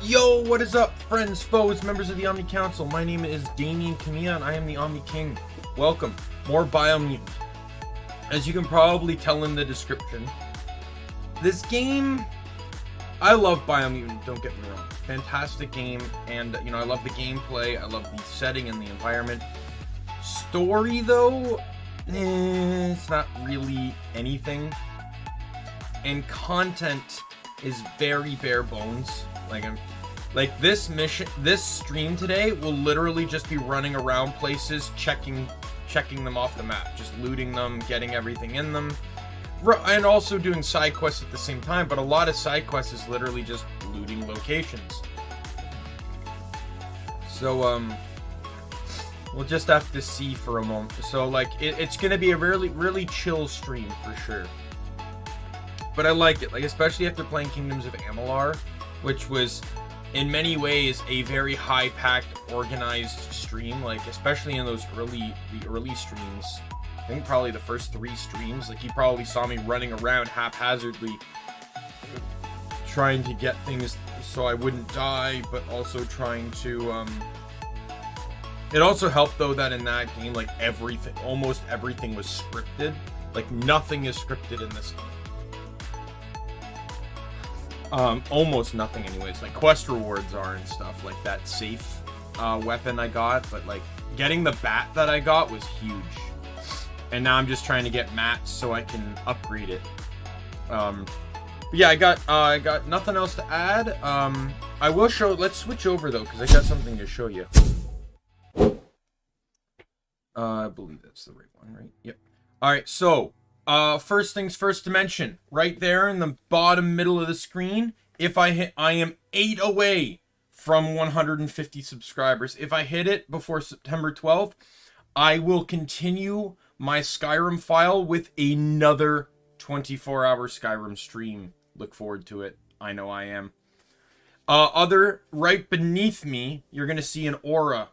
Yo, what is up, friends, foes, members of the Omni Council? My name is Daimien Kamiya and I am the Omni King. Welcome. More Biomutant. As you can probably tell in the description, this game, I love Biomutant, don't get me wrong. Fantastic game, and I love the gameplay, I love the setting and the environment. Story, though, it's not really anything. And content is very bare bones. Like this stream today will literally just be running around places, checking them off the map, just looting them, getting everything in them, and also doing side quests at the same time. But a lot of side quests is literally just looting locations. So we'll just have to see for a moment. So it's gonna be a really chill stream for sure. But I like it, especially after playing Kingdoms of Amalur, which was in many ways a very high-packed, organized stream. Especially in those early streams. I think probably the first 3 streams. You probably saw me running around haphazardly, trying to get things so I wouldn't die, but also trying to. It also helped though that in that game, almost everything was scripted. Nothing is scripted in this game. Almost nothing anyways. Quest rewards are and stuff, that safe weapon I got, but getting the bat that I got was huge. And now I'm just trying to get mats so I can upgrade it. But yeah, I got nothing else to add. I will show, let's switch over though, because I got something to show you. I believe that's the right one, right? Yep. Alright, so first things first to mention, right there in the bottom middle of the screen, I am 8 away from 150 subscribers. If I hit it before September 12th, I will continue my Skyrim file with another 24-hour Skyrim stream. Look forward to it. I know I am. Right beneath me, you're going to see an aura.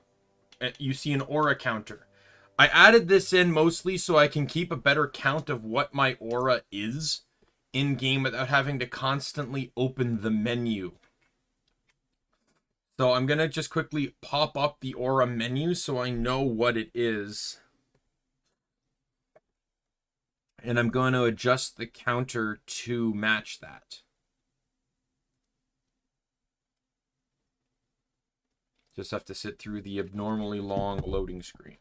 You see an aura counter. I added this in mostly so I can keep a better count of what my aura is in-game without having to constantly open the menu. So I'm going to just quickly pop up the aura menu so I know what it is. And I'm going to adjust the counter to match that. Just have to sit through the abnormally long loading screen.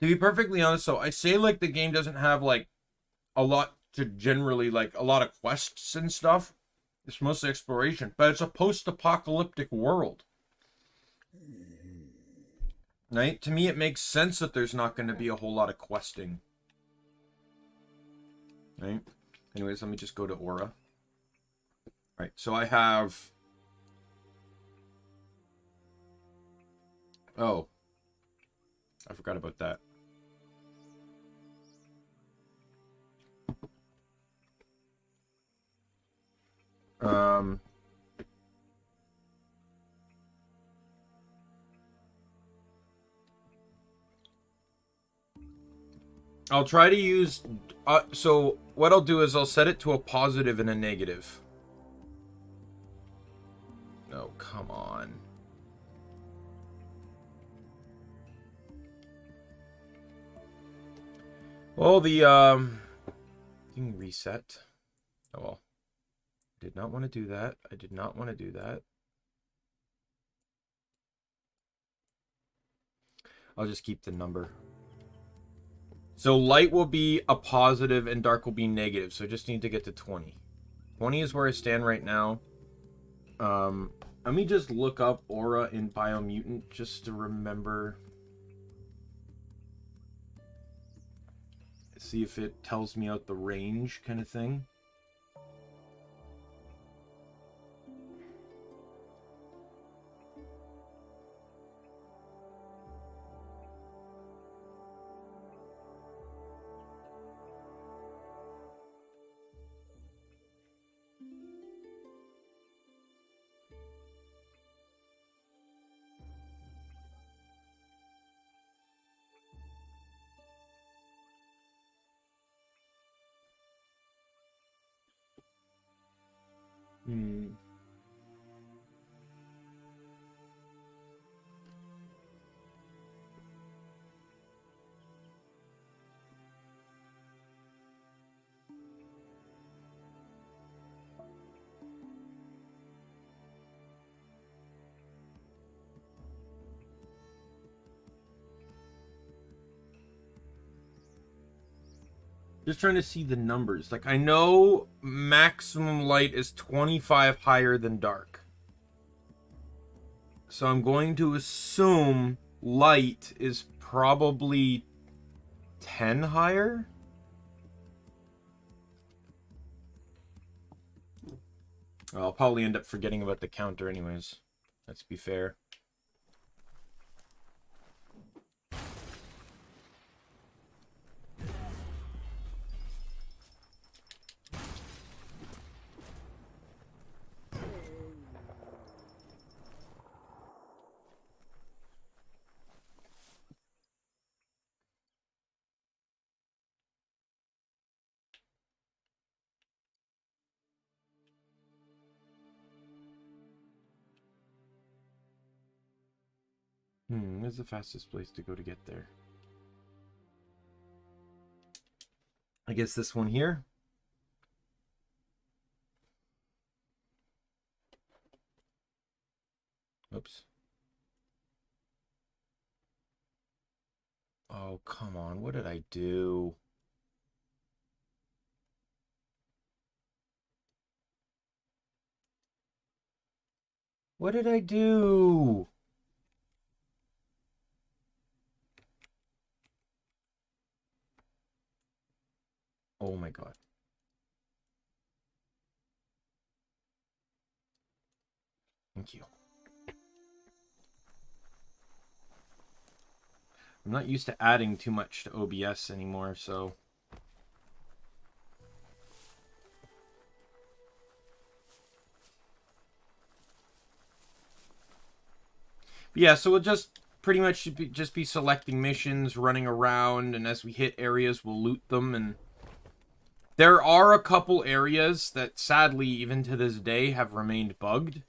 To be perfectly honest, though, I say the game doesn't have a lot to generally a lot of quests and stuff. It's mostly exploration, but it's a post-apocalyptic world. Right? To me, it makes sense that there's not going to be a whole lot of questing. Right? Anyways, let me just go to aura. Right, so I have... Oh. I forgot about that. I'll try to use, so what I'll do is I'll set it to a positive and a negative. Oh, come on. Well, the, thing reset. Oh, well. Did not want to do that. I did not want to do that. I'll just keep the number. So light will be a positive and dark will be negative. So I just need to get to 20. 20 is where I stand right now. Let me just look up aura in Biomutant just to remember. See if it tells me out the range kind of thing. Hmm. Just trying to see the numbers. Like, I know maximum light is 25 higher than dark. So I'm going to assume light is probably 10 higher. I'll probably end up forgetting about the counter anyways. Let's be fair. Where's the fastest place to go to get there? I guess this one here. Oops. Oh, come on. What did I do? What did I do? Oh my god. Thank you. I'm not used to adding too much to OBS anymore, so... But yeah, so we'll just pretty much just be selecting missions, running around, and as we hit areas, we'll loot them. And there are a couple areas that, sadly, even to this day, have remained bugged,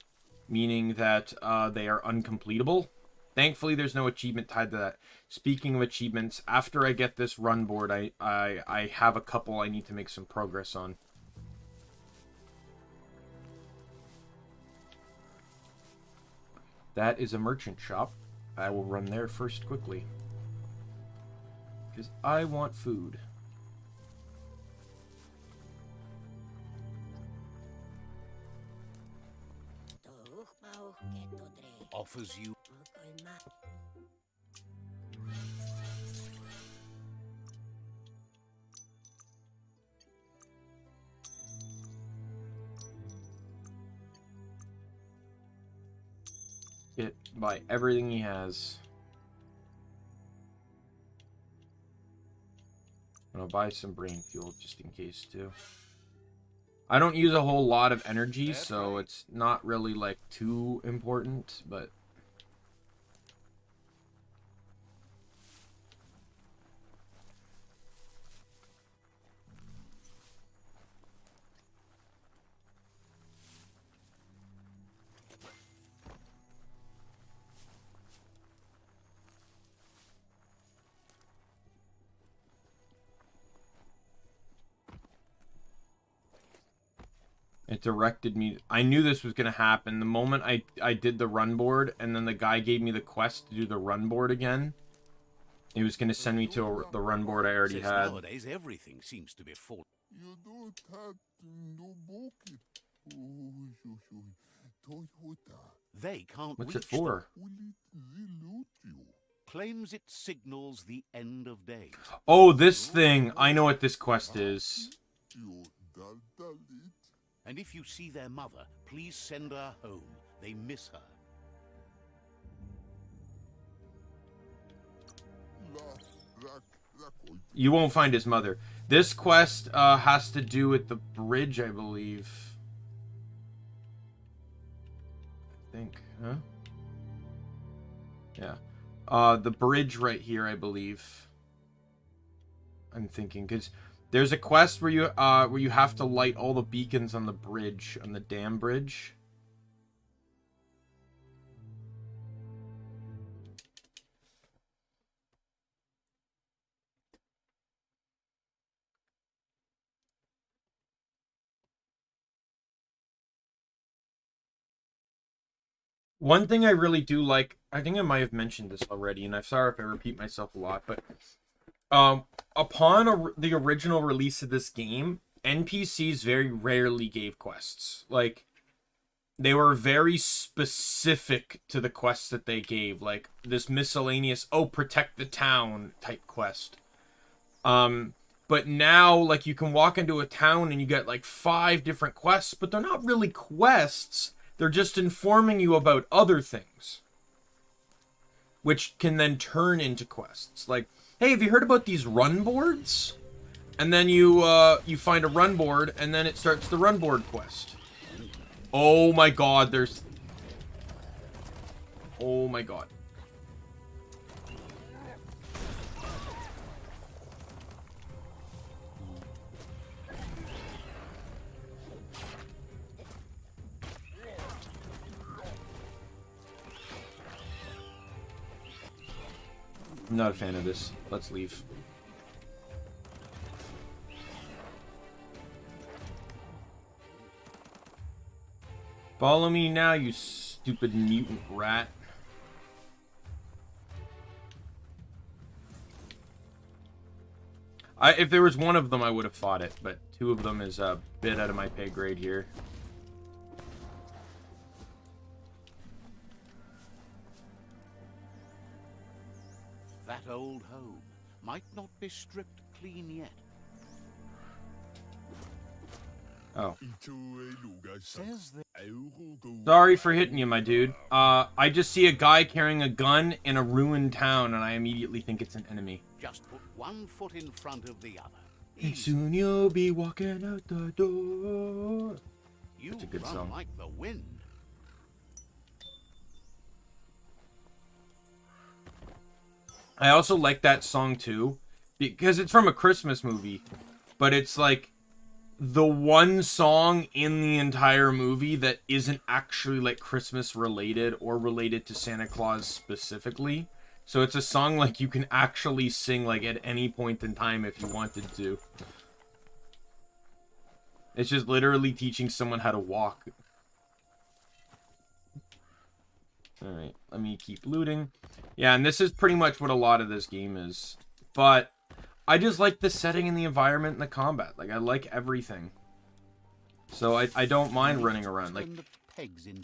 meaning that they are uncompletable. Thankfully, there's no achievement tied to that. Speaking of achievements, after I get this run board, I have a couple I need to make some progress on. That is a merchant shop. I will run there first quickly. Because I want food. Offers you. Buy everything he has. And I'll buy some brain fuel just in case too. I don't use a whole lot of energy, so it's not really like too important, but it directed me. I knew this was going to happen. The moment I did the run board, and then the guy gave me the quest to do the run board again, he was going to send me to the run board I already had. Nowadays, everything seems to be full. You don't have no bucket. Toyota. They can't What's reach it for? Will it dilute you? Claims it signals the end of days. Oh, this thing. I know what this quest is. You dal it. And if you see their mother, please send her home. They miss her. You won't find his mother. This quest has to do with the bridge, I believe. I think, huh? Yeah. The bridge right here, I believe. I'm thinking, because There's a quest where you have to light all the beacons on the bridge, on the dam bridge. One thing I really do like, I think I might have mentioned this already, and I'm sorry if I repeat myself a lot, but upon the original release of this game, NPCs very rarely gave quests. Like, they were very specific to the quests that they gave, like this miscellaneous, oh, protect the town type quest. But now, like, you can walk into a town and you get like 5 different quests, but they're not really quests. They're just informing you about other things, which can then turn into quests. Like, hey, have you heard about these run boards? And then you find a run board, and then it starts the run board quest. Oh my god, there's... Oh my god. I'm not a fan of this. Let's leave. Follow me now, you stupid mutant rat. If there was one of them, I would have fought it, but 2 of them is a bit out of my pay grade here. That old home might not be stripped clean yet. Oh. Says that Sorry for hitting you, my dude. I just see a guy carrying a gun in a ruined town, and I immediately think it's an enemy. just put one foot in front of the other. And soon you'll be walking out the door. You That's a good run song. like the wind. I also like that song too, because it's from a Christmas movie, but it's like the one song in the entire movie that isn't actually like Christmas related or related to Santa Claus specifically. So it's a song like you can actually sing like at any point in time if you wanted to. It's just literally teaching someone how to walk. Alright, let me keep looting. Yeah, and this is pretty much what a lot of this game is. But I just like the setting and the environment and the combat. Like, I like everything. So I don't mind running around. Like,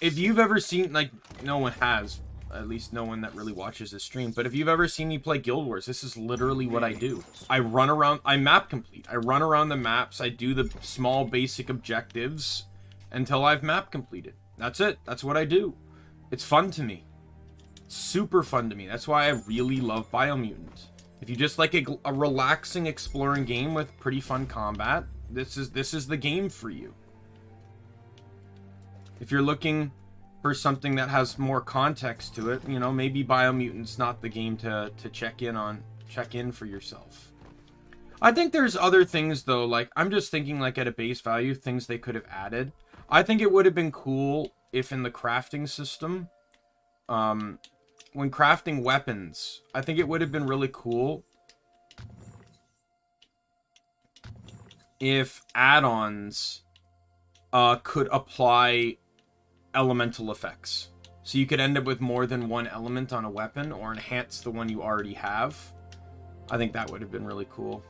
if you've ever seen, like, no one has, at least no one that really watches this stream, but if you've ever seen me play Guild Wars, this is literally what I do. I run around, I map complete. I run around the maps, I do the small basic objectives until I've map completed. That's it. That's what I do. It's fun to me. It's super fun to me. That's why I really love Biomutant. If you just like a relaxing, exploring game with pretty fun combat, this is the game for you. If you're looking for something that has more context to it, you know, maybe Biomutant's not the game to check in for yourself. I think there's other things though, like I'm just thinking like at a base value, things they could have added. I think it would have been cool if in the crafting system, when crafting weapons, I think it would have been really cool if add-ons could apply elemental effects. So you could end up with more than one element on a weapon or enhance the one you already have. I think that would have been really cool.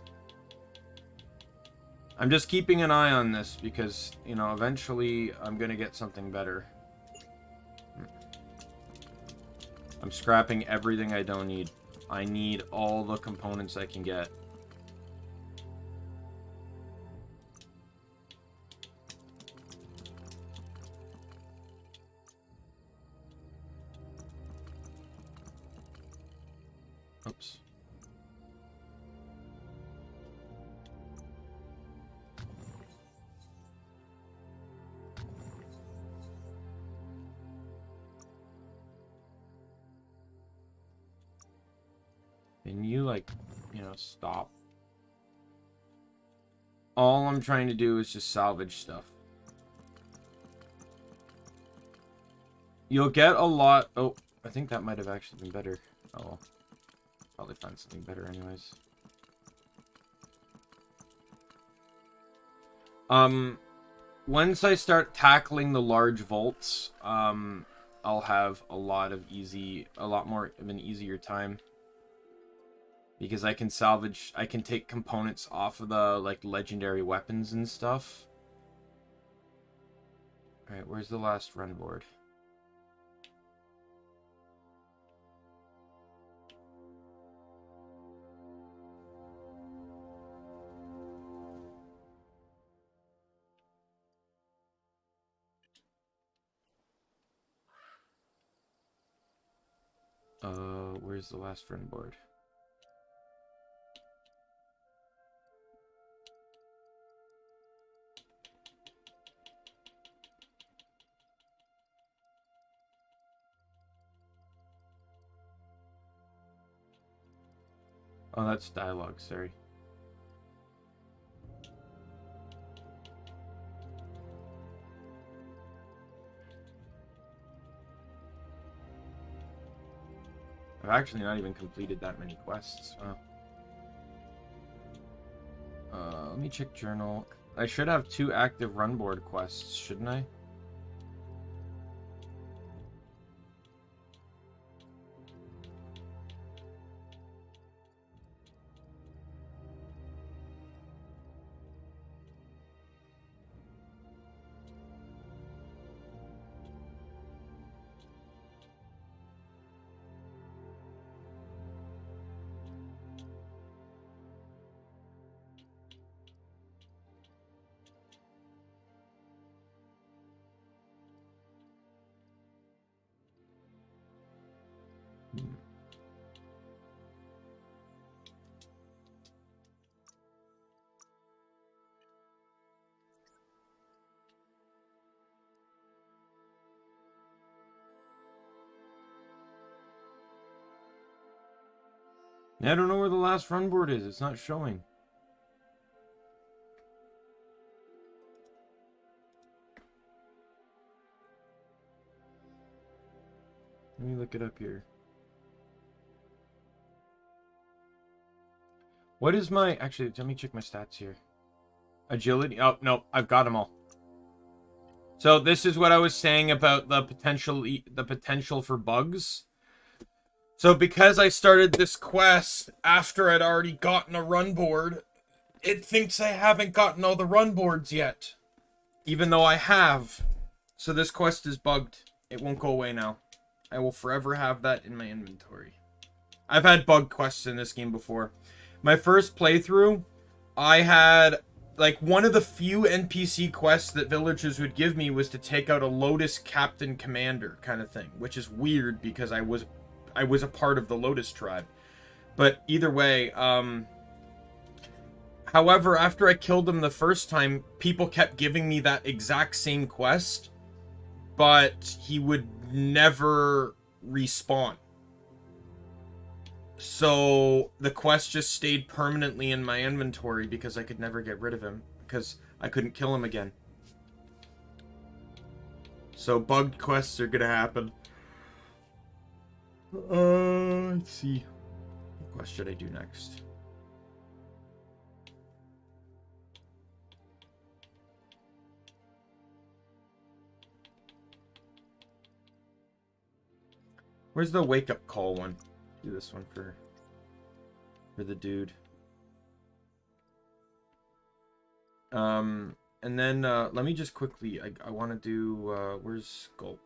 I'm just keeping an eye on this because, you know, eventually I'm going to get something better. I'm scrapping everything I don't need. I need all the components I can get. Oops. Can you, like, you know, stop? All I'm trying to do is just salvage stuff. You'll get a lot... Oh, I think that might have actually been better. Oh, well. Probably find something better anyways. Once I start tackling the large vaults, I'll have a lot more of an easier time. Because I can salvage, I can take components off of the, like, legendary weapons and stuff. Alright, where's the last run board? Where's the last run board? Oh, that's dialogue, sorry. I've actually not even completed that many quests. Wow. Let me check journal. I should have 2 active run board quests, shouldn't I? I don't know where the last run board is. It's not showing. Let me look it up here. What is my... Actually, let me check my stats here. Agility. Oh, no. I've got them all. So this is what I was saying about the potential for bugs. So because I started this quest after I'd already gotten a run board, it thinks I haven't gotten all the run boards yet. Even though I have. So this quest is bugged. It won't go away now. I will forever have that in my inventory. I've had bug quests in this game before. My first playthrough, I had, like, one of the few NPC quests that villagers would give me was to take out a Lotus Captain Commander kind of thing, which is weird because I was a part of the Lotus tribe. But either way, however, after I killed him the first time, people kept giving me that exact same quest, but he would never respawn. So the quest just stayed permanently in my inventory because I could never get rid of him because I couldn't kill him again. So bugged quests are gonna happen. Let's see. What quest should I do next? Where's the wake up call one? Do this one for the dude. And then let me just quickly. I want to do. Where's Gulp?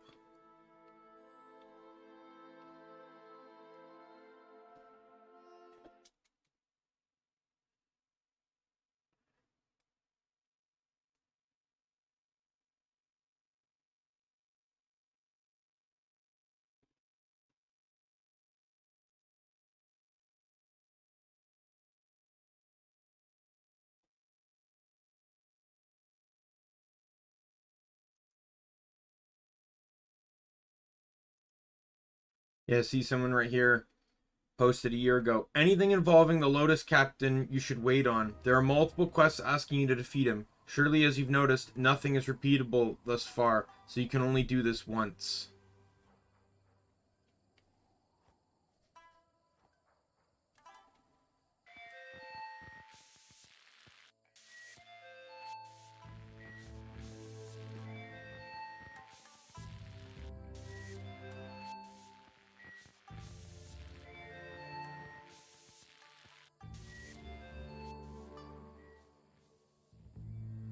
Yeah, see someone right here. Posted a year ago. Anything involving the Lotus Captain you should wait on. There are multiple quests asking you to defeat him. Surely, as you've noticed, nothing is repeatable thus far, so you can only do this once.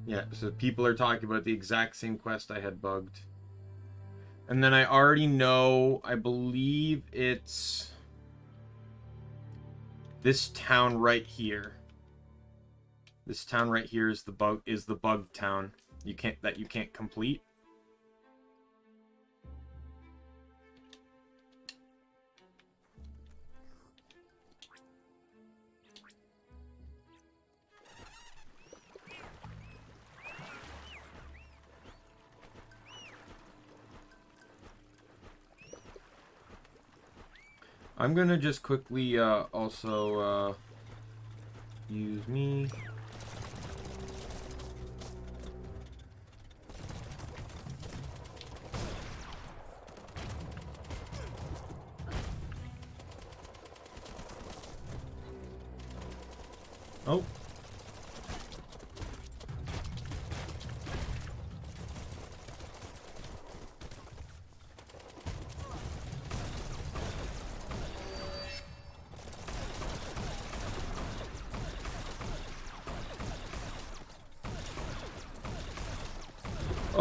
Yeah, so people are talking about the exact same quest I had bugged. And then I already know, I believe it's this town right here. This town right here is the bug town. You can't complete. I'm gonna just quickly also use me. Oh.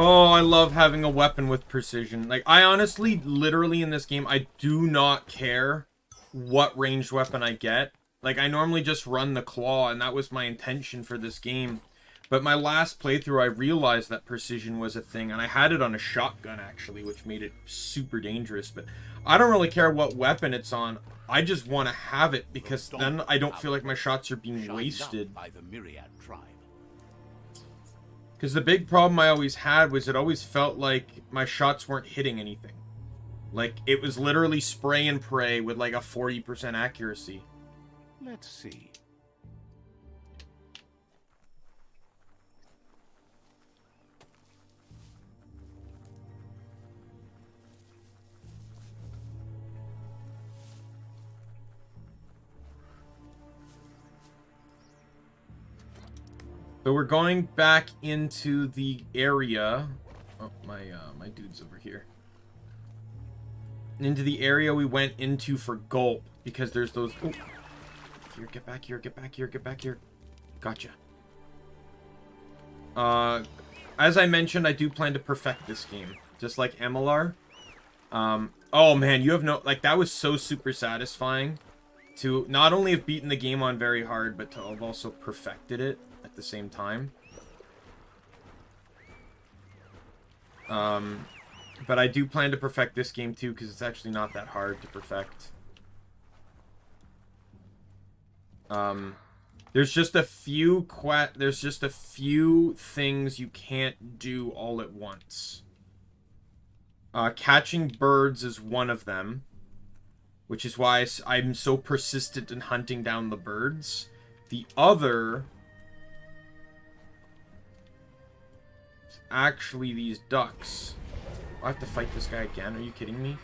Oh, I love having a weapon with precision. Like, I honestly, literally in this game, I do not care what ranged weapon I get. Like, I normally just run the claw, and that was my intention for this game. But my last playthrough, I realized that precision was a thing, and I had it on a shotgun, actually, which made it super dangerous. But I don't really care what weapon it's on. I just want to have it, because then I don't feel like my shots are being wasted. By the Myriad tribe. Because the big problem I always had was it always felt like my shots weren't hitting anything. Like, it was literally spray and pray with like a 40% accuracy. Let's see. So we're going back into the area. Oh, my dude's over here. Into the area we went into for Gulp, because there's those... Oh. Here, get back here, get back here, get back here. Gotcha. As I mentioned, I do plan to perfect this game, just like MLR. Oh man, you have no... Like, that was so super satisfying to not only have beaten the game on very hard, but to have also perfected it at the same time. But I do plan to perfect this game too, because it's actually not that hard to perfect. There's just a few things you can't do all at once. Catching birds is one of them, which is why I'm so persistent in hunting down the birds. The other is actually these ducks. I have to fight this guy again? Are you kidding me?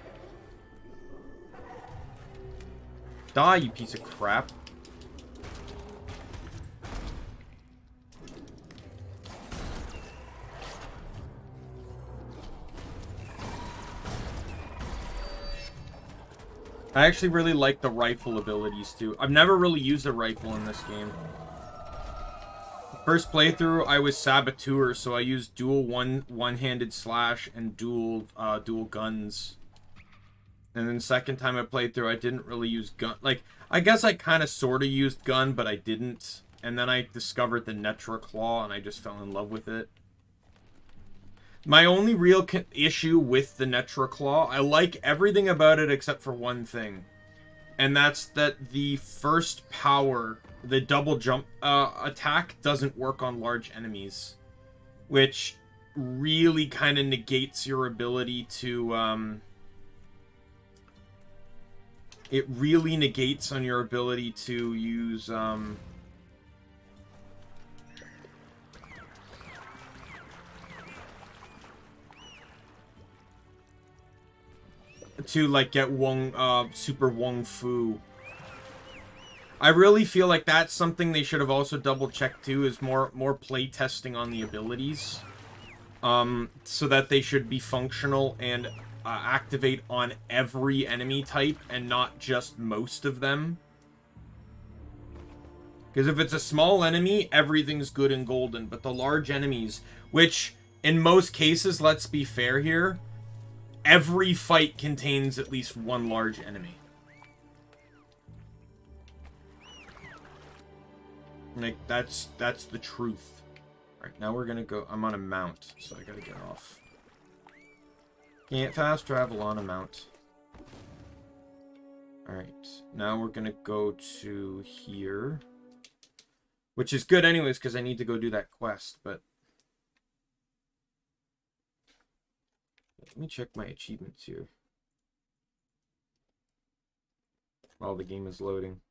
Die, you piece of crap. I actually really like the rifle abilities too. I've never really used a rifle in this game. First playthrough, I was Saboteur, so I used dual one-handed slash and dual guns. And then second time I played through, I didn't really use gun. Like, I guess I kind of sort of used gun, but I didn't. And then I discovered the Netra Claw, and I just fell in love with it. My only real issue with the Netra Claw, I like everything about it except for one thing. And that's that the first power, the double jump attack, doesn't work on large enemies. Which really kind of negates your ability to it really negates on your ability to use, to, like, get Super Wong Fu. I really feel like that's something they should have also double-checked, too, is more play testing on the abilities. So that they should be functional and activate on every enemy type and not just most of them. Because if it's a small enemy, everything's good and golden. But the large enemies, which in most cases, let's be fair here, every fight contains at least one large enemy. Like, that's the truth. Alright, now we're gonna go... I'm on a mount, so I gotta get off. Can't fast travel on a mount. Alright, now we're gonna go to here. Which is good anyways, because I need to go do that quest, but... Let me check my achievements here. While the game is loading.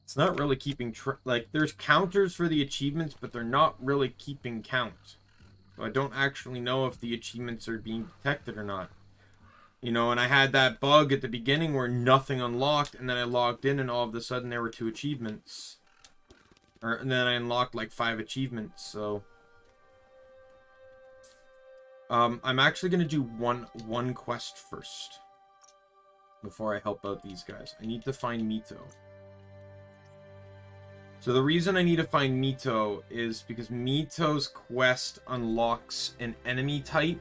It's not really keeping like, there's counters for the achievements, but they're not really keeping count. So I don't actually know if the achievements are being detected or not. You know, and I had that bug at the beginning where nothing unlocked, and then I logged in and all of a sudden there were 2 achievements. And then I unlocked like 5 achievements, so... I'm actually going to do one quest first. Before I help out these guys. I need to find Mito. So the reason I need to find Mito is because Mito's quest unlocks an enemy type.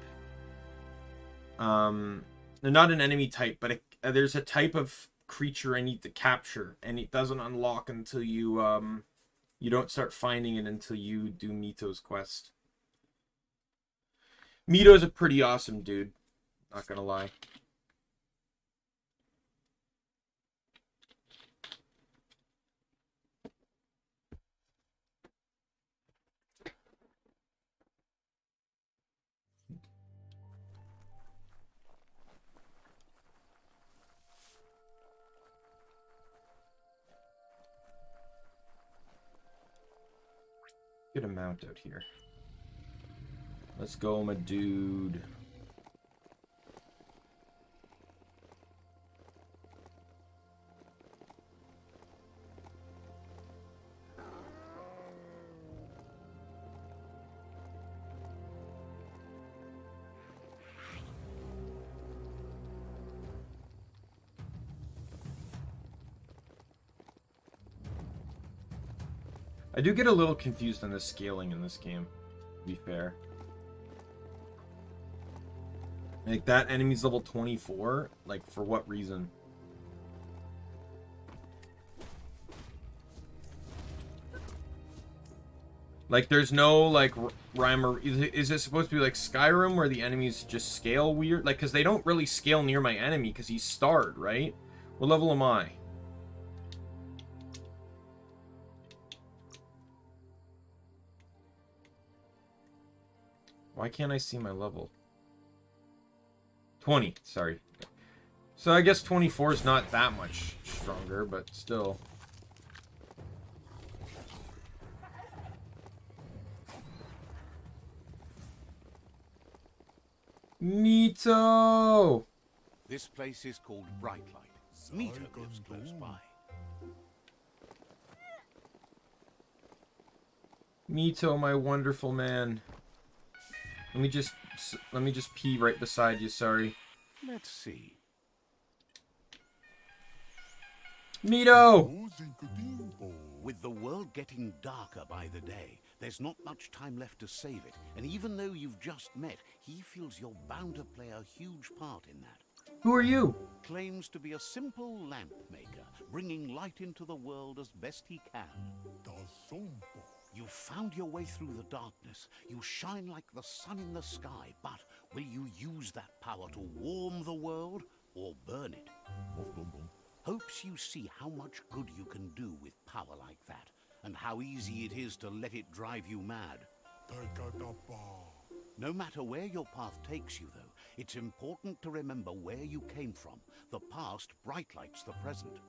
Not an enemy type, but there's a type of creature I need to capture, and it doesn't unlock until you you don't start finding it until you do Mito's quest. Mito's a pretty awesome dude, not gonna lie. Get a mount out here. Let's go, my dude. I do get a little confused on the scaling in this game, to be fair. Like, that enemy's level 24? Like, for what reason? Like, there's no, like, rhyme or... Is it supposed to be like Skyrim, where the enemies just scale weird? Like, because they don't really scale near my enemy, because he's starred, right? What level am I? Why can't I see my level? 20, sorry. So I guess 24 is not that much stronger, but still. Mito! This place is called Bright Light. Mito lives close by. Mito, my wonderful man. Let me just pee right beside you, sorry. Let's see. Mito! With the world getting darker by the day, there's not much time left to save it. And even though you've just met, he feels you're bound to play a huge part in that. Who are you? Claims to be a simple lamp maker, bringing light into the world as best he can. You found your way through the darkness. You shine like the sun in the sky, but will you use that power to warm the world or burn it. Hopes you see how much good you can do with power like that, and how easy it is to let it drive you mad. No matter where your path takes you, though, it's important to remember where you came from. The past bright lights the present.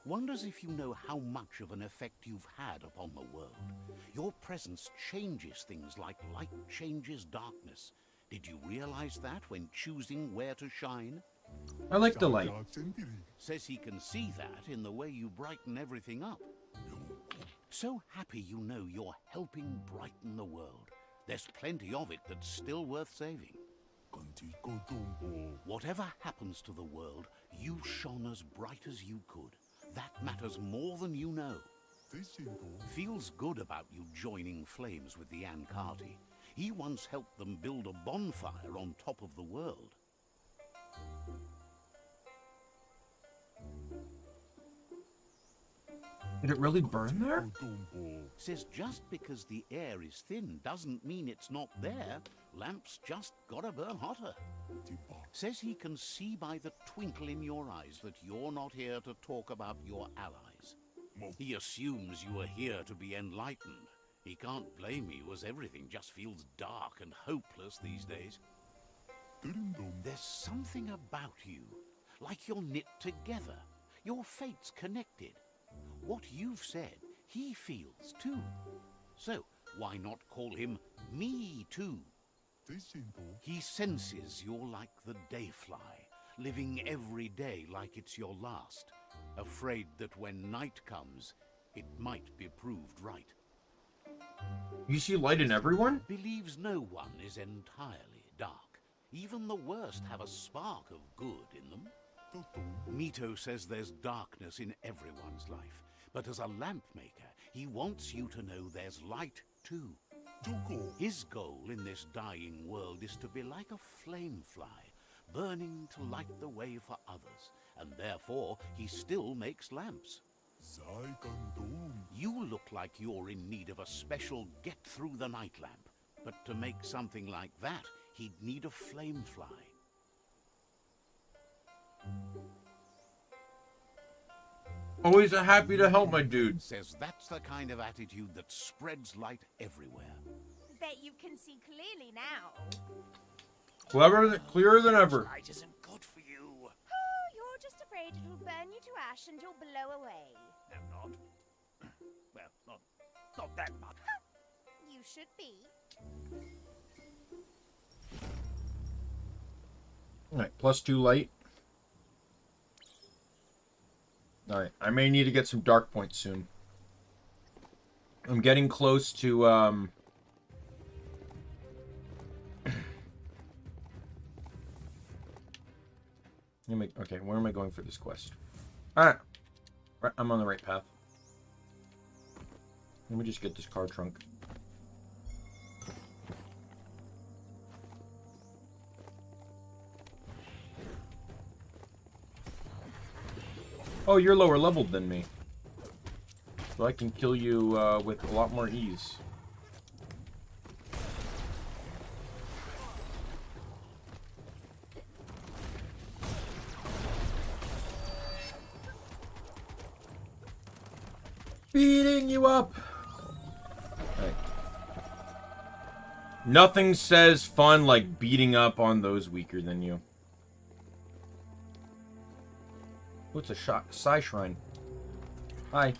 Wonders if you know how much of an effect you've had upon the world. Your presence changes things like light changes darkness. Did you realize that when choosing where to shine? I like the light. Says he can see that in the way you brighten everything up. So happy you know you're helping brighten the world. There's plenty of it that's still worth saving. Whatever happens to the world, you shone as bright as you could. That matters more than you know. Feels good about you joining flames with the Ankati. He once helped them build a bonfire on top of the world. Did it really burn there? Says just because the air is thin doesn't mean it's not there. Lamps just gotta burn hotter. Says he can see by the twinkle in your eyes that you're not here to talk about your allies. He assumes you are here to be enlightened. He can't blame you, as everything just feels dark and hopeless these days. There's something about you, like you're knit together. Your fate's connected. What you've said, he feels too. So why not call him Me Too? He senses you're like the dayfly, living every day like it's your last, afraid that when night comes, it might be proved right. You see light in everyone? Believes no one is entirely dark. Even the worst have a spark of good in them. Mito says there's darkness in everyone's life, but as a lamp maker, he wants you to know there's light too. His goal in this dying world is to be like a flame fly, burning to light the way for others, and therefore he still makes lamps. You look like you're in need of a special get-through-the-night lamp, but to make something like that, he'd need a flame fly. Always happy to help, my dude. Says that's the kind of attitude that spreads light everywhere. Bet you can see clearly now. Clearer than ever. Light isn't good for you. Oh, you're just afraid it'll burn you to ash and you'll blow away. I'm not. Well, not that much. You should be. Alright, +2 light. Alright, I may need to get some dark points soon. I'm getting close to, okay, where am I going for this quest? Alright, I'm on the right path. Let me just get this car trunk. Oh, you're lower leveled than me. So I can kill you with a lot more ease. Beating you up! Right. Nothing says fun like beating up on those weaker than you. What's a shot? Psy Shrine. Hi.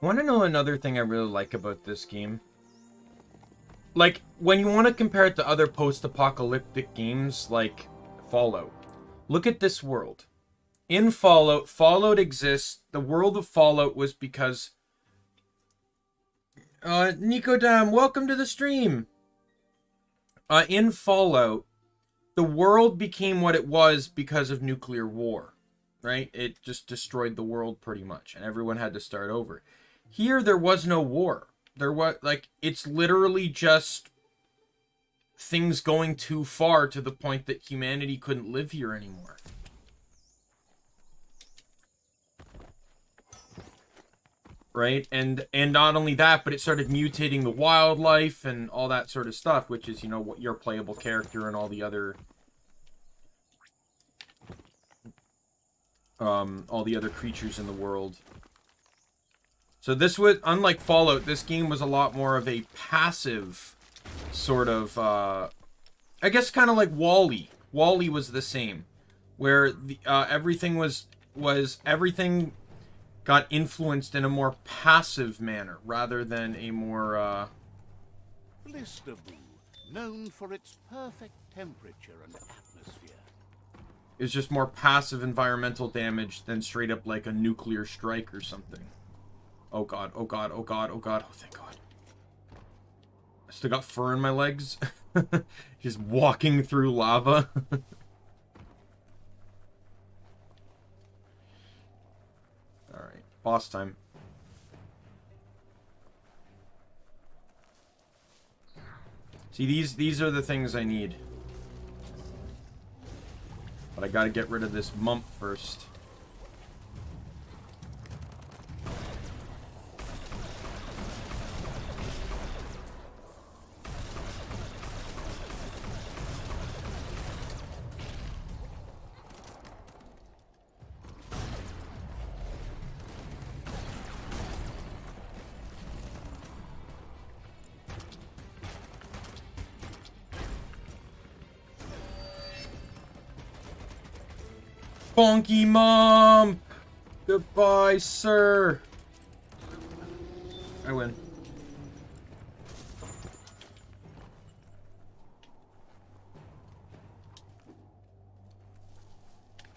Want to know another thing I really like about this game? Like, when you want to compare it to other post-apocalyptic games like Fallout, look at this world. In Fallout, Fallout exists. The world of Fallout was because... Nikodam, welcome to the stream! In Fallout, the world became what it was because of nuclear war, right? It just destroyed the world pretty much, and everyone had to start over. Here, there was no war. There was, like, it's literally just things going too far to the point that humanity couldn't live here anymore. Right? And not only that, but it started mutating the wildlife and all that sort of stuff, which is, you know, what your playable character and all the other creatures in the world. So this would, unlike Fallout, this game was a lot more of a passive sort of, I guess kind of like Wall-E. Wall-E was the same, where the, everything everything got influenced in a more passive manner rather than a more, Blisterboo, known for its perfect temperature and atmosphere. It was just more passive environmental damage than straight up like a nuclear strike or something. Oh god, oh god, oh god, oh god, oh thank god. I still got fur in my legs. Just walking through lava. Alright, boss time. See, these are the things I need. But I gotta get rid of this mump first. Bonky Mom! Goodbye, sir! I win.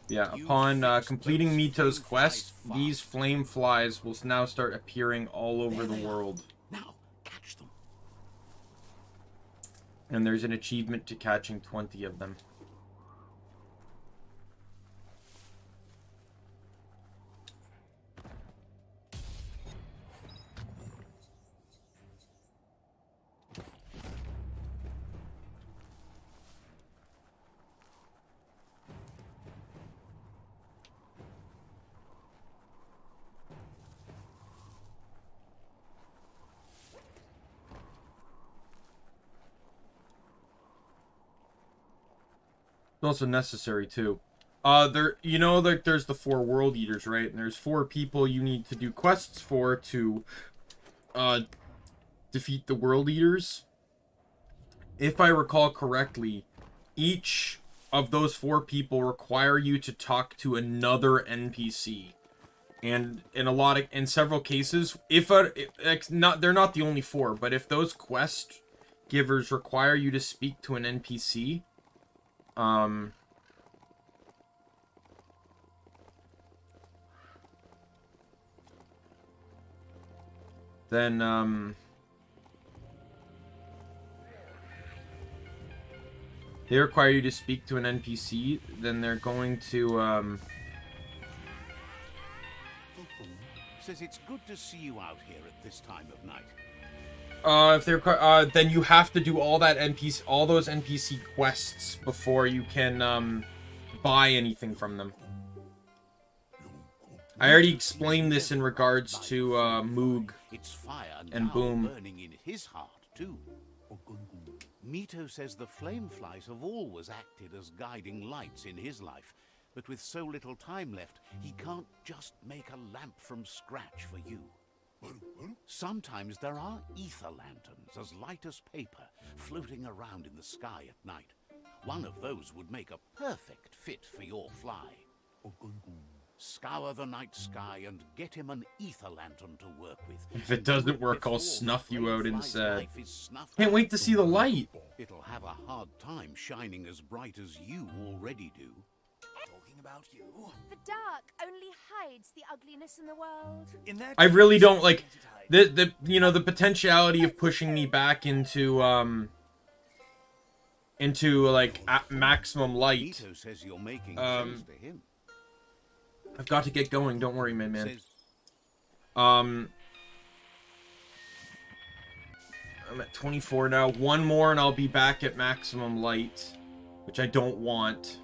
Yeah, upon completing Mito's quest, these flame flies will now start appearing all over the world. Now, catch them. And there's an achievement to catching 20 of them. It's also necessary too. You know, like there's the 4 world eaters, right? And there's 4 people you need to do quests for to defeat the world eaters. If I recall correctly, each of those 4 people require you to talk to another NPC. And in several cases, they're not the only 4, but if those quest givers require you to speak to an NPC, then, they require you to speak to an NPC, then they're going to, Says it's good to see you out here at this time of night. if they're, then you have to do all those NPC quests before you can, buy anything from them. I already explained this in regards to, Moog It's fire and now Boom. burning in his heart, too. Mito says the flame flies have always acted as guiding lights in his life, but with so little time left, he can't just make a lamp from scratch for you. Sometimes there are ether lanterns as light as paper floating around in the sky at night. One of those would make a perfect fit for your fly. Scour the night sky and get him an ether lantern to work with. If it doesn't work, I'll snuff you out Fly's instead. life is snuffed Can't out wait to see the light. It'll have a hard time shining as bright as you already do. Talking about you. The dark only hides the ugliness in the world. In that I really case, don't like it the you know, the potentiality of pushing me back into into like at maximum light. Nito says you're making sense to him. I've got to get going. Don't worry, man. Says I'm at 24 now. One more and I'll be back at maximum light, which I don't want.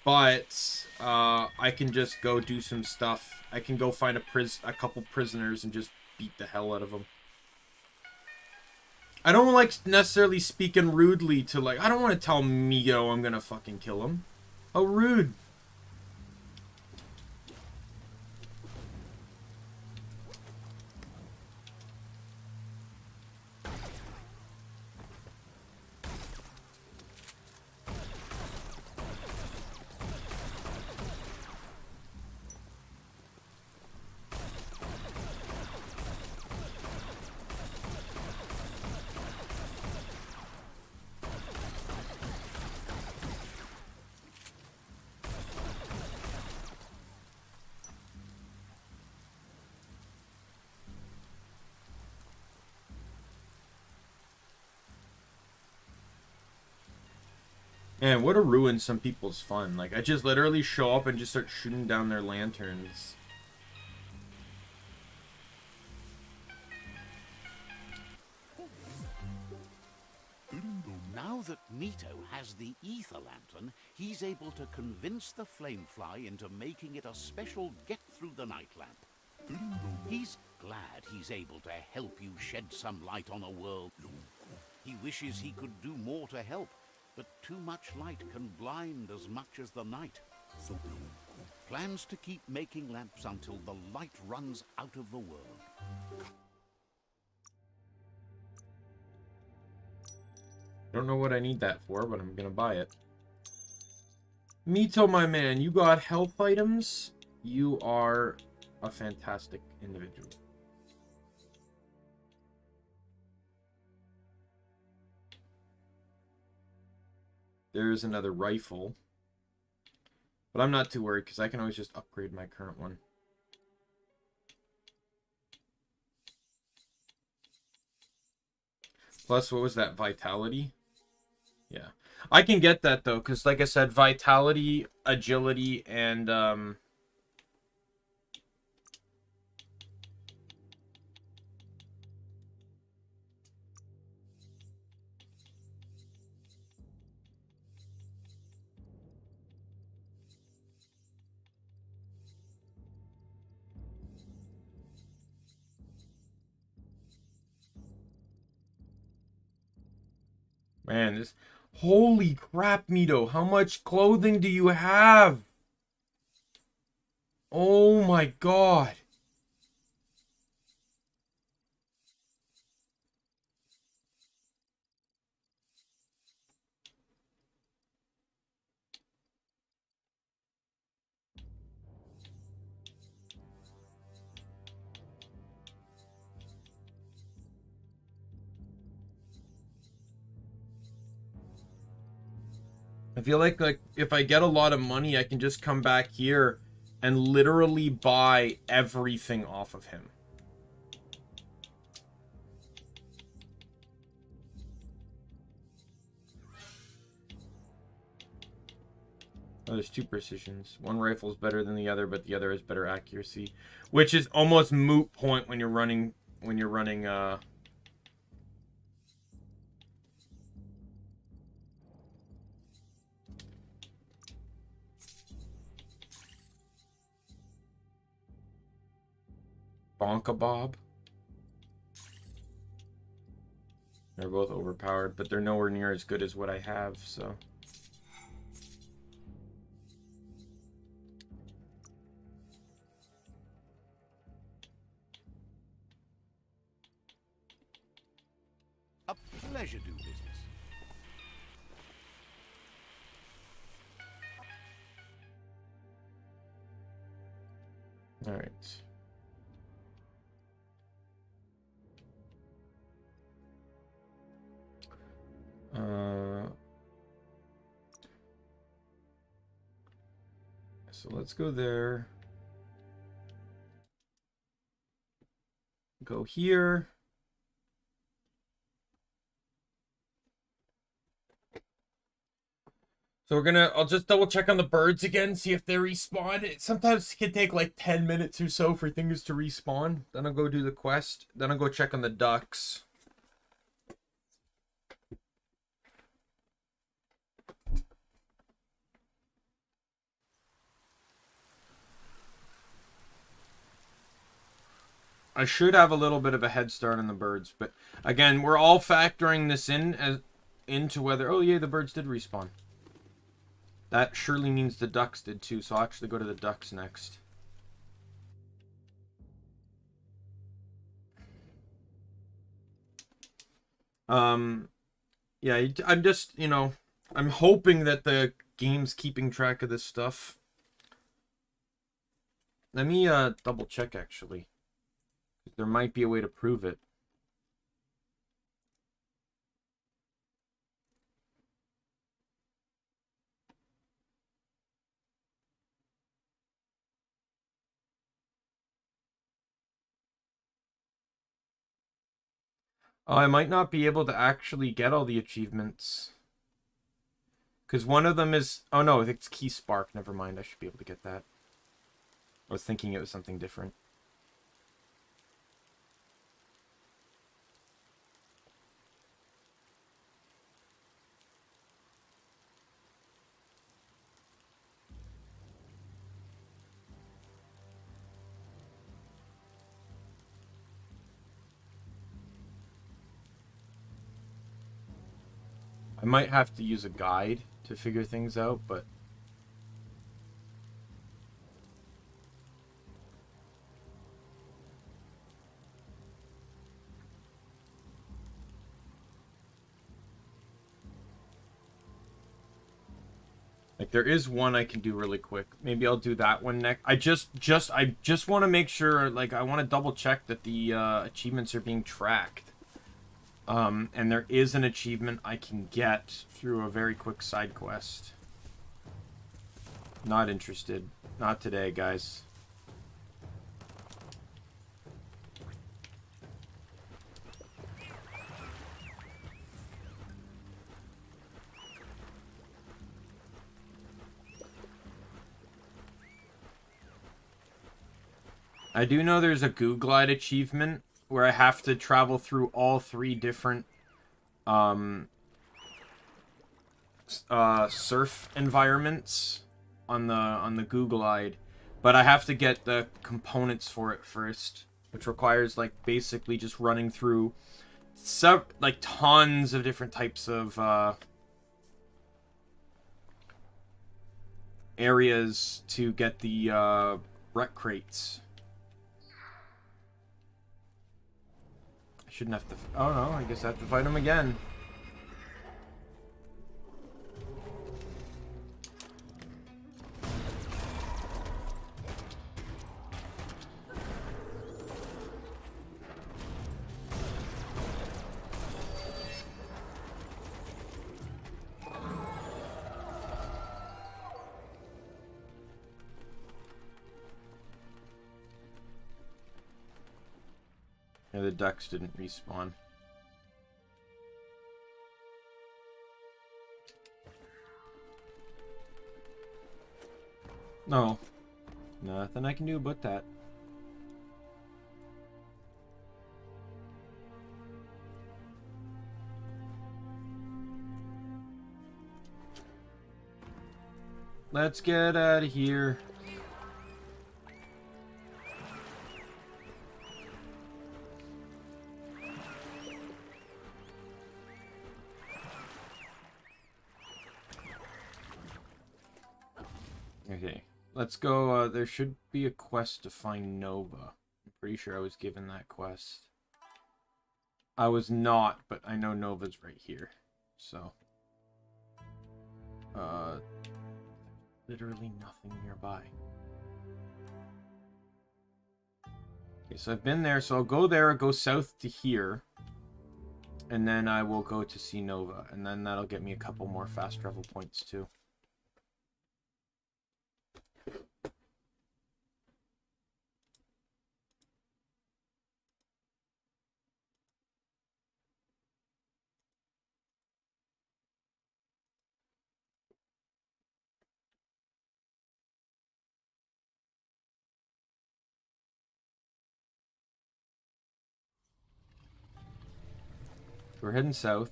But I can just go do some stuff. I can go find a couple prisoners and just beat the hell out of them. I don't like necessarily speaking rudely to like. I don't want to tell Migo I'm gonna fucking kill him. How rude. Man, what a ruin some people's fun. Like, I just literally show up and just start shooting down their lanterns. now that Nito has the ether lantern, he's able to convince the Flamefly into making it a special get-through-the-night lamp. He's glad he's able to help you shed some light on a world. He wishes he could do more to help, but too much light can blind as much as the night. Plans to keep making lamps until the light runs out of the world. Don't know what I need that for, but I'm gonna buy it. Mito, my man, you got health items? You are a fantastic individual. There's another rifle. But I'm not too worried, because I can always just upgrade my current one. Plus, what was that? Vitality? Yeah. I can get that, though, because, like I said, vitality, agility, and, man, this... Holy crap, Mito. How much clothing do you have? Oh my god. I feel like if I get a lot of money, I can just come back here and literally buy everything off of him. Oh, there's two precisions. One rifle is better than the other, but the other has better accuracy, which is almost moot point when you're running Bonka Bob. They're both overpowered, but they're nowhere near as good as what I have, so. A pleasure do business. All right. So let's go there. Go here. So I'll just double check on the birds again, see if they respawn. It sometimes can take like 10 minutes or so for things to respawn. Then I'll go do the quest. Then I'll go check on the ducks. I should have a little bit of a head start on the birds, but again, we're all factoring this into whether, oh yeah, the birds did respawn. That surely means the ducks did too, so I'll actually go to the ducks next. Yeah, I'm just, I'm hoping that the game's keeping track of this stuff. Let me double check actually. There might be a way to prove it. Oh, I might not be able to actually get all the achievements. Because one of them is... Oh no, it's Key Spark. Never mind, I should be able to get that. I was thinking it was something different. I might have to use a guide to figure things out, but... Like, there is one I can do really quick. Maybe I'll do that one next. I just want to make sure, like, I want to double check that the achievements are being tracked. And there is an achievement I can get through a very quick side quest. Not interested. Not today, guys. I do know there's a Goo Glide achievement where I have to travel through all 3 different surf environments on the Goo Glide, but I have to get the components for it first, which requires like basically just running through like tons of different types of areas to get the wreck crates. I shouldn't have to... Oh no, I guess I have to fight him again. Yeah, the ducks didn't respawn. No. Nothing I can do about that. Let's get out of here. Okay, let's go. There should be a quest to find Nova. I'm pretty sure I was given that quest. I was not, but I know Nova's right here. So, literally nothing nearby. Okay, so I've been there, so I'll go there, go south to here, and then I will go to see Nova, and then that'll get me a couple more fast travel points too. We're heading south.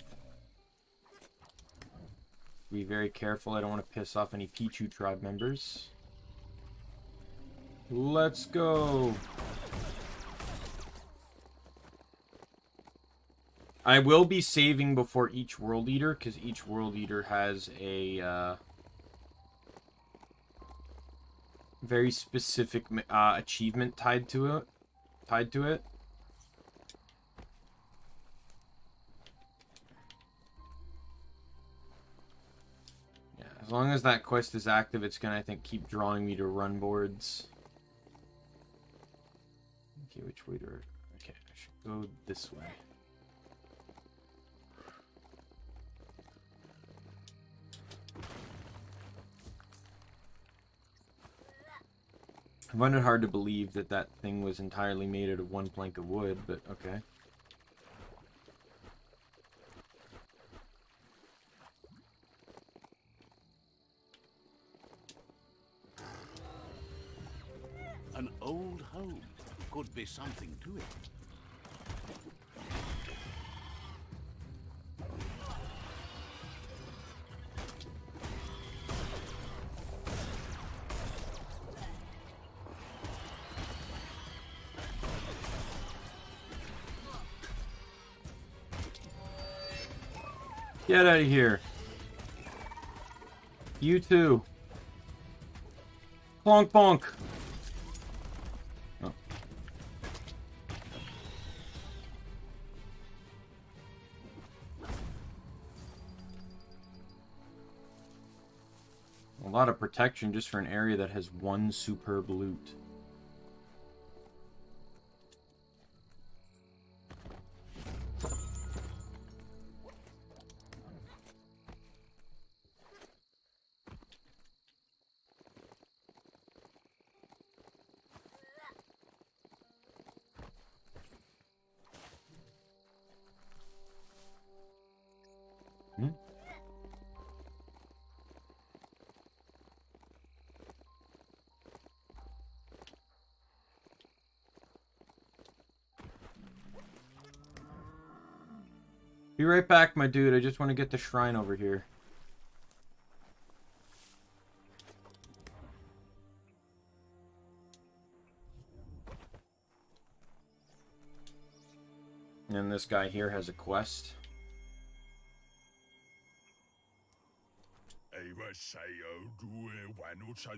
Be very careful. I don't want to piss off any Pichu tribe members. Let's go. I will be saving before each World Eater, because each World Eater has a very specific achievement tied to it. Yeah, as long as that quest is active, it's gonna, I think, keep drawing me to run boards. Okay, which way do I... Okay, I should go this way. I find it hard to believe that that thing was entirely made out of one plank of wood, but okay. An old home. Could be something to it. Get out of here. You too. Bonk bonk. Oh. A lot of protection just for an area that has one superb loot. Be right back, my dude. I just want to get the shrine over here. And this guy here has a quest.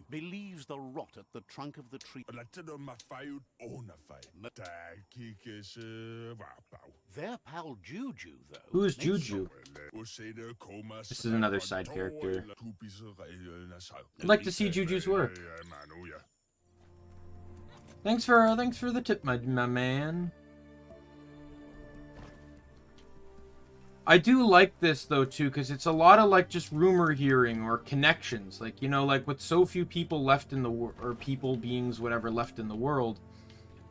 Believes the rot at the trunk of the tree. Their pal Juju, though. Who's Juju? This is another side character. I'd like to see Juju's work. Thanks for the tip, my man. I do like this though too, because it's a lot of like just rumor hearing or connections, like, you know, like with so few people left in the world, or people, beings, whatever, left in the world,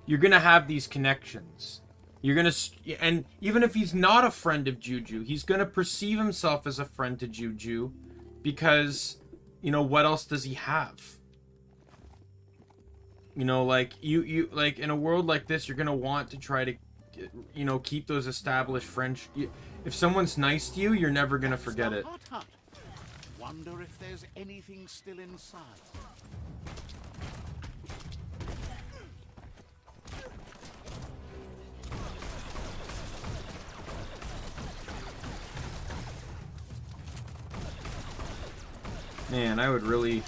you're gonna have these connections. You're gonna, and even if he's not a friend of Juju, he's gonna perceive himself as a friend to Juju, because, you know, what else does he have? You know, like you like in a world like this, you're gonna want to try to, you know, keep those established friendships. If someone's nice to you, you're never gonna forget it. Hut, hut. Wonder if there's anything still inside. Man, I would really...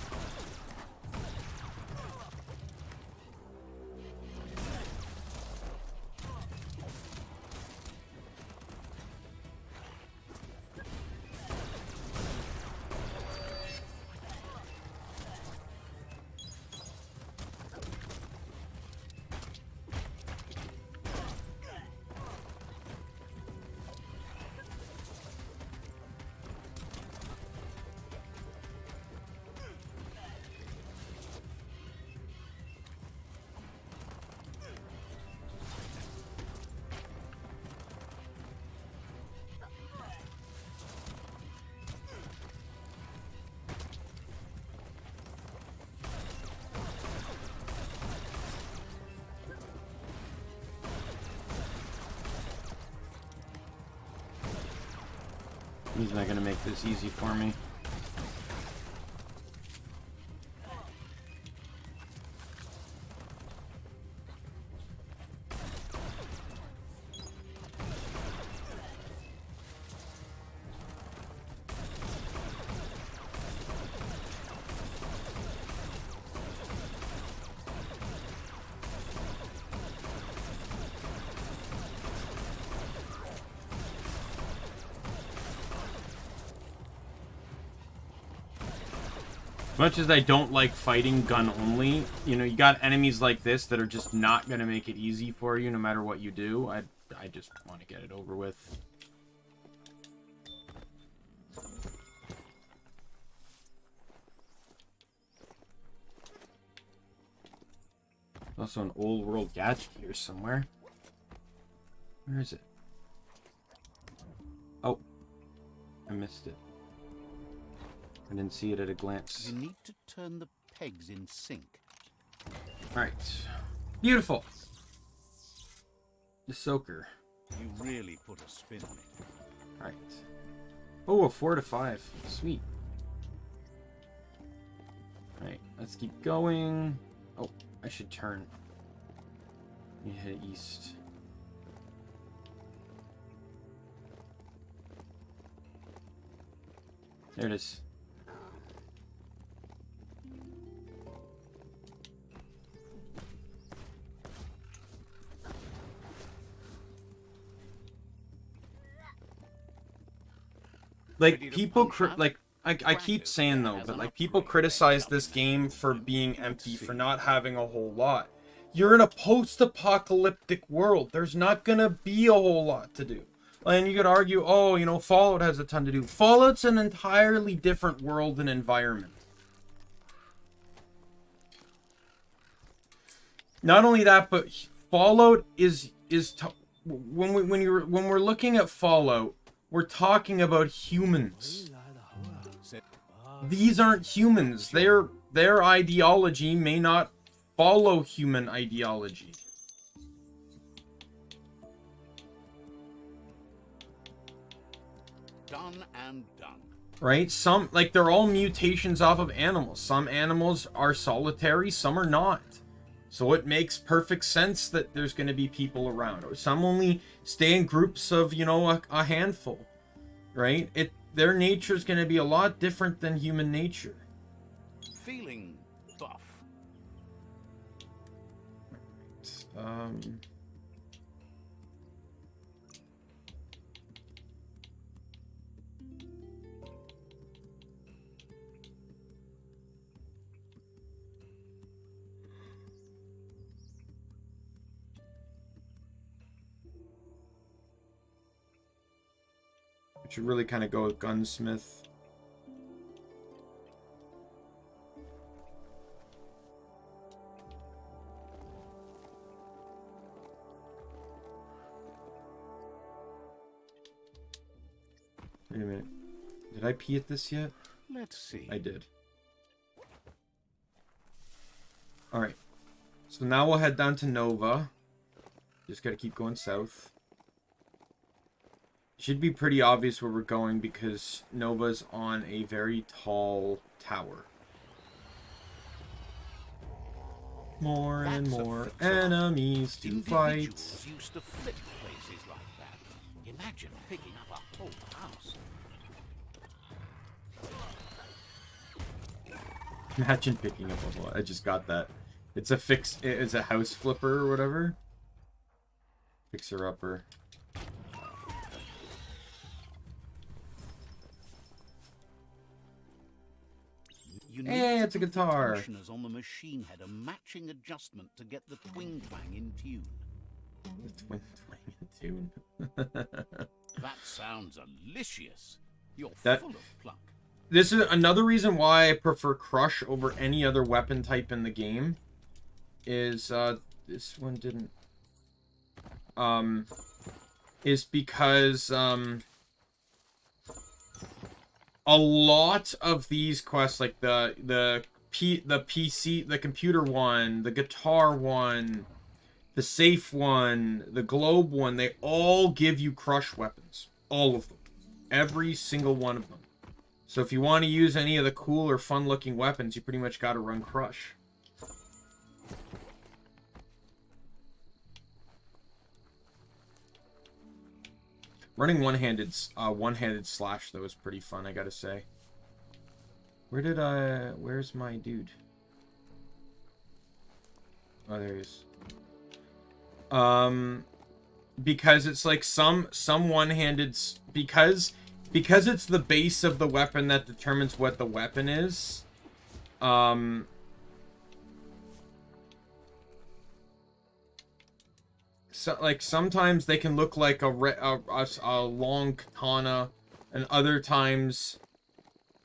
He's not gonna make this easy for me. Much as I don't like fighting gun only, you know, you got enemies like this that are just not gonna make it easy for you no matter what you do. I just want to get it over with. Also an old world gadget here somewhere. Where is it? Oh, I missed it. I didn't see it at a glance. You need to turn the pegs in sync. Alright. Beautiful. The soaker. You really put a spin on it. Alright. Oh, a 4 to 5. Sweet. Alright, let's keep going. Oh, I should turn. You head east. There it is. Like, people, I keep saying though, but like, people criticize this game for being empty, for not having a whole lot. You're in a post-apocalyptic world. There's not gonna be a whole lot to do. And you could argue, oh, you know, Fallout has a ton to do. Fallout's an entirely different world and environment. Not only that, but Fallout when we're looking at Fallout, we're talking about humans. These aren't humans. Their ideology may not follow human ideology. Done and done. Right? Some, like, they're all mutations off of animals. Some animals are solitary, some are not. So it makes perfect sense that there's going to be people around. Or some only stay in groups of, you know, a handful. Right? Their nature is going to be a lot different than human nature. Feeling buff. Should really kind of go with gunsmith. Wait a minute. Did I pee at this yet? Let's see. I did. Alright. So now we'll head down to Nova. Just gotta keep going south. Should be pretty obvious where we're going because Nova's on a very tall tower. More and more enemies to fight. Individuals used to flip places like that. Imagine picking up a whole house. Imagine picking up a whole... I just got that. It's a house flipper or whatever. Fixer-upper. Hey, it's a guitar. Functioners on the machine had a matching adjustment to get the twing twang in tune. The twing twang in tune. That sounds delicious. You're That- full of pluck. This is another reason why I prefer Crush over any other weapon type in the game. Is this one didn't is because a lot of these quests, like the PC, the computer one, the guitar one, the safe one, the globe one, they all give you Crush weapons. All of them. every single one of them. So if you want to use any of the cool or fun-looking weapons, you pretty much got to run Crush. Running one-handed slash, though, is pretty fun, I gotta say. Where's my dude? Oh, there he is. Because it's like some one-handed, because it's the base of the weapon that determines what the weapon is. So, like, sometimes they can look like a long katana, and other times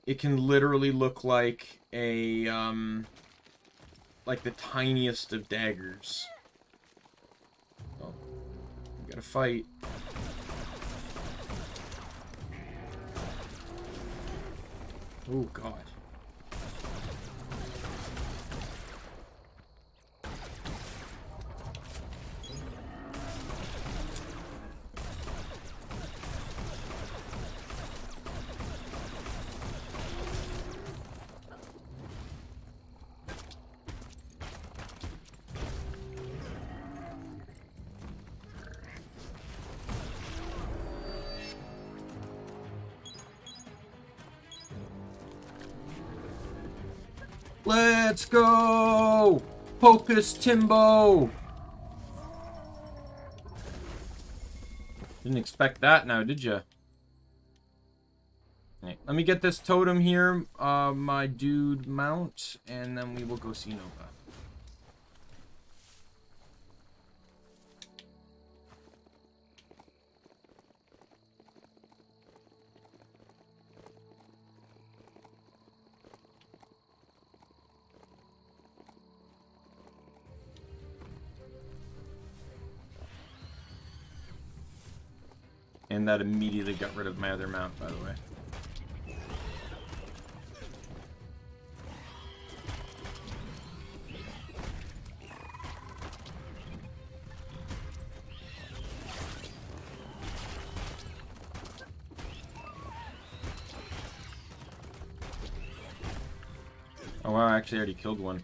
it can literally look like a, like the tiniest of daggers. Oh, we gotta fight. Oh, God. Let's go! Hocus Timbo! Didn't expect that now, did ya? Right, let me get this totem here, my dude mount, and then we will go see Nova. And that immediately got rid of my other mount, by the way. Oh wow, I actually already killed one.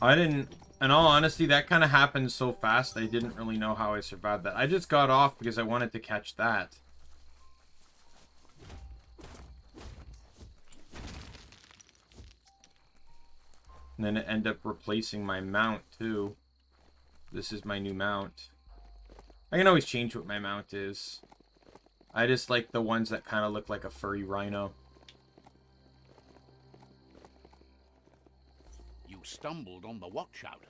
I didn't, in all honesty, that kind of happened so fast, I didn't really know how I survived that. I just got off because I wanted to catch that. And then it ended up replacing my mount, too. This is my new mount. I can always change what my mount is. I just like the ones that kind of look like a furry rhino. Stumbled on the watchout.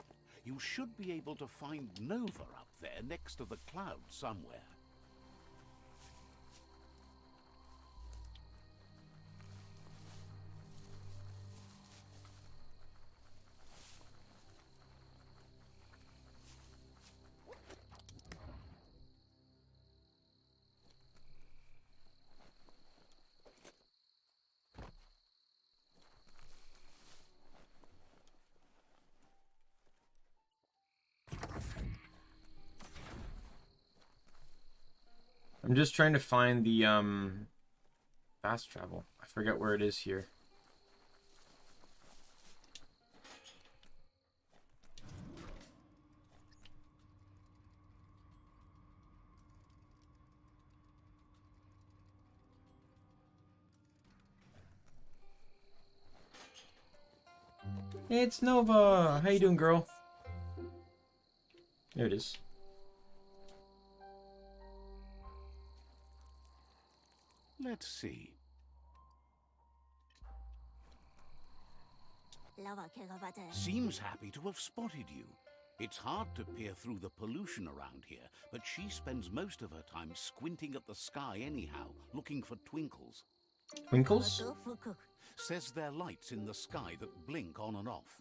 You should be able to find Nova up there next to the cloud somewhere. I'm just trying to find the, fast travel. I forget where it is here. Hey, it's Nova! How you doing, girl? There it is. Let's see. Seems happy to have spotted you. It's hard to peer through the pollution around here, but she spends most of her time squinting at the sky anyhow, looking for twinkles. Twinkles? Says they're lights in the sky that blink on and off.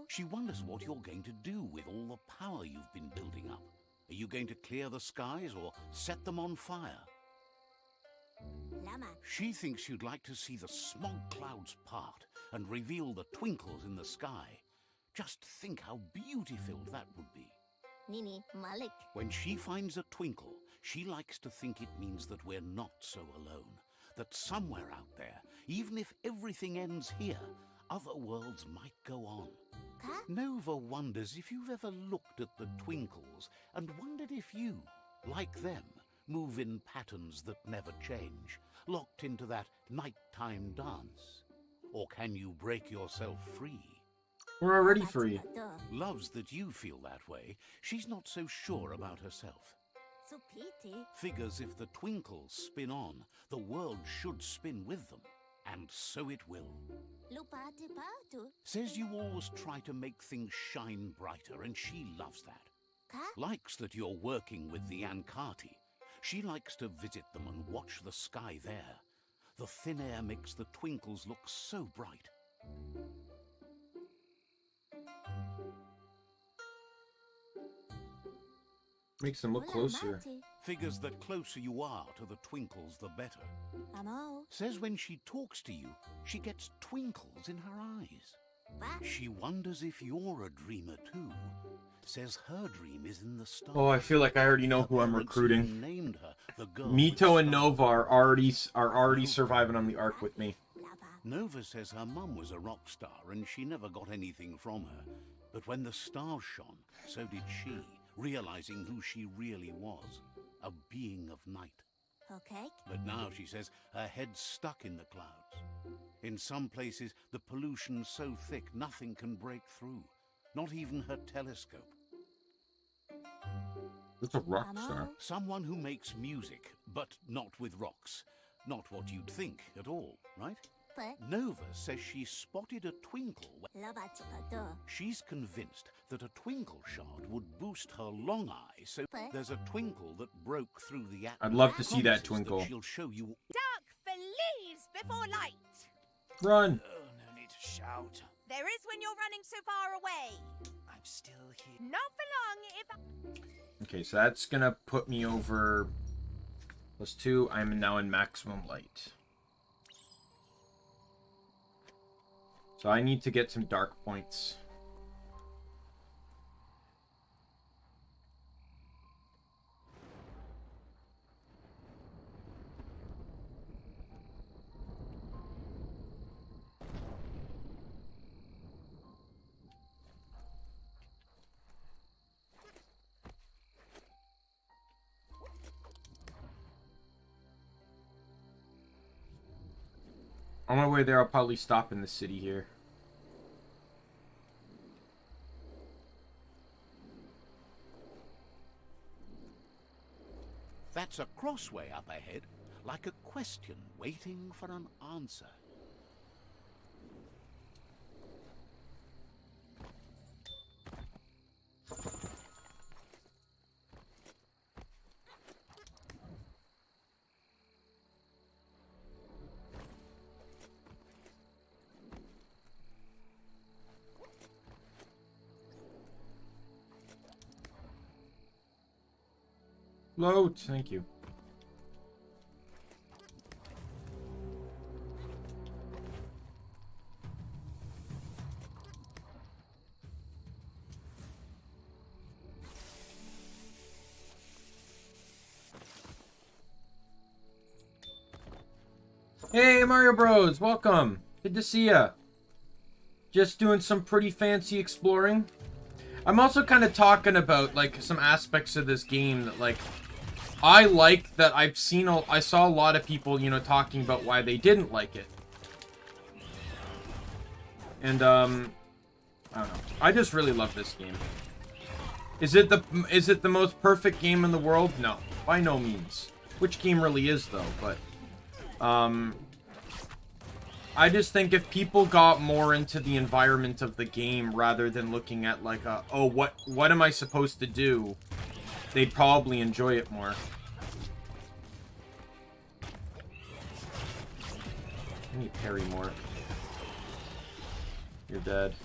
She wonders what you're going to do with all the power you've been building up. Are you going to clear the skies or set them on fire? She thinks you'd like to see the smog clouds part and reveal the twinkles in the sky. Just think how beauty-filled that would be. Nini Malik. When she finds a twinkle, she likes to think it means that we're not so alone. That somewhere out there, even if everything ends here, other worlds might go on. Nova wonders if you've ever looked at the twinkles and wondered if you, like them, move in patterns that never change, locked into that nighttime dance. Or can you break yourself free? We're already free. Loves that you feel that way. She's not so sure about herself. So pity. Figures if the twinkles spin on, the world should spin with them. And so it will. Lupati Patu. Says you always try to make things shine brighter, and she loves that. Likes that you're working with the Ankati. She likes to visit them and watch the sky there. The thin air makes the twinkles look so bright. Makes them look closer. Figures the closer you are to the twinkles, the better. Says when she talks to you, she gets twinkles in her eyes. She wonders if you're a dreamer too. Says her dream is in the stars. Oh, I feel like I already know who I'm recruiting. Named her the girl Mito and Nova are already surviving on the arc with me. Nova says her mum was a rock star and she never got anything from her. But when the stars shone, so did she, realizing who she really was, a being of night. Okay. But now, she says, her head's stuck in the clouds. In some places, the pollution's so thick nothing can break through, not even her telescope. That's a rock star. Someone who makes music, but not with rocks. Not what you'd think at all, right? Nova says she spotted a twinkle. She's convinced that a twinkle shard would boost her long eye, so there's a twinkle that broke through the atmosphere. I'd love to see that twinkle. She'll show you. Dark believes before light. Run! Oh, no need to shout. There is when you're running so far away. I'm still here. Not for long if Okay, so that's gonna put me over +2. I'm now in maximum light. So I need to get some dark points. On my way there, I'll probably stop in the city here. That's a crossway up ahead, like a question waiting for an answer. Load, thank you. Hey Mario Bros, welcome. Good to see ya. Just doing some pretty fancy exploring. I'm also kind of talking about like some aspects of this game that like I like that I saw a lot of people, you know, talking about why they didn't like it. And I don't know. I just really love this game. Is it the most perfect game in the world? No, by no means. Which game really is though, but I just think if people got more into the environment of the game rather than looking at like oh, what am I supposed to do, they'd probably enjoy it more. I need parry more. You're dead.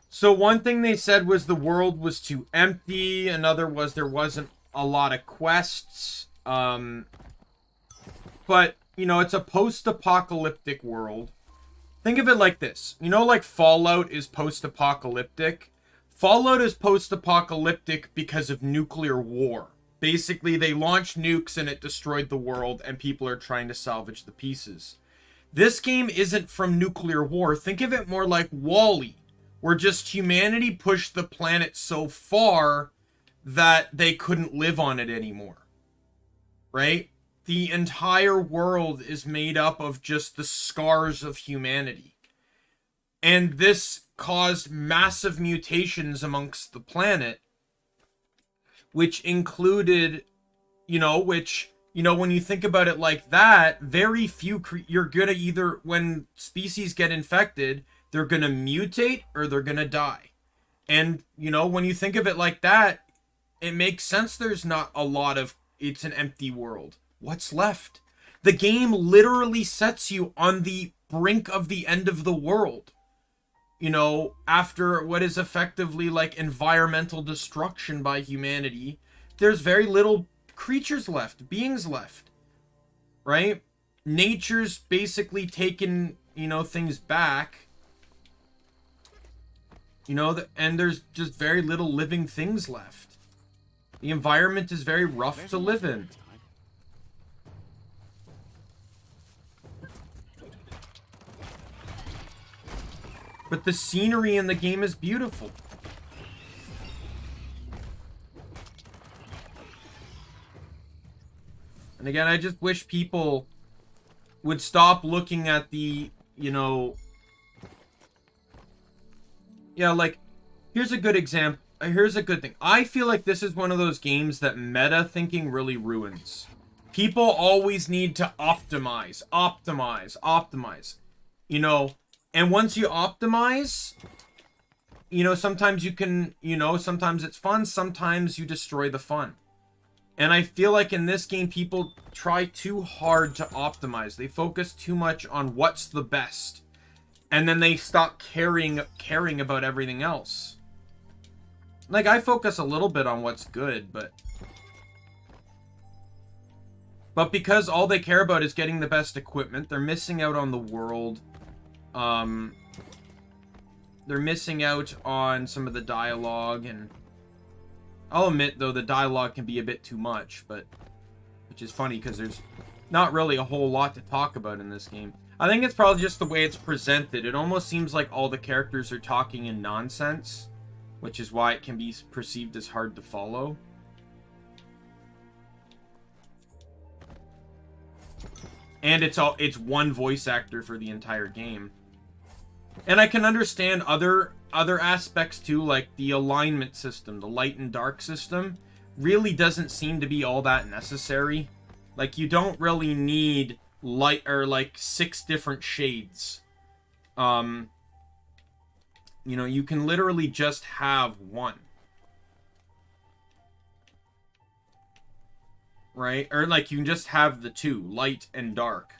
So one thing they said was the world was too empty. Another was there wasn't a lot of quests. but, you know, it's a post-apocalyptic world. Think of it like this. You know, like Fallout is post-apocalyptic? Fallout is post-apocalyptic because of nuclear war. Basically, they launched nukes and it destroyed the world, and people are trying to salvage the pieces. This game isn't from nuclear war. Think of it more like WALL-E, where just humanity pushed the planet so far that they couldn't live on it anymore. Right? The entire world is made up of just the scars of humanity. And this caused massive mutations amongst the planet, which included, when you think about it like that, very few, you're gonna either, when species get infected, they're gonna mutate or they're gonna die. And, when you think of it like that, it makes sense there's not a lot of, it's an empty world. What's left? The game literally sets you on the brink of the end of the world. After what is effectively like environmental destruction by humanity, there's very little creatures left, beings left, right? Nature's basically taken, things back, and there's just very little living things left. The environment is very rough to live in. But the scenery in the game is beautiful. And again, I just wish people would stop looking at the, like, here's a good example. Here's a good thing. I feel like this is one of those games that meta thinking really ruins. People always need to optimize. And once you optimize, sometimes you can, sometimes it's fun, sometimes you destroy the fun. And I feel like in this game, people try too hard to optimize. They focus too much on what's the best. And then they stop caring about everything else. Like, I focus a little bit on what's good, but because all they care about is getting the best equipment, they're missing out on the world. They're missing out on some of the dialogue, and I'll admit, though, the dialogue can be a bit too much, which is funny because there's not really a whole lot to talk about in this game. I think it's probably just the way it's presented. It almost seems like all the characters are talking in nonsense, which is why it can be perceived as hard to follow. And it's one voice actor for the entire game. And I can understand other aspects too, like the alignment system, the light and dark system, really doesn't seem to be all that necessary. Like, you don't really need light or like 6 different shades. You can literally just have one. Right? Or like you can just have the 2, light and dark.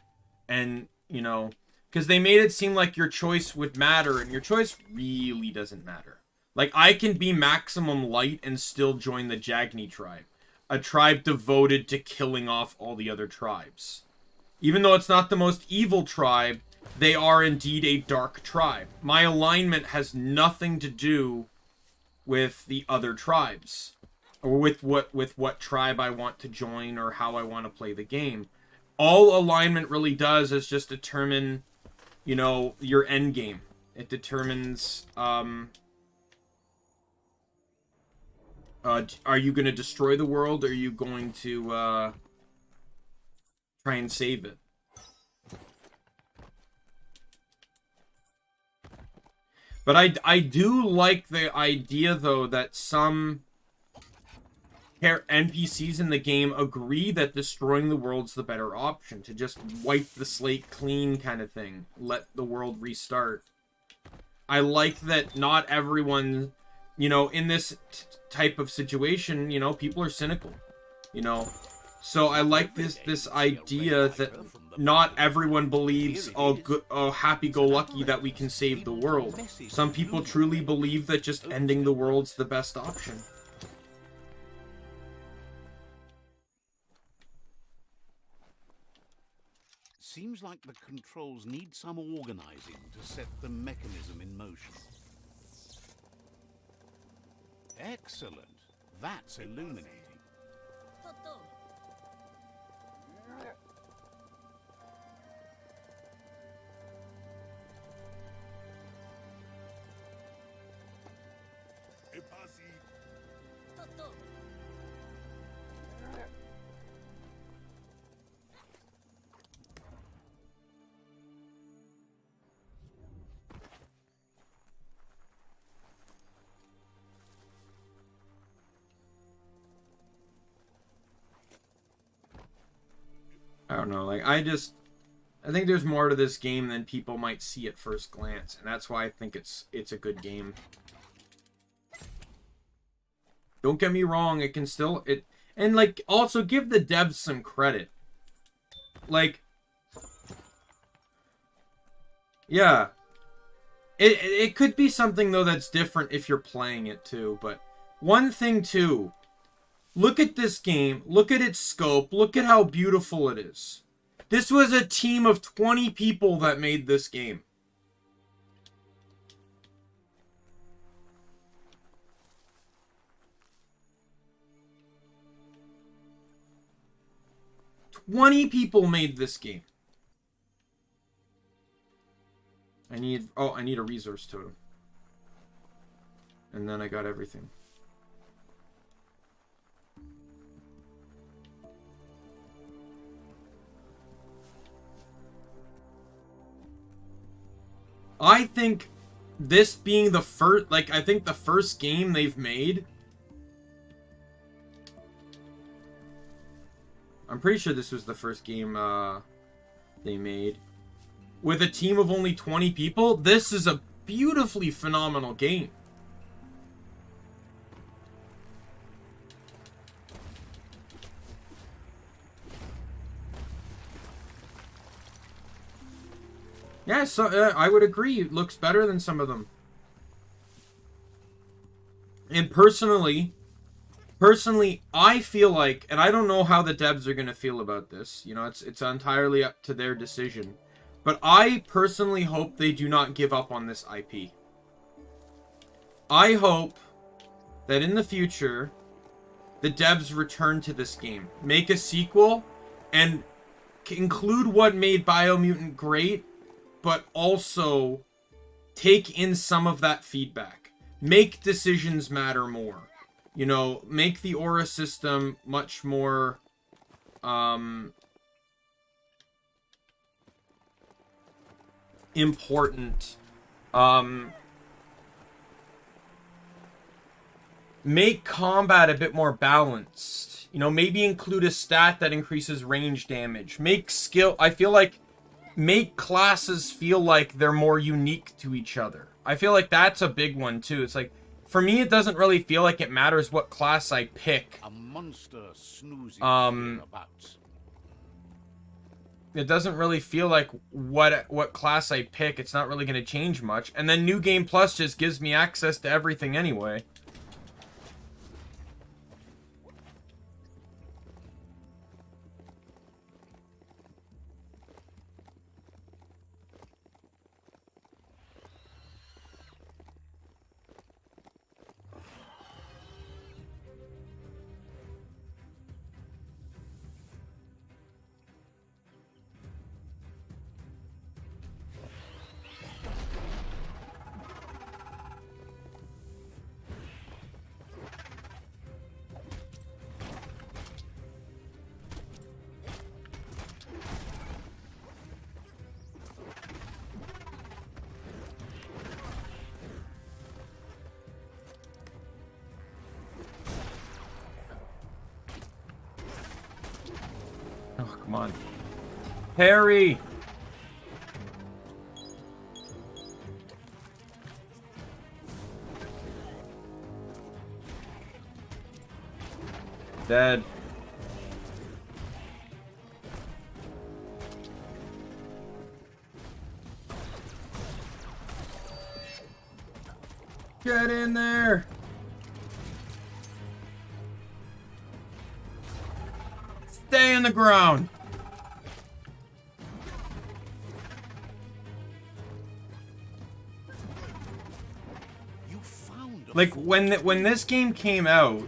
And, because they made it seem like your choice would matter, and your choice really doesn't matter. Like, I can be maximum light and still join the Jagni tribe. A tribe devoted to killing off all the other tribes. Even though it's not the most evil tribe, they are indeed a dark tribe. My alignment has nothing to do with the other tribes. Or with what tribe I want to join, or how I want to play the game. All alignment really does is just determine, your end game. It determines, are you going to destroy the world, or are you going to, try and save it? But I do like the idea, though, that some NPCs in the game agree that destroying the world's the better option. To just wipe the slate clean kind of thing. Let the world restart. I like that not everyone, in this type of situation, people are cynical. So I like this idea that not everyone believes, happy-go-lucky that we can save the world. Some people truly believe that just ending the world's the best option. Seems like the controls need some organizing to set the mechanism in motion. Excellent. That's illuminating. Toto. Toto. I don't know, like, I think there's more to this game than people might see at first glance, and that's why I think it's a good game. Don't get me wrong, it can still, and, like, also give the devs some credit. Like, yeah. It could be something, though, that's different if you're playing it, too, but one thing, too, look at this game, look at its scope, look at how beautiful it is. This was a team of 20 people that made this game. People made this game. I need a resource totem. And then I got everything. I think this being the first, like, I think the first game they've made. I'm pretty sure this was the first game they made. With a team of only 20 people, this is a beautifully phenomenal game. Yeah, so I would agree. It looks better than some of them. And personally, I feel like, and I don't know how the devs are going to feel about this. You know, it's entirely up to their decision. But I personally hope they do not give up on this IP. I hope that in the future, the devs return to this game, make a sequel, and include what made Biomutant great, but also take in some of that feedback. Make decisions matter more. You know, make the aura system much more important. Make combat a bit more balanced. You know, maybe include a stat that increases range damage. Make skill, I feel like, make classes feel like they're more unique to each other. I feel like that's a big one too. It's like, for me, it doesn't really feel like it matters what class I pick. A monster snoozing hereabouts. It doesn't really feel like what class I pick. It's not really going to change much. And then New Game Plus just gives me access to everything anyway. Oh, come on. Harry! Dead. Get in there! Stay in the ground! like when this game came out,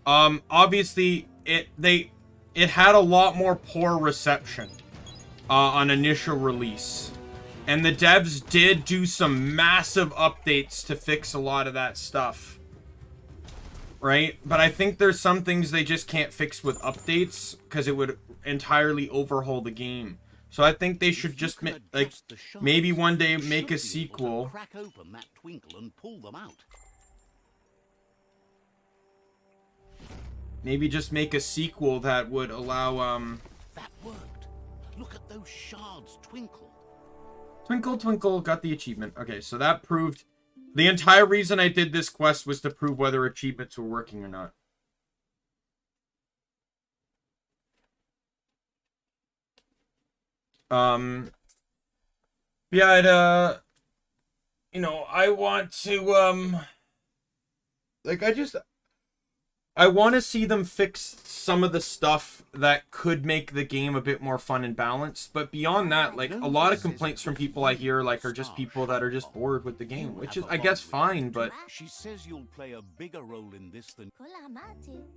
obviously it had a lot more poor reception on initial release, and the devs did do some massive updates to fix a lot of that stuff, right? But I think there's some things they just can't fix with updates because it would entirely overhaul the game. So I think they should just like maybe one day make a sequel. Crack open that twinkle and pull them out. Maybe just make a sequel that would allow That worked. Look at those shards twinkle. Twinkle Twinkle got the achievement. Okay, so that proved the entire reason I did this quest was to prove whether achievements were working or not. Yeah, you know, I want to like I want to see them fix some of the stuff that could make the game a bit more fun and balanced. But beyond that, like, a lot of complaints from people I hear, like, are just people that are just bored with the game, which is, I guess, fine, but... She says you'll play a bigger role in this than...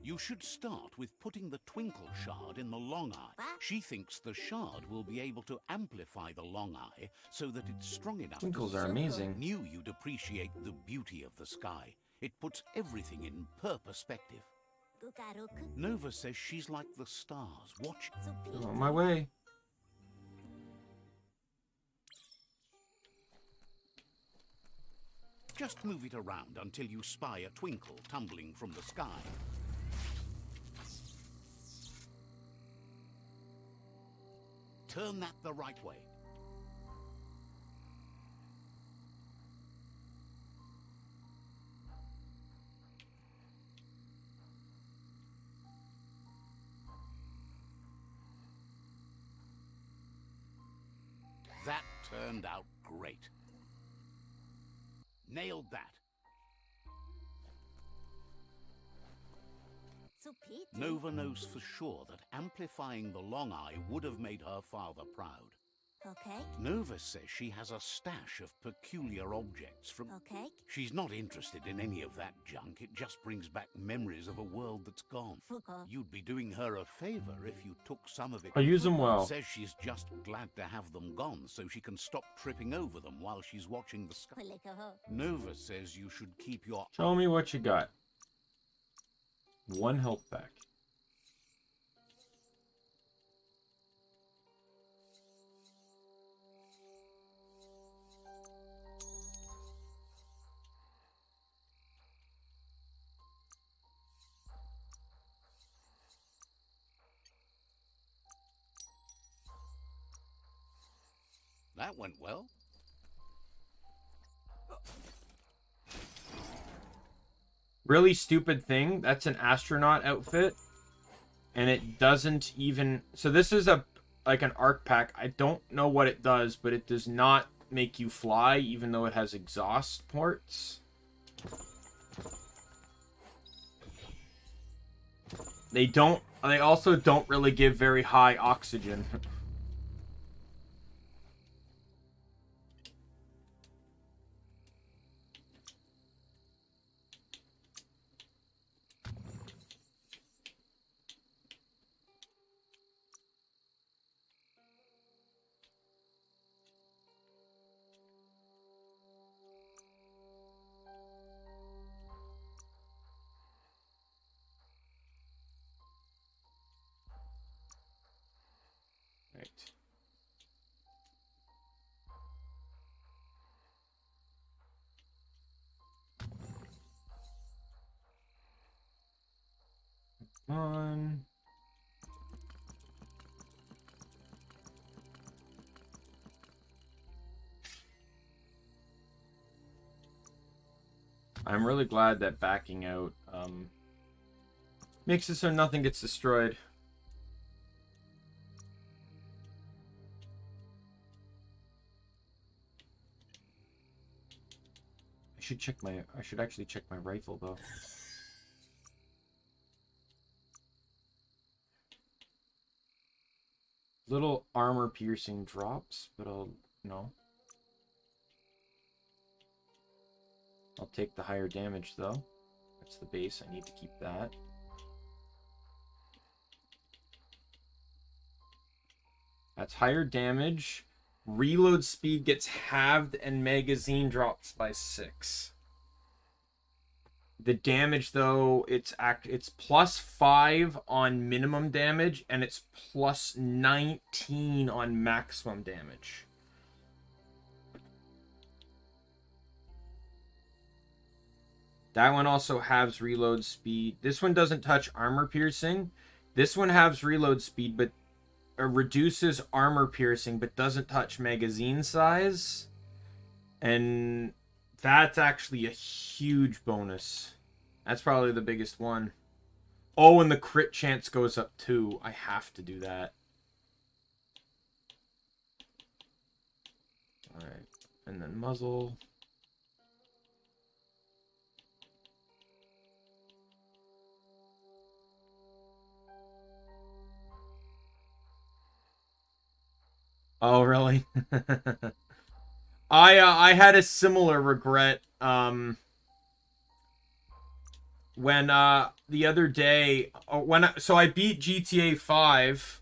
You should start with putting the twinkle shard in the long eye. She thinks the shard will be able to amplify the long eye so that it's strong enough. Twinkles are amazing. Knew you'd appreciate the beauty of the sky. It puts everything in perspective. Nova says she's like the stars. Watch. On my way. Just move it around until you spy a twinkle tumbling from the sky. Turn that the right way. That turned out great. Nailed that. Nova knows for sure that amplifying the long eye would have made her father proud. Okay. Nova says she has a stash of peculiar objects from... Okay. She's not interested in any of that junk. It just brings back memories of a world that's gone. You'd be doing her a favor if you took some of it. I use them well. Says she's just glad to have them gone so she can stop tripping over them while she's watching the sky. Nova says you should keep your... Show me what you got. 1 health pack. That went well. Really stupid thing. That's an astronaut outfit. And it doesn't even... So this is like an arc pack. I don't know what it does, but it does not make you fly, even though it has exhaust ports. They also don't really give very high oxygen. Right. Come on. I'm really glad that backing out makes it so nothing gets destroyed. I should actually check my rifle though. Little armor piercing drops, but I'll no. I'll take the higher damage, though. That's the base. I need to keep that. That's higher damage. Reload speed gets halved and magazine drops by 6. The damage, though, it's plus 5 on minimum damage, and it's plus 19 on maximum damage. That one also halves reload speed. This one doesn't touch armor piercing. This one halves reload speed, but reduces armor piercing, but doesn't touch magazine size. And that's actually a huge bonus. That's probably the biggest one. Oh, and the crit chance goes up too. I have to do that. Alright. And then muzzle. Oh, really? I had a similar regret when the other day so I beat GTA 5,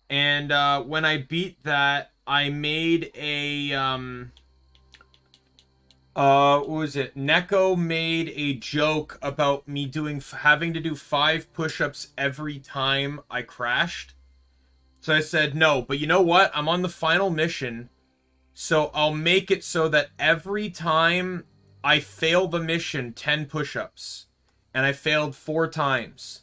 and when I beat that, I made a what was it? Neko made a joke about me having to do 5 push-ups every time I crashed. So I said, no, but you know what? I'm on the final mission, so I'll make it so that every time I fail the mission, 10 push-ups. And I failed 4 times.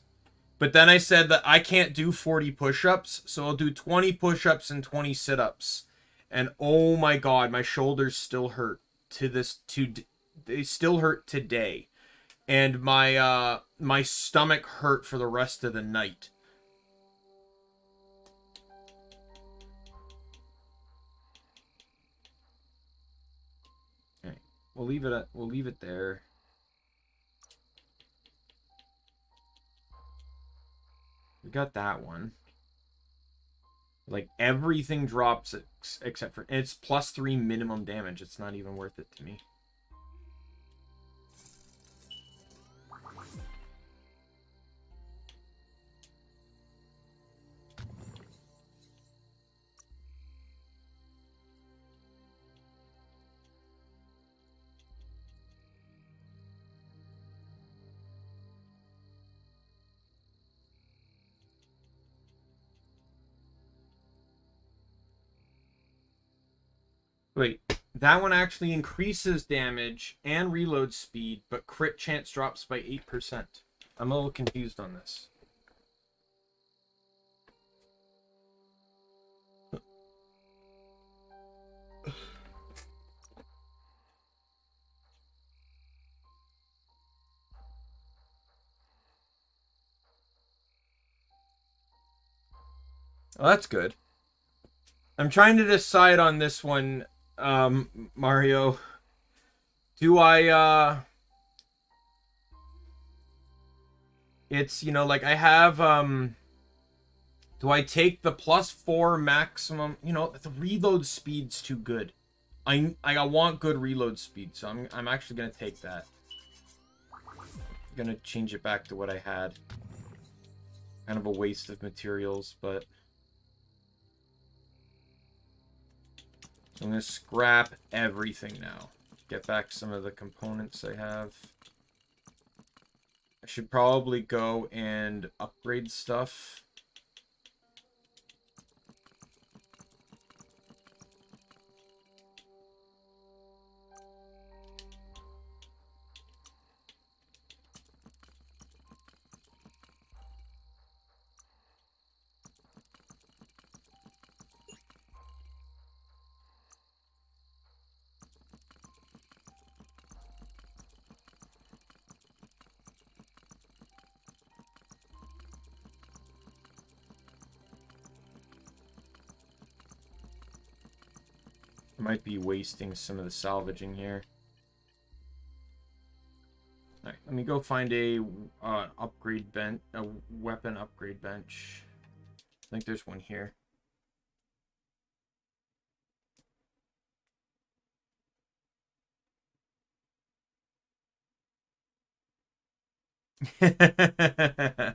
But then I said that I can't do 40 push-ups, so I'll do 20 push-ups and 20 sit-ups. And oh my god, my shoulders still hurt they still hurt today. And my stomach hurt for the rest of the night. Okay, we'll leave it there. We got that one. Like, everything drops except for... It's plus 3 minimum damage. It's not even worth it to me. Wait, that one actually increases damage and reload speed, but crit chance drops by 8%. I'm a little confused on this. Oh, that's good. I'm trying to decide on this one, Mario. Do I, it's, you know, like, I have, do I take the plus 4 maximum? You know, the reload speed's too good. I want good reload speed, so I'm actually gonna take that. I'm gonna change it back to what I had. Kind of a waste of materials, but... I'm going to scrap everything now. Get back some of the components I have. I should probably go and upgrade stuff. Might be wasting some of the salvaging here. Alright, let me go find a upgrade bench, a weapon upgrade bench. I think there's one here. I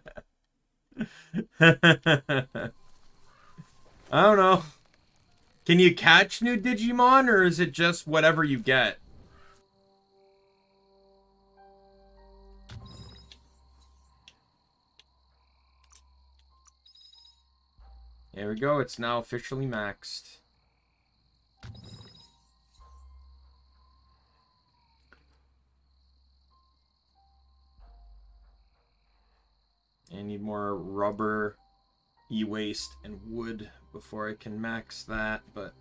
don't know. Can you catch new Digimon, or is it just whatever you get? There we go. It's now officially maxed. I need more rubber, e-waste, and wood before I can max that, but...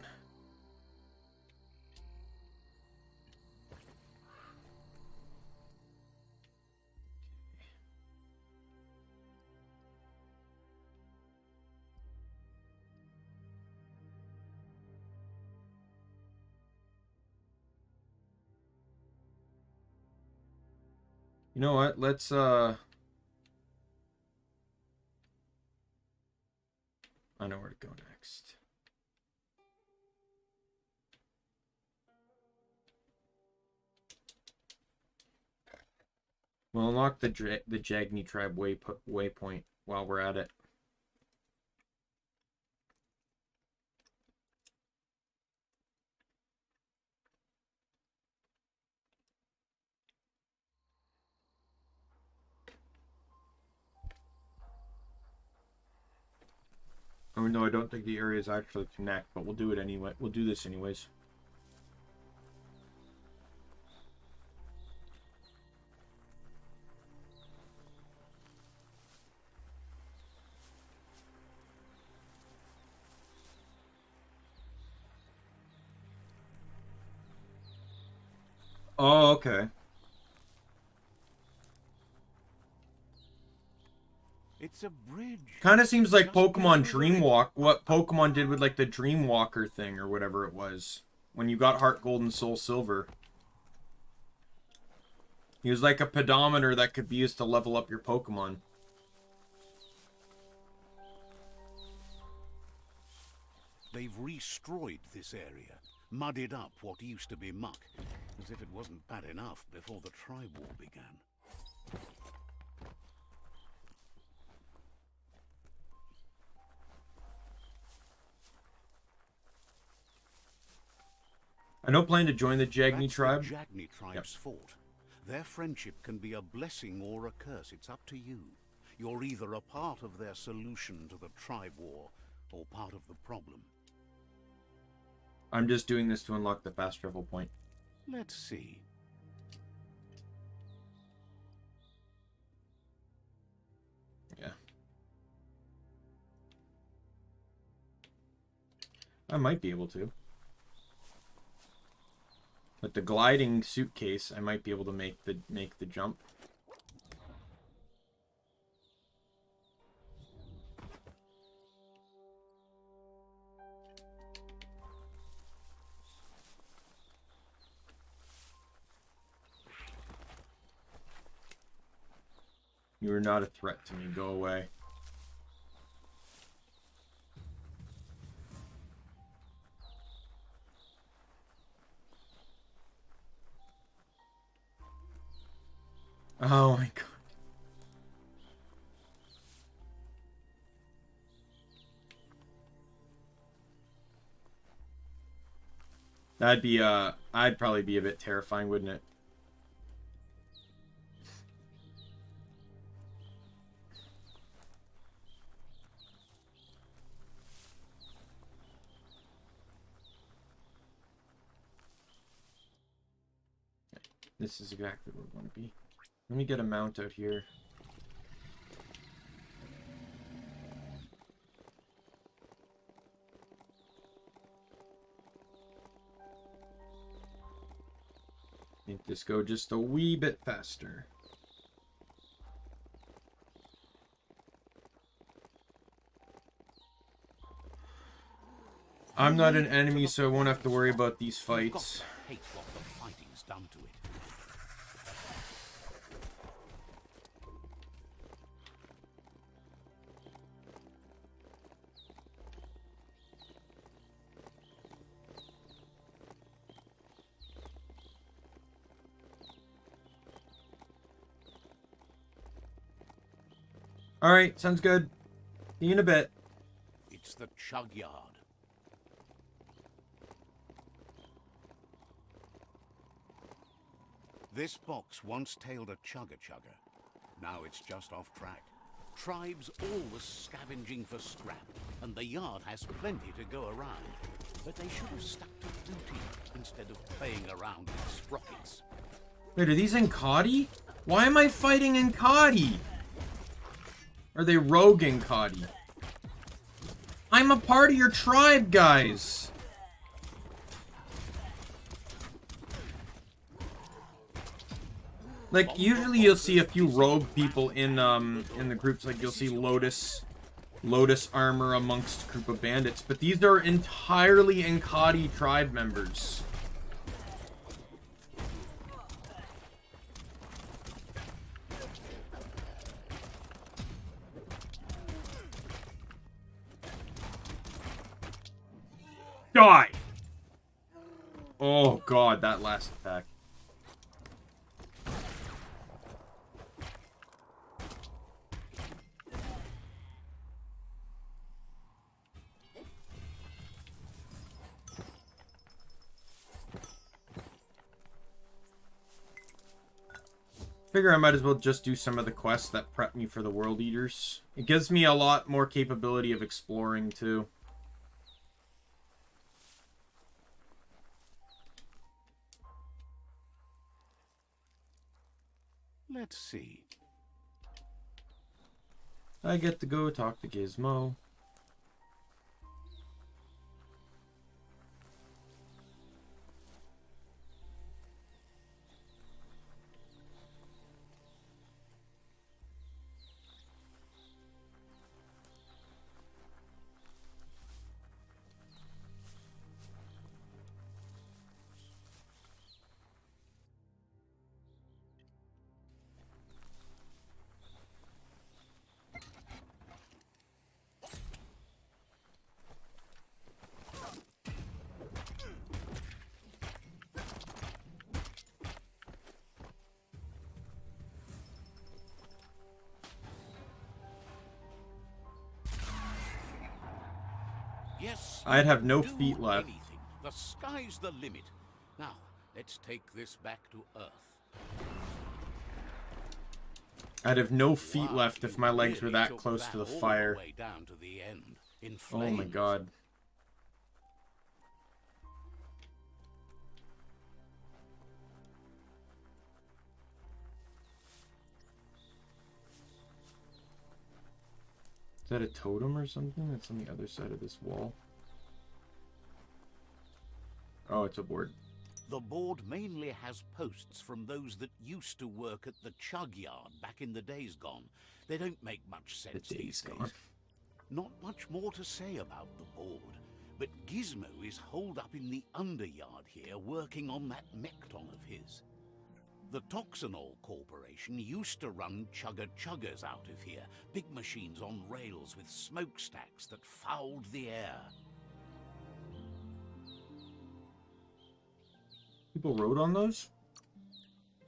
You know what? Let's, I know where to go next. We'll unlock the Jagni tribe waypoint while we're at it. Even though I don't think the areas actually connect, but we'll do it anyway. We'll do this anyways. Oh, okay. It's a bridge. Kind of seems like Just Pokemon go over Dreamwalk, what Pokemon did with like the Dreamwalker thing or whatever it was. When you got Heart Gold and Soul Silver. He was like a pedometer that could be used to level up your Pokemon. They've destroyed this area, muddied up what used to be muck, as if it wasn't bad enough before the tribe war began. I don't plan to join the Jagni That's tribe. the Jagni tribe's fault. Their friendship can be a blessing or a curse. It's up to you. You're either a part of their solution to the tribe war, or part of the problem. I'm just doing this to unlock the fast travel point. Let's see. Yeah. I might be able to. With the gliding suitcase, I might be able to make the jump. You are not a threat to me. Go away. Oh my god. That'd be, I'd probably be a bit terrifying, wouldn't it? This is exactly where we want to be. Let me get a mount out here. Make this go just a wee bit faster. I'm not an enemy, so I won't have to worry about these You've got fights. to hate what the fighting's done to it. Alright, sounds good. See you in a bit. It's the chug yard. This box once tailed a chugger-chugger. Now it's just off track. Tribes always scavenging for scrap, and the yard has plenty to go around. But they should have stuck to booty instead of playing around with sprockets. Wait, are these Enkadi? Why am I fighting Enkadi? Are they rogue Enkadi? I'm a part of your tribe, guys. Like, usually you'll see a few rogue people in the groups. Like, you'll see Lotus armor amongst a group of bandits. But these are entirely Enkadi tribe members. Die! Oh god, that last attack. Figure I might as well just do some of the quests that prep me for the World Eaters. It gives me a lot more capability of exploring too. Let's see. I get to go talk to Gizmo. Yes, I'd have no do feet left. anything. The sky's the limit. Now, let's take this back to Earth. I'd have no feet Wow, left if you my legs were really that took close that to the all fire. way down to the end, in Oh my flames. god. Is that a totem or something that's on the other side of this wall? Oh, it's a board. The board mainly has posts from those that used to work at the chug yard back in the days gone. They don't make much sense The days these days. gone. Not much more to say about the board, but Gizmo is holed up in the underyard here working on that mekton of his. The Toxanol Corporation used to run chugger-chuggers out of here, big machines on rails with smokestacks that fouled the air. People rode on those?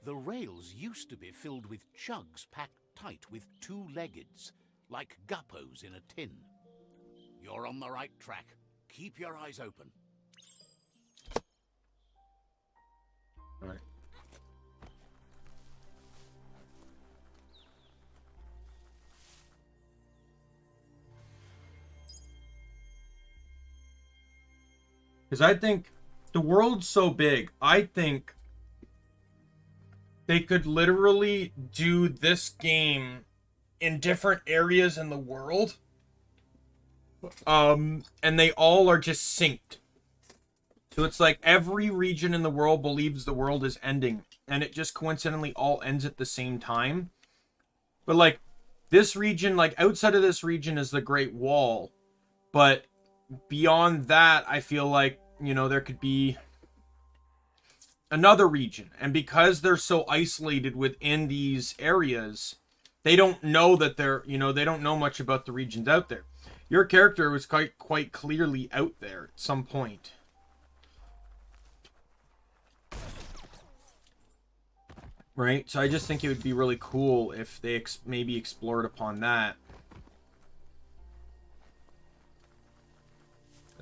The rails used to be filled with chugs packed tight with two-leggeds, like guppos in a tin. You're on the right track. Keep your eyes open. Alright. Because I think the world's so big, I think they could literally do this game in different areas in the world. And they all are just synced. So it's like every region in the world believes the world is ending. And it just coincidentally all ends at the same time. But like, this region, like outside of this region is the Great Wall. But beyond that, I feel like, you know, there could be another region. And because they're so isolated within these areas, they don't know that they're, you know, they don't know much about the regions out there. Your character was quite clearly out there at some point. Right? So I just think it would be really cool if they maybe explored upon that.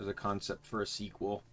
as a concept for a sequel.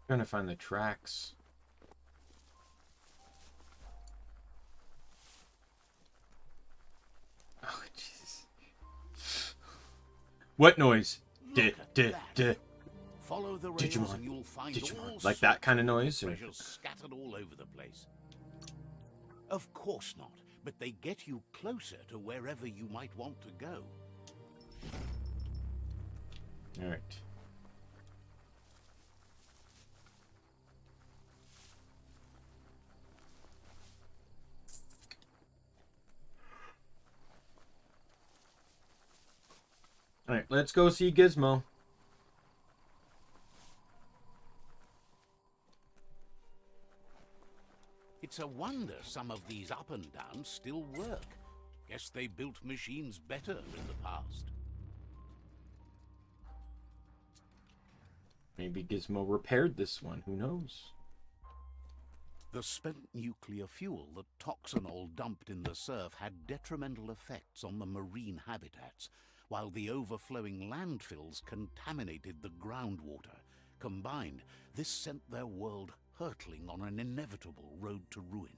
Trying to find the tracks. Oh, Jesus. What noise? Follow the rails Digimon. and you'll find Digimon. all Like that kind of sorts noise? Or... treasures scattered all over the place. Of course not, but they get you closer to wherever you might want to go. Alright. Alright, let's go see Gizmo. It's a wonder some of these up and downs still work. Guess they built machines better in the past. Maybe Gizmo repaired this one. Who knows? The spent nuclear fuel that Toxanol dumped in the surf had detrimental effects on the marine habitats, while the overflowing landfills contaminated the groundwater. Combined, this sent their world hurtling on an inevitable road to ruin.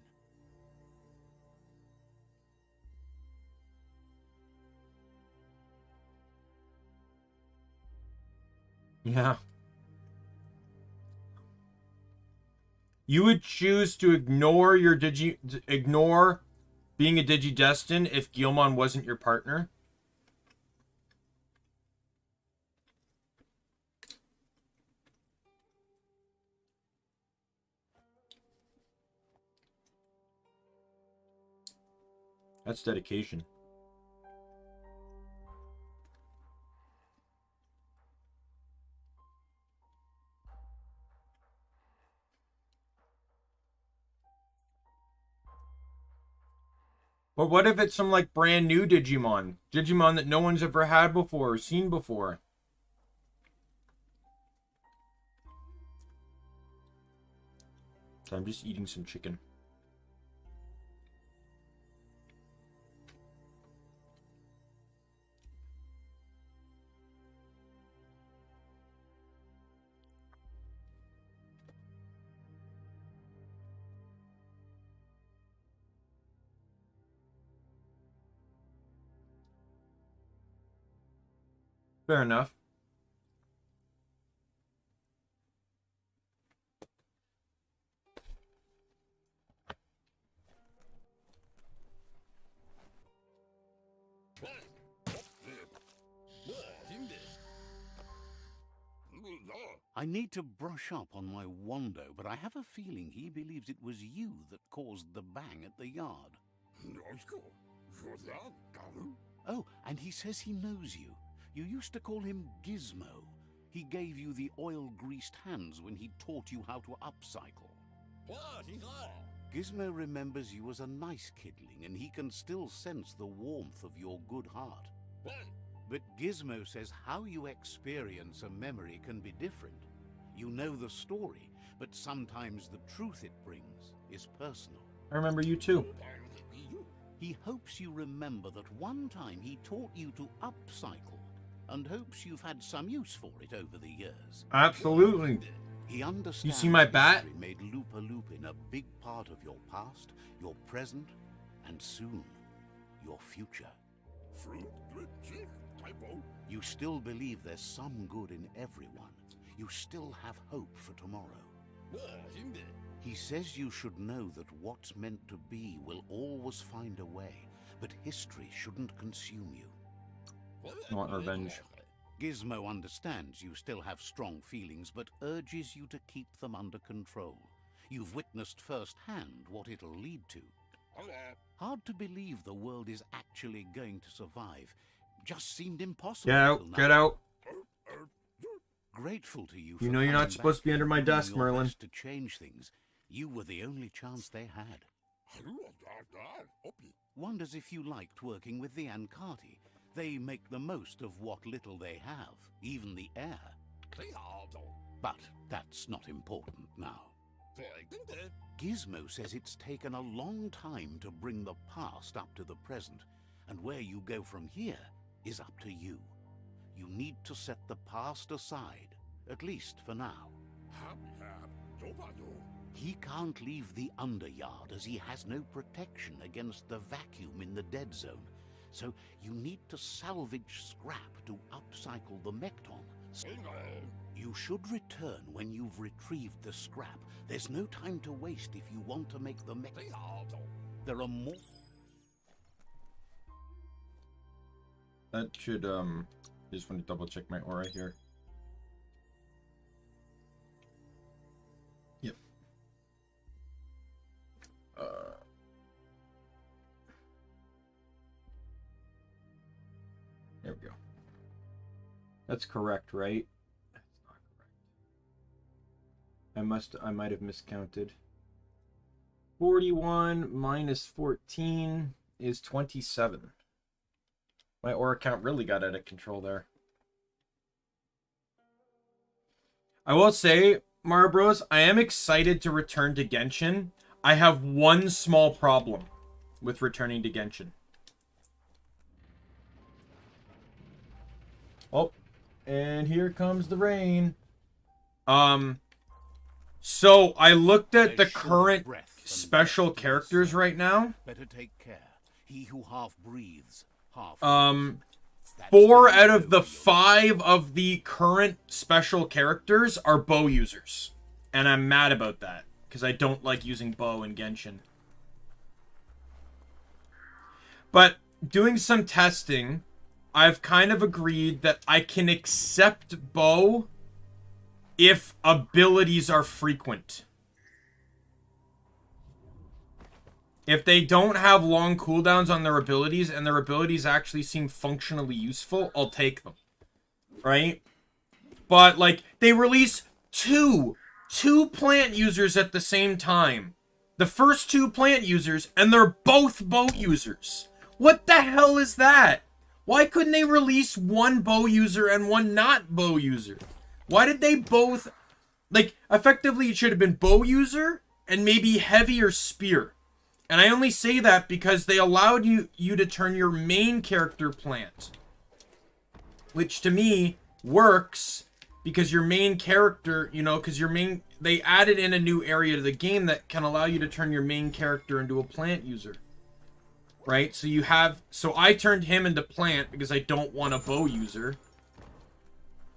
Yeah. You would choose to ignore your ignore being a Digidestin if Guilmon wasn't your partner? That's dedication. But what if it's some like brand new Digimon? Digimon that no one's ever had before or seen before? So I'm just eating some chicken. Fair enough. I need to brush up on my Wando, but I have a feeling he believes it was you that caused the bang at the yard. Oh, and he says he knows you. You used to call him Gizmo. He gave you the oil-greased hands when he taught you how to upcycle. Gizmo remembers you as a nice kidling, and he can still sense the warmth of your good heart. But Gizmo says how you experience a memory can be different. You know the story, but sometimes the truth it brings is personal. I remember you too. He hopes you remember that one time he taught you to upcycle, and hopes you've had some use for it over the years. Absolutely. He understands You see my bat? history made Loop-a-Loopin a big part of your past, your present, and soon, your future. You still believe there's some good in everyone. You still have hope for tomorrow. He says you should know that what's meant to be will always find a way, but history shouldn't consume you. I want revenge. Gizmo understands you still have strong feelings, but urges you to keep them under control. You've witnessed firsthand what it'll lead to. Hard to believe the world is actually going to survive. Just seemed impossible. Get out, get out. Grateful to you. You know you're not supposed to be under my desk, Merlin. To change things, you were the only chance they had. Wonders if you liked working with the Ankati. They make the most of what little they have, even the air. But that's not important now. Gizmo says it's taken a long time to bring the past up to the present, and where you go from here is up to you. You need to set the past aside, at least for now. He can't leave the Underyard as he has no protection against the vacuum in the dead zone. So you need to salvage scrap to upcycle the Mekton. You should return when you've retrieved the scrap. There's no time to waste if you want to make the Mekton. There are more... That should, just want to double check my aura here. Yep. There we go. That's correct, right? That's not correct. I might have miscounted. 41 minus 14 is 27. My aura count really got out of control there. I will say, Mario Bros, I am excited to return to Genshin. I have one small problem with returning to Genshin. Oh, and here comes the rain. So I looked at the current special characters right now. Better take care. He who half breathes, half 4 out of the 5 of the current special characters are bow users. And I'm mad about that, because I don't like using bow in Genshin. But doing some testing, I've kind of agreed that I can accept bow if abilities are frequent. If they don't have long cooldowns on their abilities and their abilities actually seem functionally useful, I'll take them. Right? But, like, they release two plant users at the same time. The first 2 plant users, and they're both bow users. What the hell is that? Why couldn't they release one bow user and one not bow user? Why did they both... Like, effectively, it should have been bow user and maybe heavy or spear. And I only say that because they allowed you to turn your main character plant. Which, to me, works because your main character, you know, because your main... They added in a new area to the game that can allow you to turn your main character into a plant user. Right? So you have... So I turned him into plant because I don't want a bow user.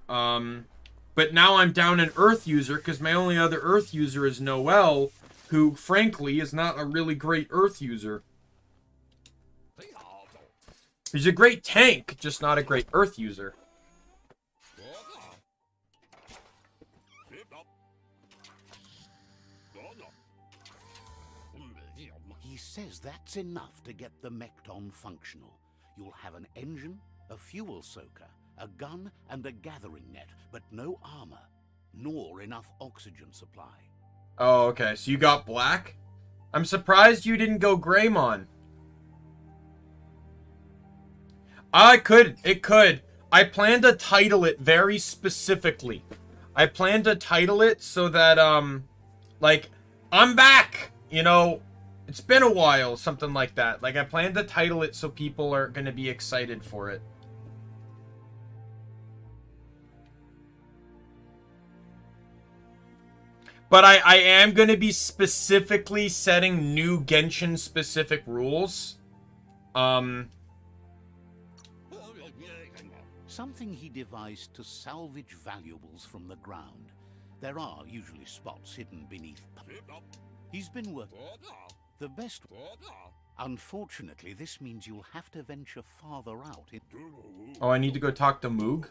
But now I'm down an earth user because my only other earth user is Noel, who, frankly, is not a really great earth user. He's a great tank, just not a great earth user. He says that's enough to get the Mekton functional. You'll have an engine, a fuel soaker, a gun, and a gathering net, but no armor, nor enough oxygen supply. Oh, okay. So you got black? I'm surprised you didn't go Greymon. It could. I plan to title it very specifically. I plan to title it so that, like, I'm back! You know, it's been a while, something like that. Like, I plan to title it so people are going to be excited for it. But I am going to be specifically setting new Genshin-specific rules. Something he devised to salvage valuables from the ground. There are usually spots hidden beneath. He's been working. The best... Unfortunately, this means you'll have to venture farther out. Oh, I need to go talk to Moog?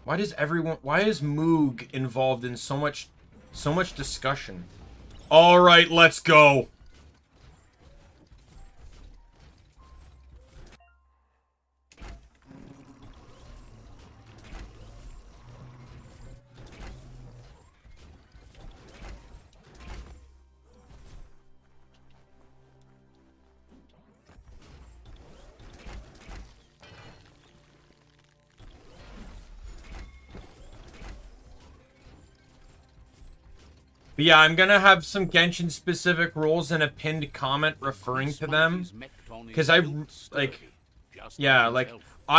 Why is Moog involved in so much discussion? All right, let's go. But yeah, I'm gonna have some Genshin specific rules and a pinned comment referring to them. Because I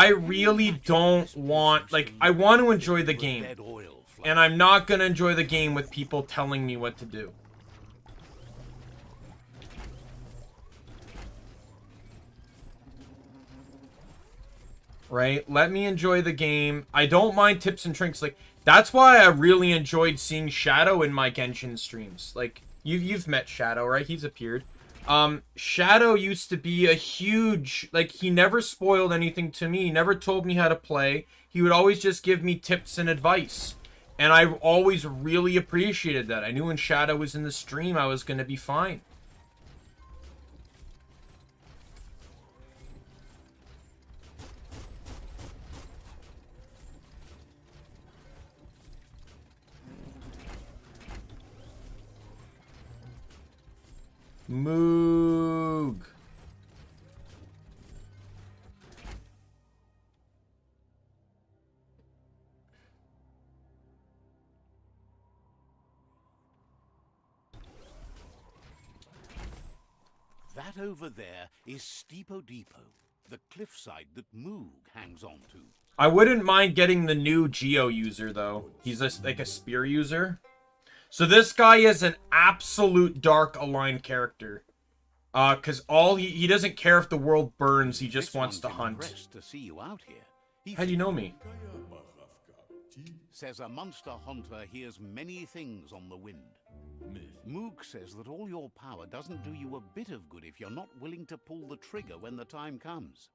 really don't want, like, I want to enjoy the game. And I'm not gonna enjoy the game with people telling me what to do. Right? Let me enjoy the game. I don't mind tips and tricks, like, that's why I really enjoyed seeing Shadow in my Genshin streams. Like, you've met Shadow, right? He's appeared. Shadow used to be a huge... Like, he never spoiled anything to me. He never told me how to play. He would always just give me tips and advice. And I always really appreciated that. I knew when Shadow was in the stream, I was going to be fine. Moog. That over there is Steepo Depot, the cliffside that Moog hangs on to. I wouldn't mind getting the new Geo user, though. He's like a spear user. So this guy is an absolute Dark Aligned character. Because he doesn't care if the world burns, he just wants to hunt. To see you out here. How do you know me? Says a monster hunter hears many things on the wind. Moog says that all your power doesn't do you a bit of good if you're not willing to pull the trigger when the time comes.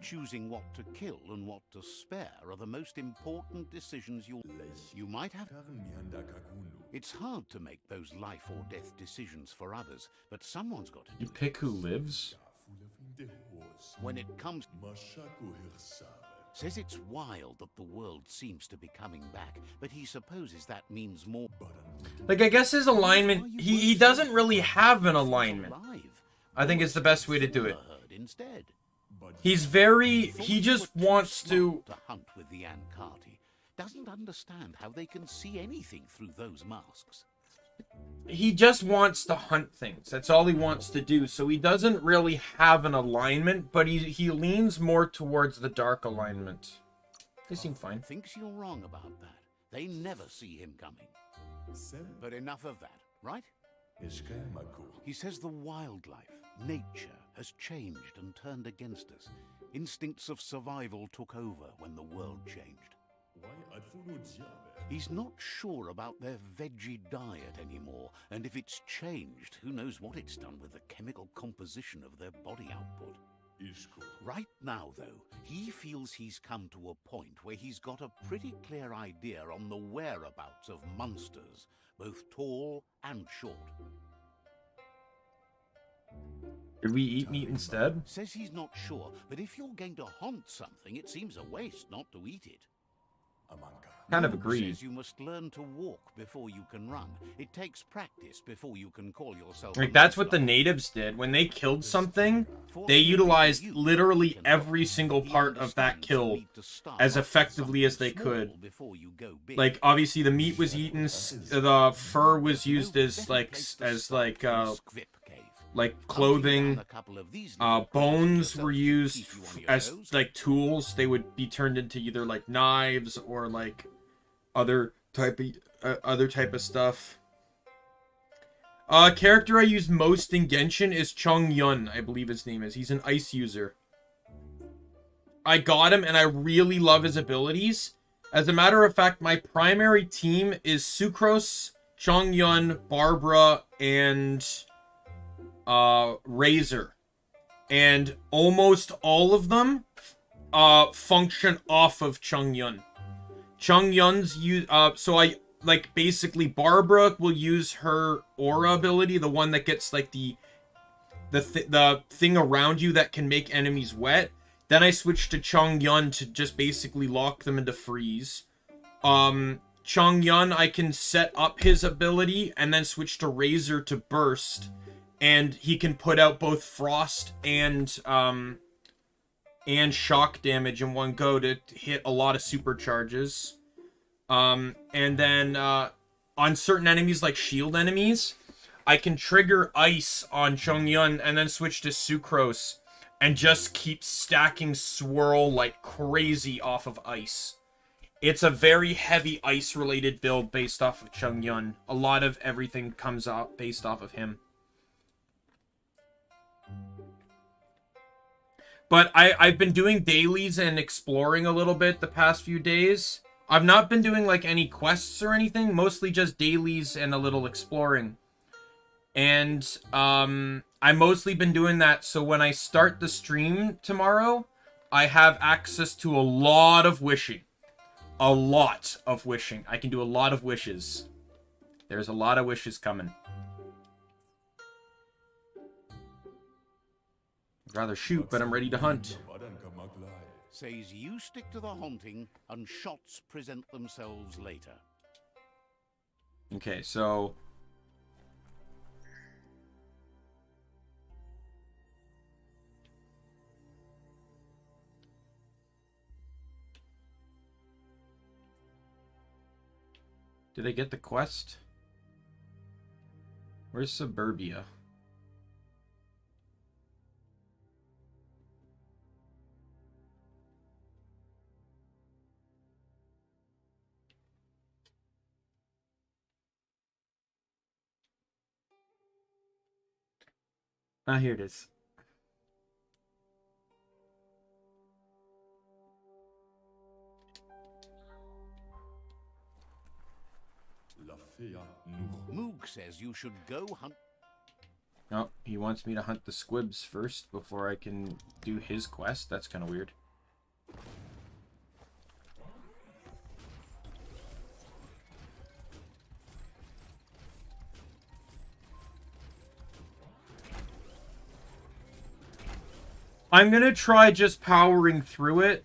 Choosing what to kill and what to spare are the most important decisions you might have. It's hard to make those life or death decisions for others, but someone's got to do it. You pick who lives? When it comes... Says it's wild that the world seems to be coming back, but he supposes that means more... Like, I guess his alignment... He doesn't really have an alignment. I think it's the best way to do it. He's very... He just wants to hunt with the Ankati. Doesn't understand how they can see anything through those masks. He just wants to hunt things. That's all he wants to do. So he doesn't really have an alignment, but he leans more towards the dark alignment. They seem fine. Thinks you're wrong about that. They never see him coming. But enough of that, right? He says the wildlife, nature, has changed and turned against us. Instincts of survival took over when the world changed. He's not sure about their veggie diet anymore, and if it's changed, who knows what it's done with the chemical composition of their body output. Right now, though, he feels he's come to a point where he's got a pretty clear idea on the whereabouts of monsters, both tall and short. Did we eat meat instead? Says he's not sure, but if you're going to hunt something, it seems a waste not to eat it. Kind of agree. Says you must learn to walk before you can run. It takes practice before you can call yourself. Like, that's what the natives did. When they killed something, they utilized literally every single part of that kill as effectively as they could. Like, obviously the meat was eaten, the fur was used as clothing, bones were used as like tools. They would be turned into either like knives or like other type of stuff. Character I use most in Genshin is Chung Yun, I believe his name is. He's an ice user. I got him and I really love his abilities. As a matter of fact, my primary team is Sucrose, Chung Yun, Barbara, and Razor. And almost all of them function off of Chung Yun. Chung Yun's use, so I, like, basically Barbara will use her aura ability, the one that gets, like, the thing around you that can make enemies wet. Then I switched to Chung Yun to just basically lock them into freeze. Chung Yun, I can set up his ability and then switch to Razor to burst, and he can put out both frost and shock damage in one go to hit a lot of supercharges. And then on certain enemies, like shield enemies, I can trigger ice on Chung Yun and then switch to Sucrose and just keep stacking swirl like crazy off of ice. It's a very heavy ice related build based off of Chung Yun. A lot of everything comes out based off of him. But I've been doing dailies and exploring a little bit the past few days. I've not been doing like any quests or anything, mostly just dailies and a little exploring. And I've mostly been doing that so when I start the stream tomorrow, I have access to a lot of wishing. A lot of wishing. I can do a lot of wishes. There's a lot of wishes coming. I'd rather shoot, but I'm ready to hunt. Says you stick to the haunting and shots present themselves later. Okay, so... Did I get the quest? Where's Suburbia? Ah, here it is. Moog says you should go hunt. Oh, he wants me to hunt the squibs first before I can do his quest. That's kind of weird. I'm gonna try just powering through it.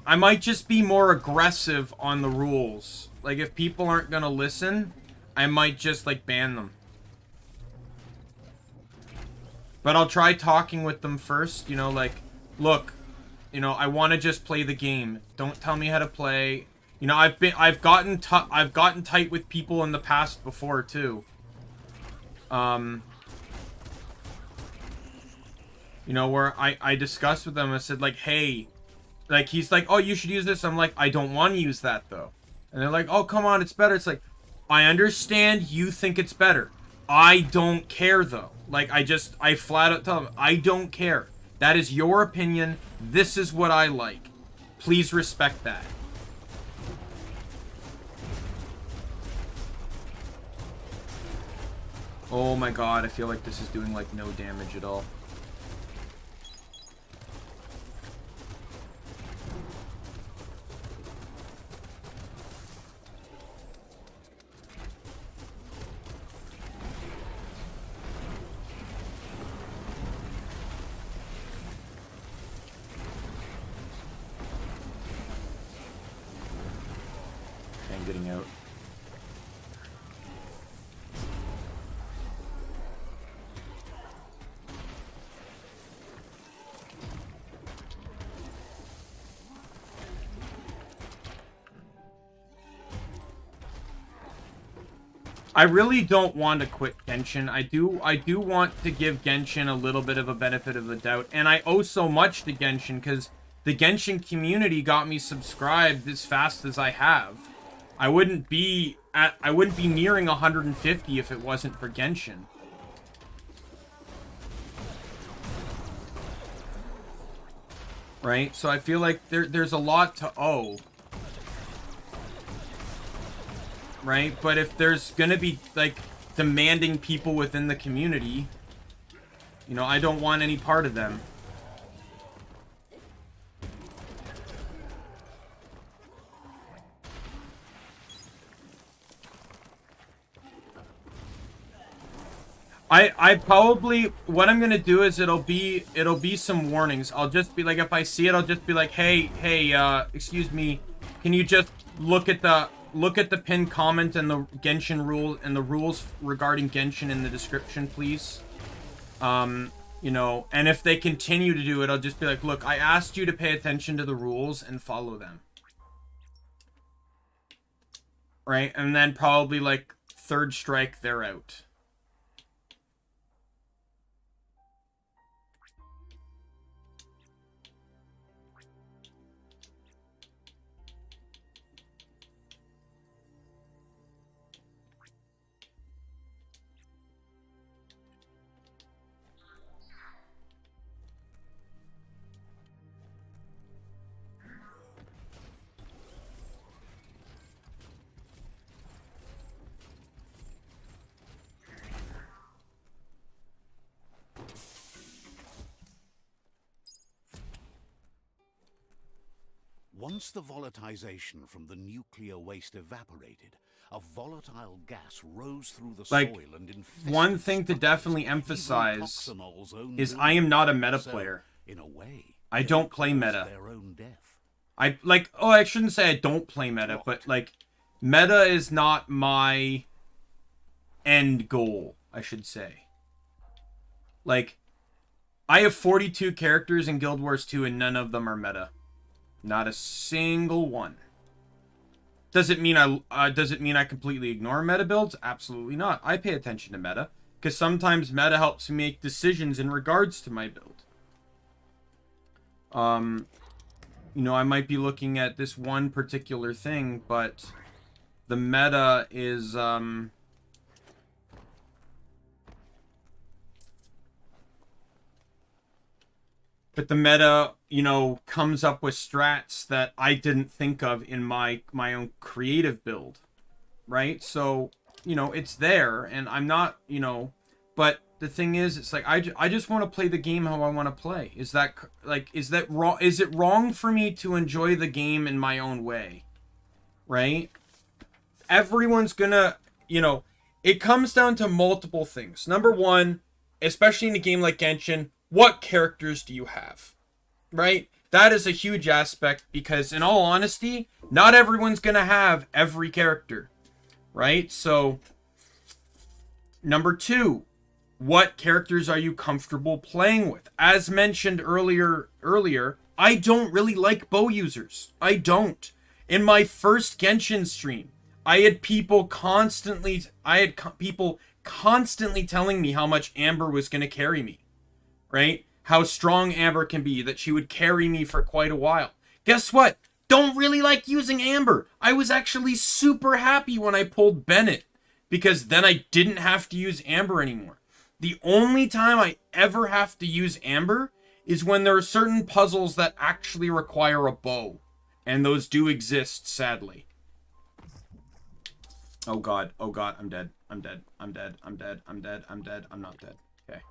I might just be more aggressive on the rules. Like, if people aren't gonna listen, I might just, like, ban them. But I'll try talking with them first, you know, like, look, you know, I want to just play the game. Don't tell me how to play. You know, I've gotten tight with people in the past before, too. You know, where I discussed with them, I said, like, hey, like, he's like, oh, you should use this. I'm like, I don't want to use that, though. And they're like, oh, come on, it's better. It's like, I understand you think it's better. I don't care, though. Like, I flat out tell them, I don't care. That is your opinion. This is what I like. Please respect that. Oh my god, I feel like this is doing, like, no damage at all. I'm getting out. I really don't want to quit Genshin. I do want to give Genshin a little bit of a benefit of the doubt. And I owe so much to Genshin because the Genshin community got me subscribed as fast as I have. I wouldn't be nearing 150 if it wasn't for Genshin. Right? So I feel like there's a lot to owe. Right? But if there's gonna be, like, demanding people within the community, You know, I don't want any part of them. I probably, what I'm gonna do is it'll be some warnings. I'll just be like, if I see it, I'll just be like, hey, excuse me, can you just look at the pinned comment and the Genshin rule and the rules regarding Genshin in the description, please? You know, and if they continue to do it, I'll just be like, look, I asked you to pay attention to the rules and follow them. Right? And then probably like third strike, they're out. Once the volatilization from the nuclear waste evaporated, a volatile gas rose through the Like, soil and infested one thing to definitely even emphasize Toxanol's own is doing. I am not a meta So, player. in a way, I they don't play caused meta. their own death. I shouldn't say I don't play meta, but like, meta is not my end goal, I should say. Like, I have 42 characters in Guild Wars 2 and none of them are meta. Not a single one. Does it mean I completely ignore meta builds? Absolutely not. I pay attention to meta because sometimes meta helps me make decisions in regards to my build. You know, I might be looking at this one particular thing, but the meta is but the meta, you know, comes up with strats that I didn't think of in my own creative build, right? So, you know, it's there, and I'm not, you know, but the thing is, it's like, I just want to play the game how I want to play. Is that, like, is that wrong? Is it wrong for me to enjoy the game in my own way, right? Everyone's gonna, you know, it comes down to multiple things. Number one, especially in a game like Genshin, what characters do you have, right? That is a huge aspect because, in all honesty, not everyone's going to have every character, right? So, number two, what characters are you comfortable playing with? As mentioned earlier, I don't really like bow users. I don't. In my first Genshin stream, I had people constantly telling me how much Amber was going to carry me. Right? How strong Amber can be, that she would carry me for quite a while. Guess what? Don't really like using Amber. I was actually super happy when I pulled Bennett, because then I didn't have to use Amber anymore. The only time I ever have to use Amber is when there are certain puzzles that actually require a bow. And those do exist, sadly. Oh god, I'm dead. I'm not dead. Okay.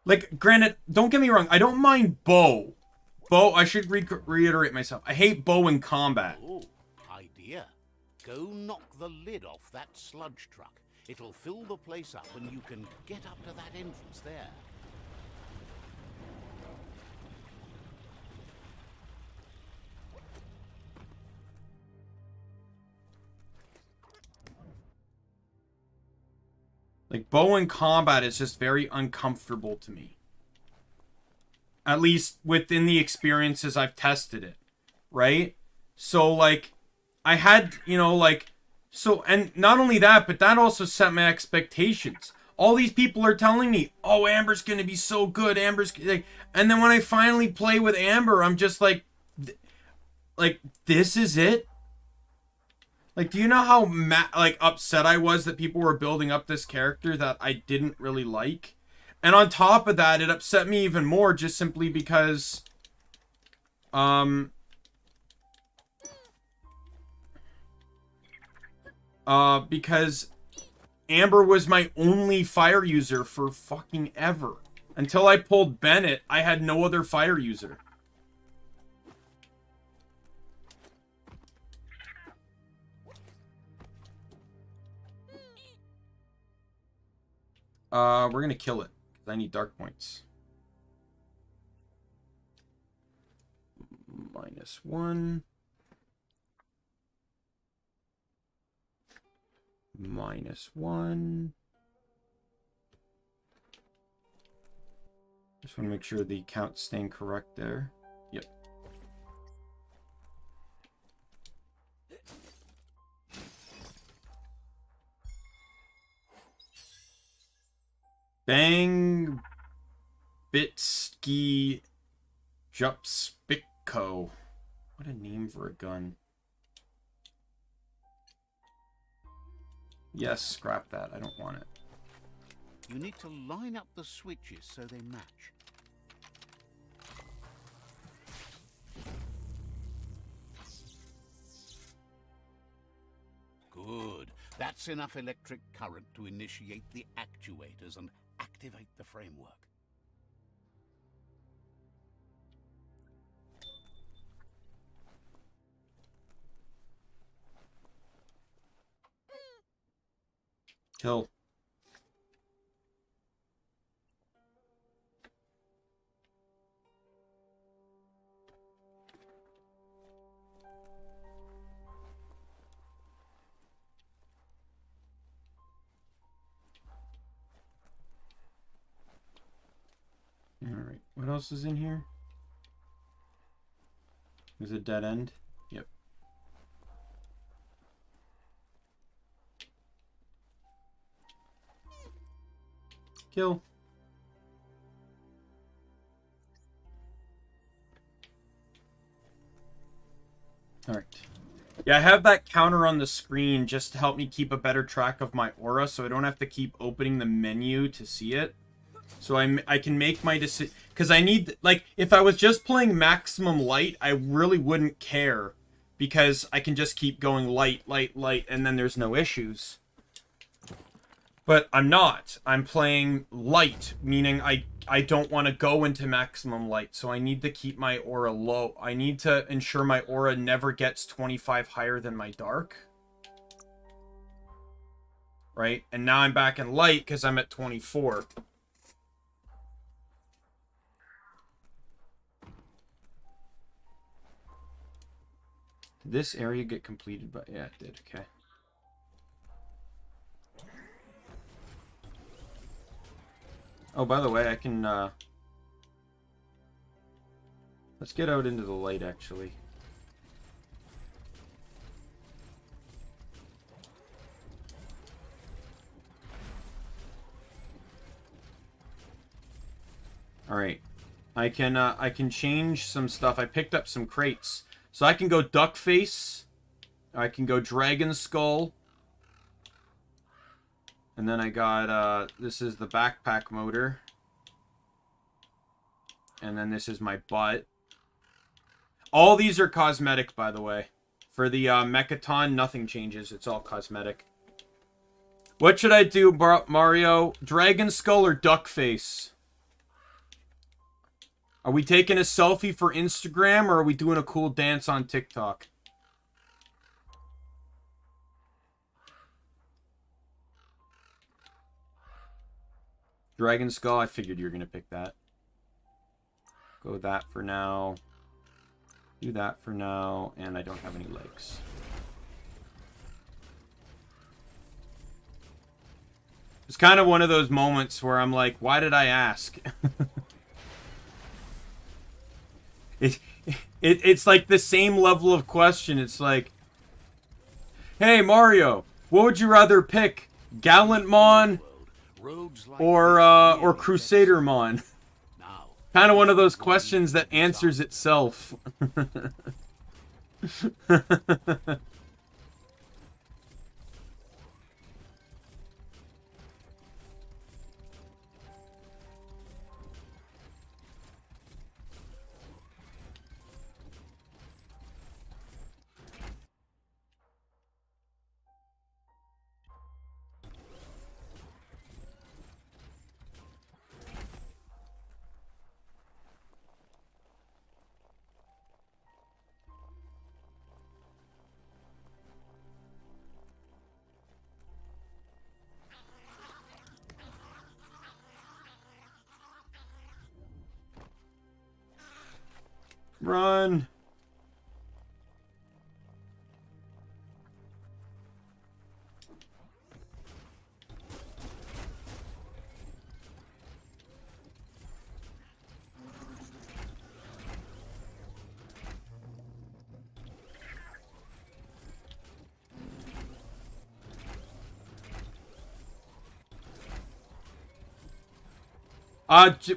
Like, granted, don't get me wrong, I don't mind bow. I should reiterate myself. I hate bow in combat. Oh, idea. Go knock the lid off that sludge truck. It'll fill the place up and you can get up to that entrance there. Like, bow in combat is just very uncomfortable to me. At least within the experiences I've tested it. Right? So, like, I had, you know, like... So, and not only that, but that also set my expectations. All these people are telling me, oh, Amber's gonna be so good, like... And then when I finally play with Amber, I'm just like... this is it? Like, do you know how upset I was that people were building up this character that I didn't really like? And on top of that, it upset me even more just simply because Because Amber was my only fire user for fucking ever. Until I pulled Bennett, I had no other fire user. We're gonna kill it, because I need dark points. -1. -1. Just want to make sure the count's staying correct there. Yep. Bang Bitski Jupspicko. What a name for a gun. Yes, scrap that. I don't want it. You need to line up the switches so they match. Good. That's enough electric current to initiate the actuators and activate the framework. Kill. Alright, what else is in here? Is it dead end? Yep. Kill. Alright. Yeah, I have that counter on the screen just to help me keep a better track of my aura so I don't have to keep opening the menu to see it. So I can make my decision, because I need, like, if I was just playing maximum light, I really wouldn't care, because I can just keep going light, light, light, and then there's no issues. But I'm not. I'm playing light, meaning I don't want to go into maximum light, so I need to keep my aura low. I need to ensure my aura never gets 25 higher than my dark. Right? And now I'm back in light because I'm at 24. Did this area get completed by... Yeah, it did. Okay. Oh, by the way, I can, let's get out into the light, actually. Alright. I can change some stuff. I picked up some crates. So I can go duck face. I can go dragon skull. And then I got, this is the backpack motor. And then this is my butt. All these are cosmetic, by the way. For the Mechaton, nothing changes. It's all cosmetic. What should I do, Mario? Dragon skull or duck face? Are we taking a selfie for Instagram, or are we doing a cool dance on TikTok? Dragon skull, I figured you were going to pick that. Go that for now. Do that for now, and I don't have any legs. It's kind of one of those moments where I'm like, why did I ask? It's like the same level of question. It's like, hey, Mario, what would you rather pick? Gallantmon or Crusadermon? Kind of one of those questions that answers itself. Run.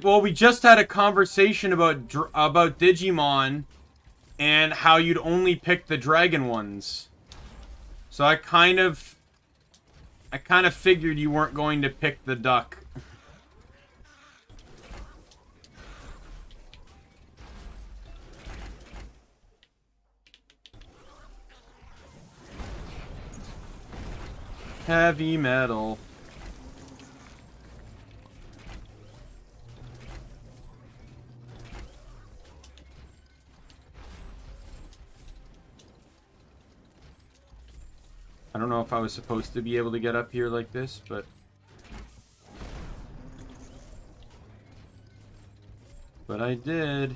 Well, we just had a conversation about Digimon and how you'd only pick the dragon ones. So I kind of figured you weren't going to pick the duck. Heavy metal. I don't know if I was supposed to be able to get up here like this, but I did.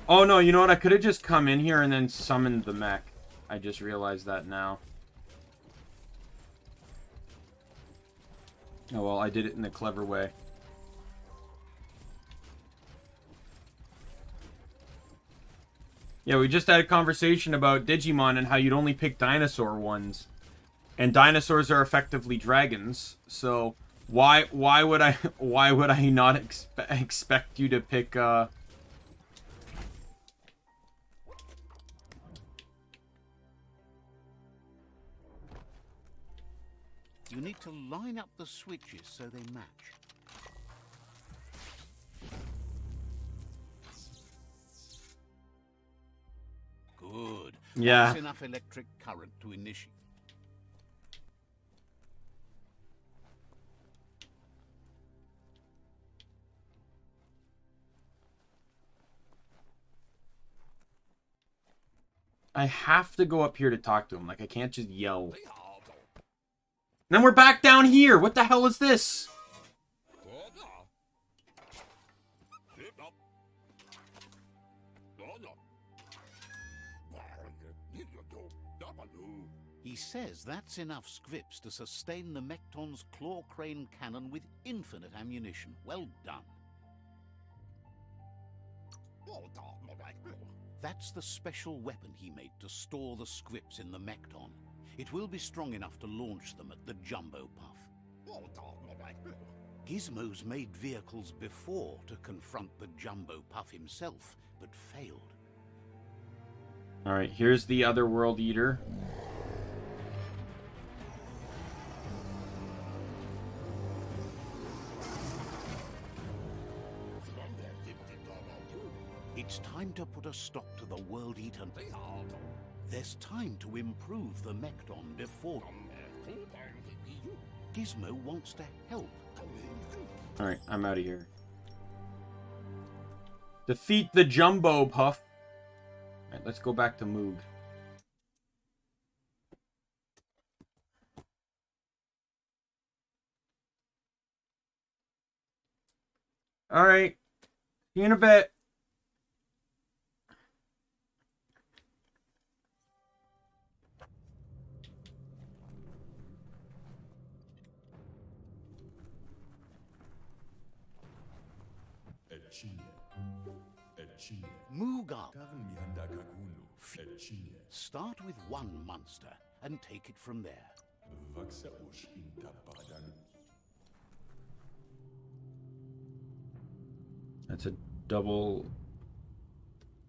Oh no, you know what? I could have just come in here and then summoned the mech. I just realized that now. Oh well, I did it in a clever way. Yeah, we just had a conversation about Digimon and how you'd only pick dinosaur ones. And dinosaurs are effectively dragons. So why would I not expect you to pick You need to line up the switches so they match. Good. Yeah. That's enough electric current to initiate. I have to go up here to talk to him. Like, I can't just yell. And then we're back down here. What the hell is this? He says that's enough scripts to sustain the Mekton's claw crane cannon with infinite ammunition. Well done. That's the special weapon he made to store the scripts in the Mekton. It will be strong enough to launch them at the Jumbo Puff. Gizmo's made vehicles before to confront the Jumbo Puff himself, but failed. Alright, here's the other World Eater. It's time to put a stop to the World Eater. There's time to improve the Mekton before... Gizmo wants to help. Alright, I'm out of here. Defeat the Jumbo Puff. Alright, let's go back to Moog. Alright. See you in a bit. Moog up. Start with one monster and take it from there. That's a double...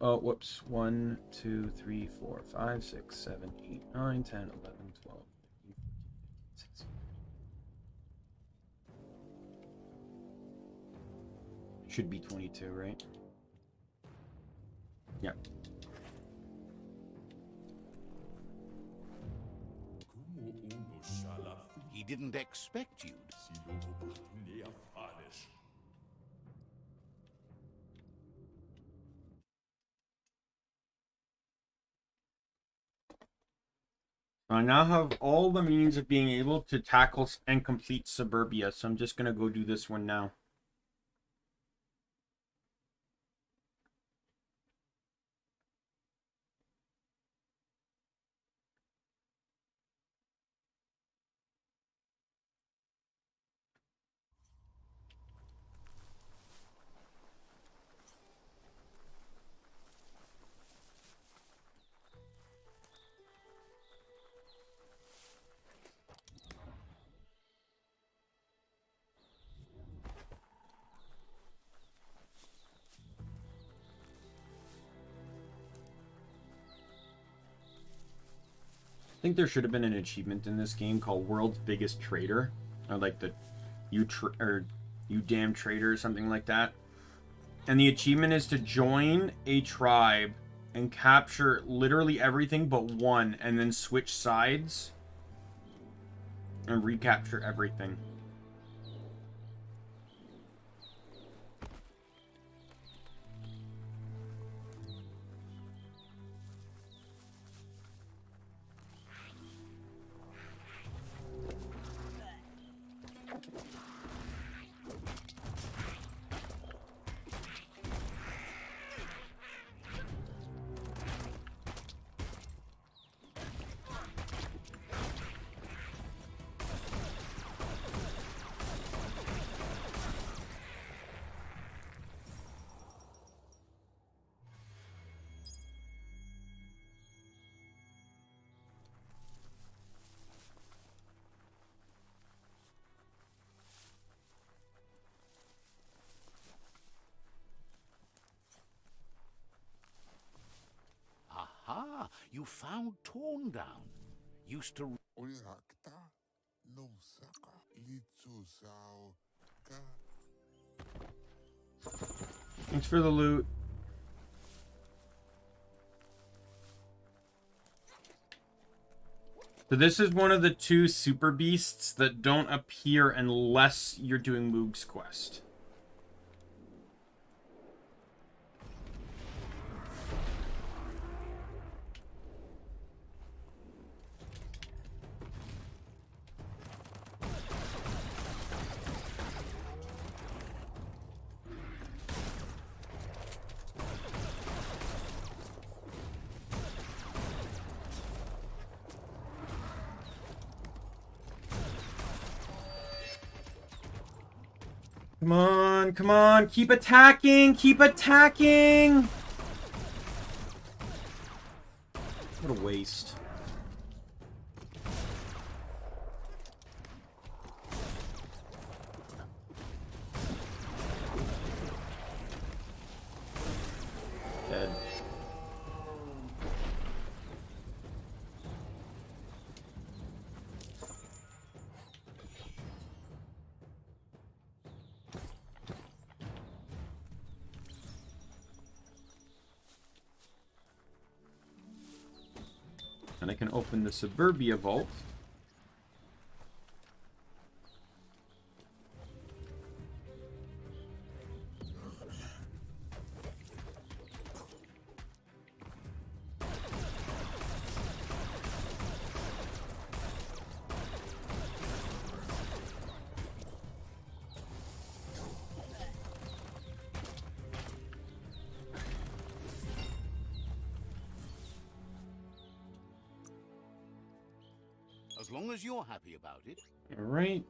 Oh, whoops. 1, 2, 3, 4, 5, 6, 7, 8, 9, 10, 11, 12, 13, 16. Should be 22, right? Yeah. He didn't expect you. I now have all the means of being able to tackle and complete Suburbia, so I'm just going to go do this one now. I think there should have been an achievement in this game called World's Biggest Trader, or like the you damn trader or something like that. And the achievement is to join a tribe and capture literally everything but one, and then switch sides and recapture everything. Aha! You found Torn Down. Used to... Oirakta no saka litsu sao ka. Thanks for the loot. So this is one of the two super beasts that don't appear unless you're doing Moog's quest. Come on, come on, keep attacking, keep attacking! What a waste. Dead. And I can open the Suburbia vault. As long as you're happy about it. All right.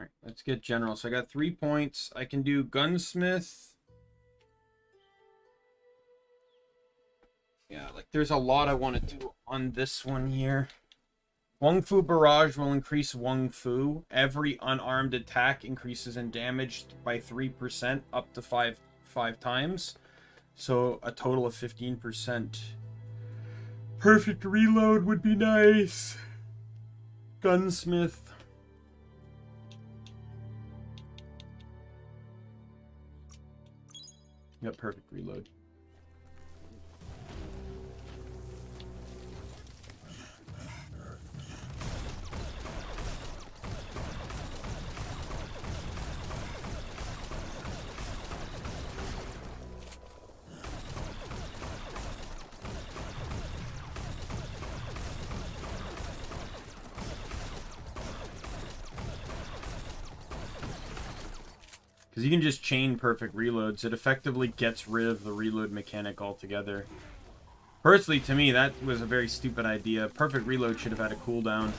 All right, let's get general. So I got 3 points. I can do gunsmith. Yeah, like there's a lot I want to do on this one here. Wung Fu Barrage will increase Wung Fu. Every unarmed attack increases in damage by 3% up to five times. So a total of 15%. Perfect reload would be nice. Gunsmith. Yep, perfect reload. Because you can just chain perfect reloads. It effectively gets rid of the reload mechanic altogether. Personally, to me, that was a very stupid idea. Perfect reload should have had a cooldown.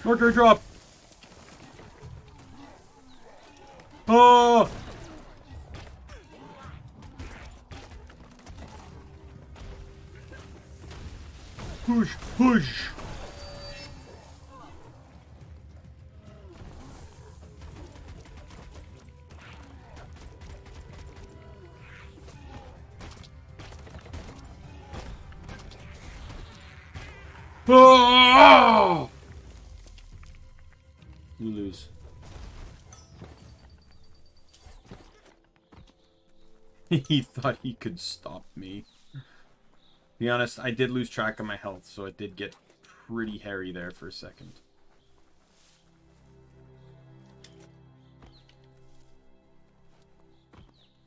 Mercury drop! Oh! Push, push! Oh! You lose. He thought he could stop me. To be honest, I did lose track of my health, so it did get pretty hairy there for a second.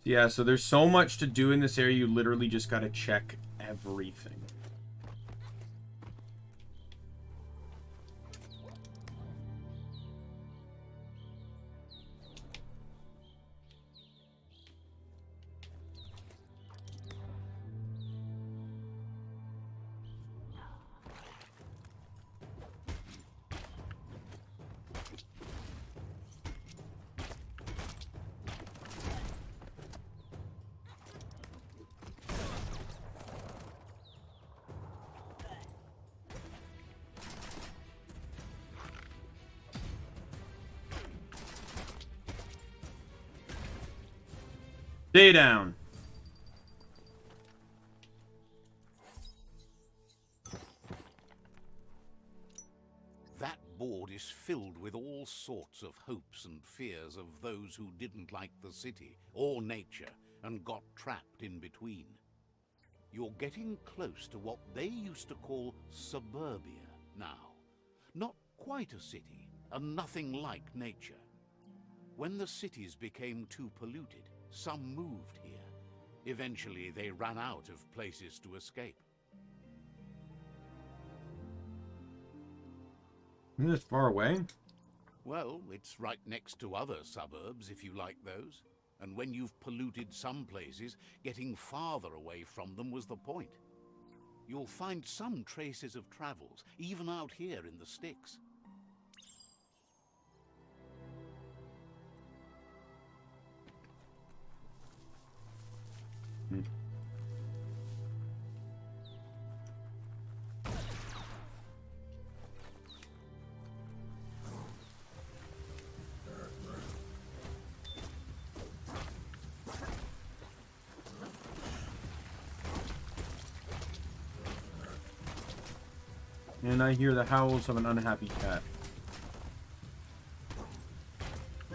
Yeah, so there's so much to do in this area, you literally just gotta check everything. Stay down. That board is filled with all sorts of hopes and fears of those who didn't like the city or nature and got trapped in between. You're getting close to what they used to call suburbia now. Not quite a city, and nothing like nature. When the cities became too polluted, some moved here. Eventually, they ran out of places to escape. Isn't this far away? Well, it's right next to other suburbs, if you like those. And when you've polluted some places, getting farther away from them was the point. You'll find some traces of travels, even out here in the sticks. And I hear the howls of an unhappy cat. I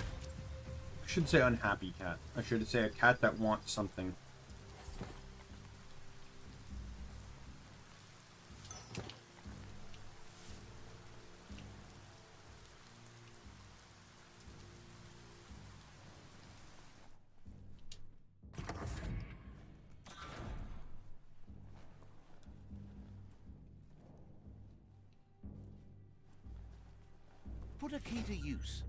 should say unhappy cat. I should say a cat that wants something. Put a key to use.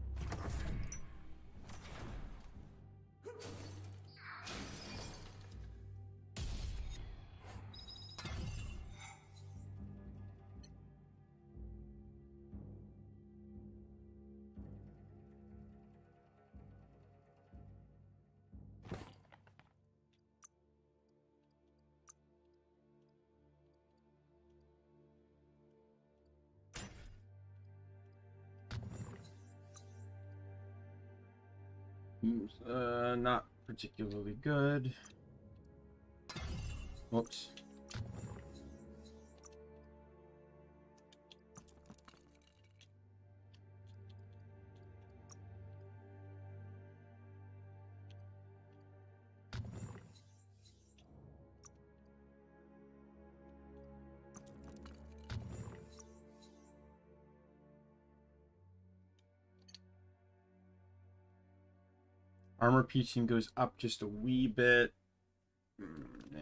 Not particularly good. Whoops. Armor piecing goes up just a wee bit. Yeah.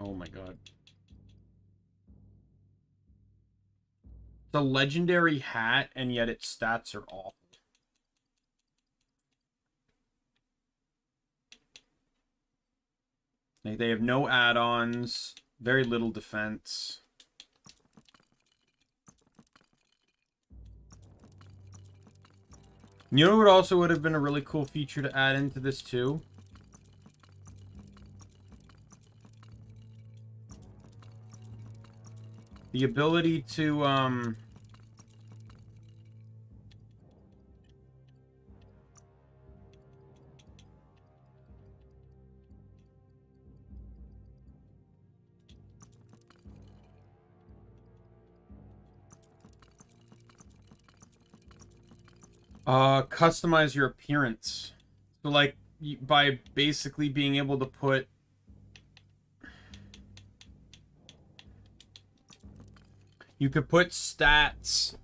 Oh my god. It's a legendary hat, and yet its stats are awful. Like, they have no add-ons, very little defense. You know what also would have been a really cool feature to add into this too? The ability to, customize your appearance. So, like, by basically being able to put... You could put stats.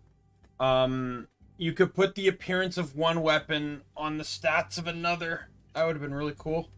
You could put the appearance of one weapon on the stats of another. That would have been really cool.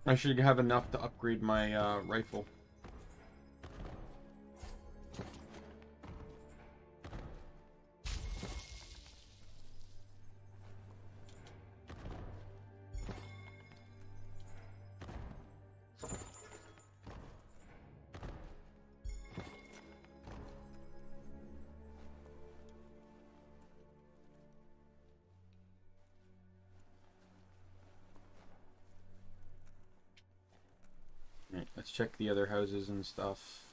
I should have enough to upgrade my rifle. Right, let's check the other houses and stuff.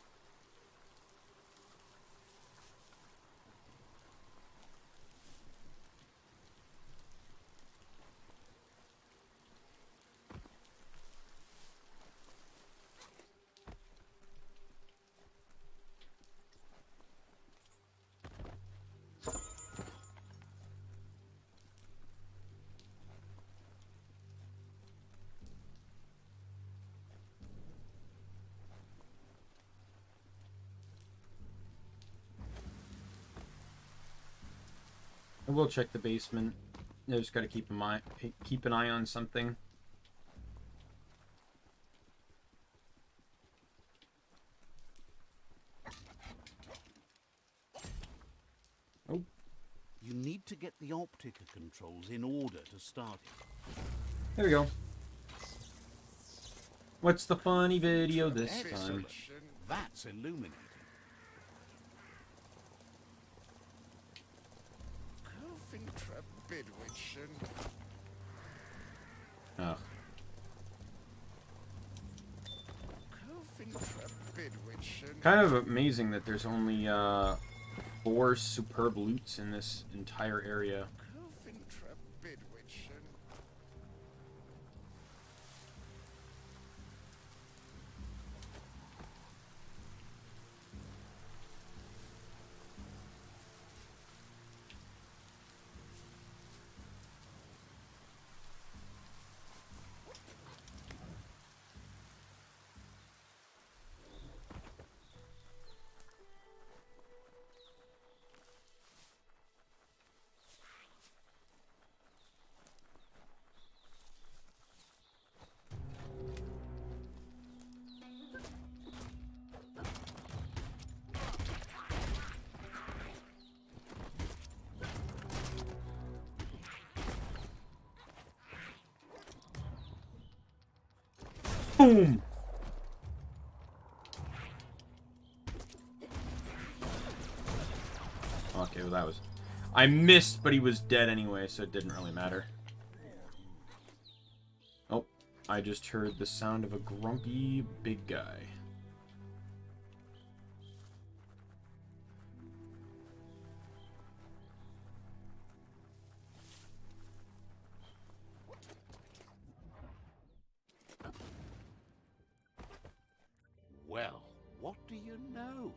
I will check the basement. I just gotta keep an eye on something. Oh. You need to get the Optica controls in order to start it. There we go. What's the funny video this time? Excellent. That's illuminating. Oh. Kind of amazing that there's only 4 superb loots in this entire area. Boom! Okay, well that was... I missed, but he was dead anyway, so it didn't really matter. Oh, I just heard the sound of a grumpy big guy. Well, what do you know?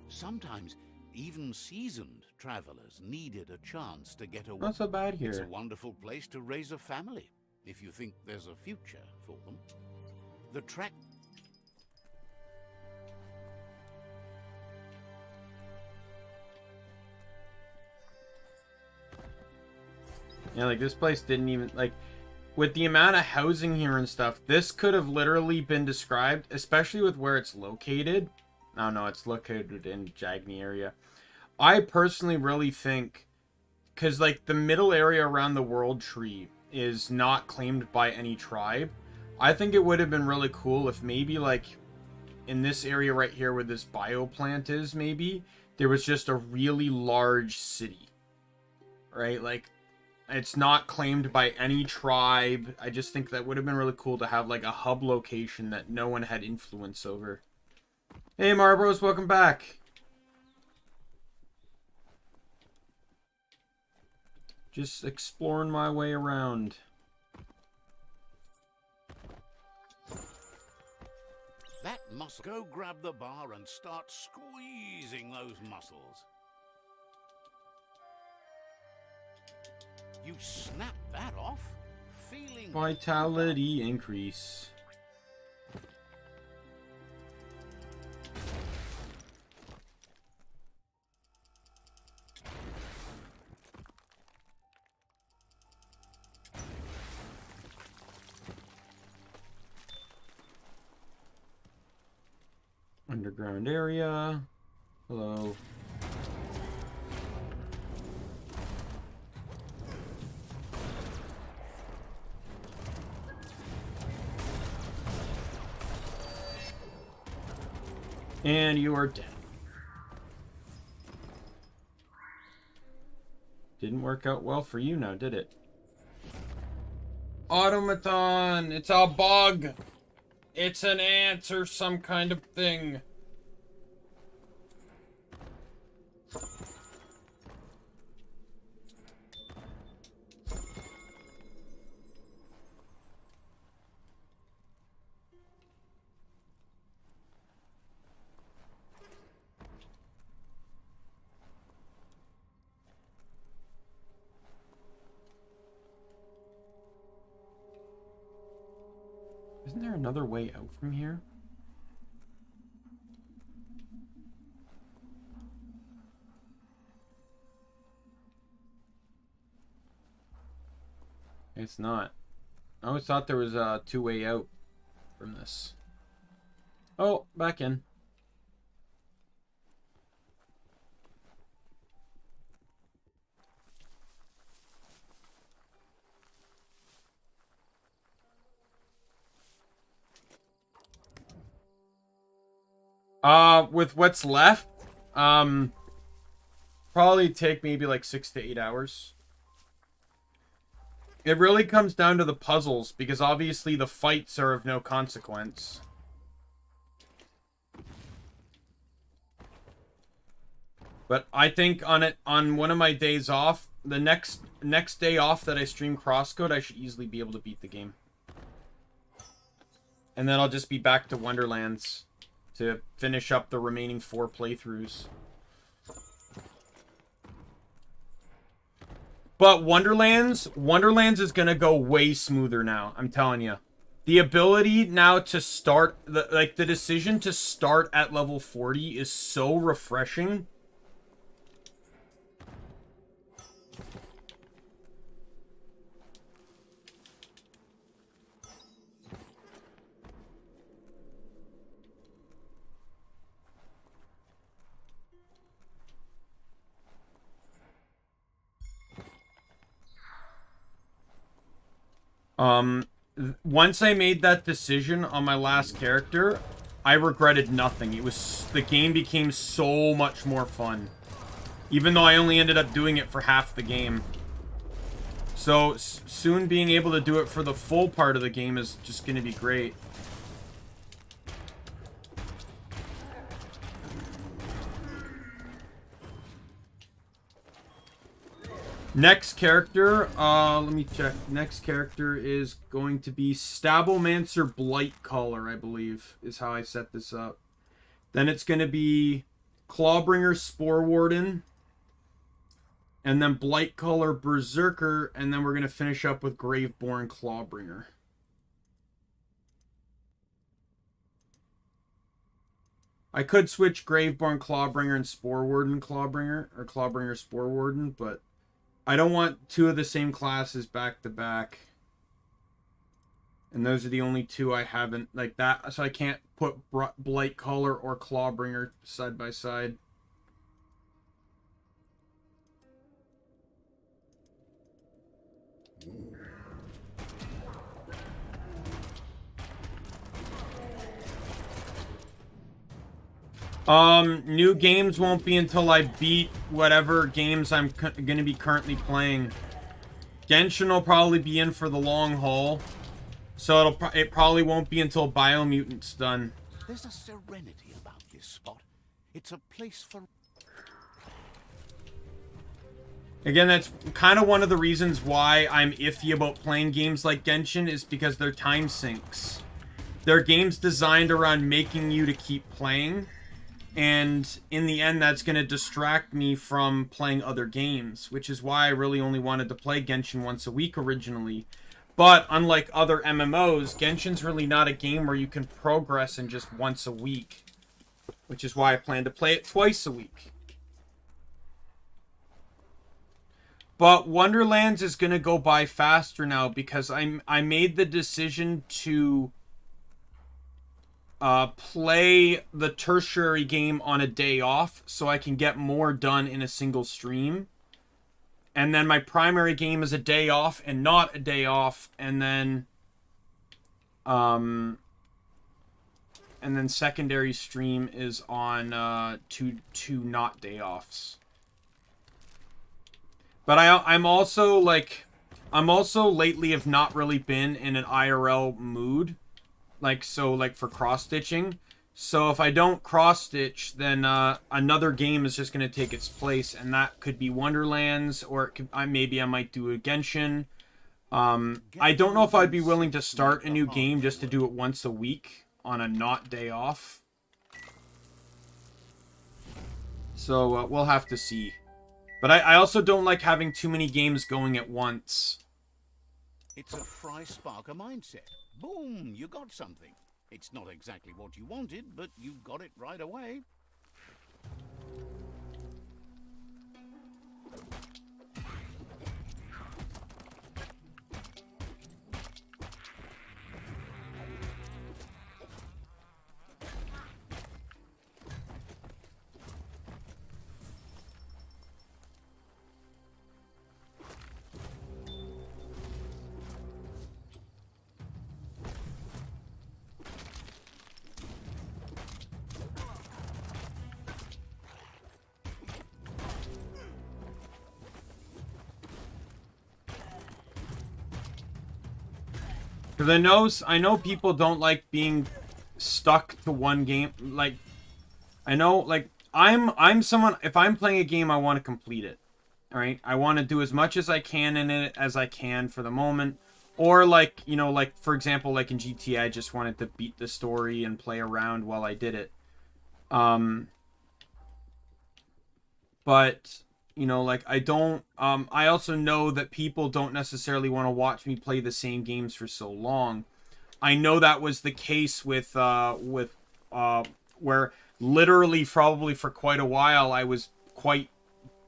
Sometimes even seasoned travelers needed a chance to get away. Not so bad It's a here. wonderful place to raise a family, if you think there's a future for them. The track... Yeah, like this place didn't even like with the amount of housing here and stuff, this could have literally been described, especially with where it's located. Oh no, it's located in Jagni area. I personally really think, because like the middle area around the world tree is not claimed by any tribe. I think it would have been really cool if maybe like in this area right here where this bioplant is, maybe there was just a really large city, right? Like it's not claimed by any tribe. I just think that would have been really cool to have like a hub location that no one had influence over. Hey Marbros, welcome back. Just exploring my way around. That muscle. Go grab the bar and start squeezing those muscles. You snap that off, feeling Vitality increase. Underground area. Hello. And you are dead. Didn't work out well for you now, did it? Automaton! It's a bug! It's an ant or some kind of thing. Isn't there another way out from here? It's not. I always thought there was a two-way out from this. Oh, back in. With what's left, probably take maybe like 6 to 8 hours. It really comes down to the puzzles, because obviously the fights are of no consequence. But I think on one of my days off, the next day off that I stream Crosscode, I should easily be able to beat the game. And then I'll just be back to Wonderlands to finish up the remaining 4 playthroughs. But Wonderlands is going to go way smoother now, I'm telling you. The ability now to start, the decision to start at level 40 is so refreshing. Once I made that decision on my last character, I regretted nothing. The game became so much more fun. Even though I only ended up doing it for half the game. So, soon being able to do it for the full part of the game is just going to be great. Next character, let me check. Next character is going to be Stablemancer Blightcaller, I believe, is how I set this up. Then it's going to be Clawbringer, Spore Warden, and then Blightcaller, Berserker, and then we're going to finish up with Graveborn, Clawbringer. I could switch Graveborn, Clawbringer, and Spore Warden, Clawbringer, or Clawbringer, Spore Warden, but I don't want two of the same classes back to back. And those are the only two I haven't, like that, so I can't put Blightcaller or Clawbringer side by side. New games won't be until I beat whatever games I'm going to be currently playing. Genshin will probably be in for the long haul. So it probably won't be until Biomutant's done. There's a serenity about this spot. It's a place for... Again, that's kind of one of the reasons why I'm iffy about playing games like Genshin, is because they're time sinks. They're games designed around making you to keep playing. And in the end, that's going to distract me from playing other games, which is why I really only wanted to play Genshin once a week originally. But unlike other MMOs, Genshin's really not a game where you can progress in just once a week, which is why I plan to play it twice a week. But Wonderlands is going to go by faster now because I made the decision to play the tertiary game on a day off so I can get more done in a single stream. And then my primary game is a day off and not a day off, and then secondary stream is on two not day offs. But I'm also lately have not really been in an IRL mood, for cross stitching. So if I don't cross stitch, then another game is just going to take its place, and that could be Wonderlands, or it could, maybe I might do a Genshin. I don't know if I'd be willing to start a new game just to do it once a week on a not day off. So we'll have to see. But I also don't like having too many games going at once. It's a Fry Sparker mindset. Boom, you got something. It's not exactly what you wanted, but you got it right away. Because I know people don't like being stuck to one game. Like, I know, like, I'm someone, if I'm playing a game, I want to complete it. Alright? I want to do as much as I can in it as I can for the moment. Or, like, you know, like, for example, like in GTA, I just wanted to beat the story and play around while I did it. But... you know, like, I don't, I also know that people don't necessarily want to watch me play the same games for so long. I know that was the case with where literally probably for quite a while I was quite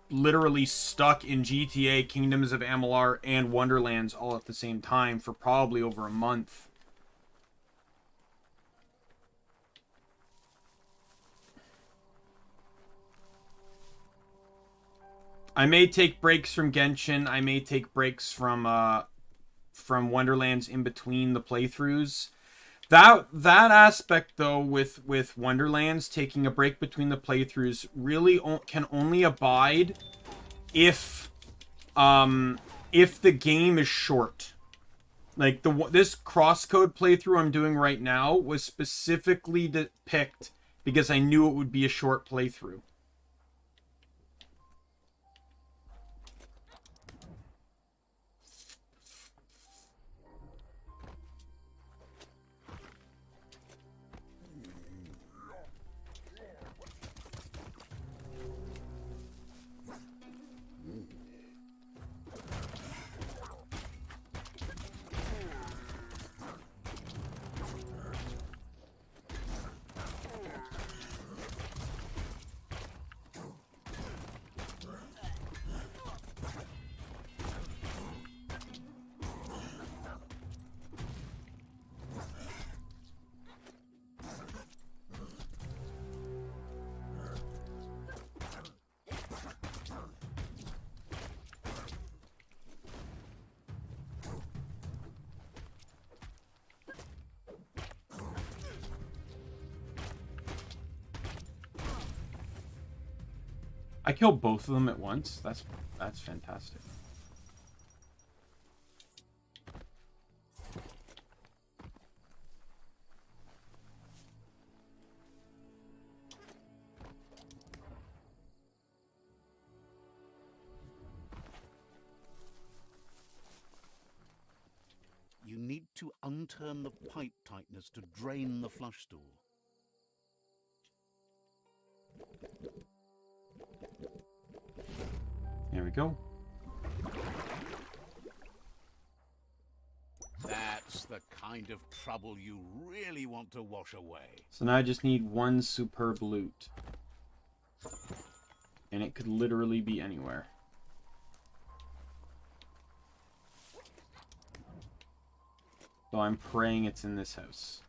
literally stuck in GTA, Kingdoms of Amalur, and Wonderlands all at the same time for probably over a month. I may take breaks from Genshin. I may take breaks from Wonderlands in between the playthroughs. That aspect though with Wonderlands, taking a break between the playthroughs, really can only abide if the game is short. Like this crosscode playthrough I'm doing right now was specifically picked because I knew it would be a short playthrough. I killed both of them at once. That's fantastic. You need to unturn the pipe tightness to drain the flush stool. There we go. That's the kind of trouble you really want to wash away. So now I just need one superb loot. And it could literally be anywhere. So I'm praying it's in this house.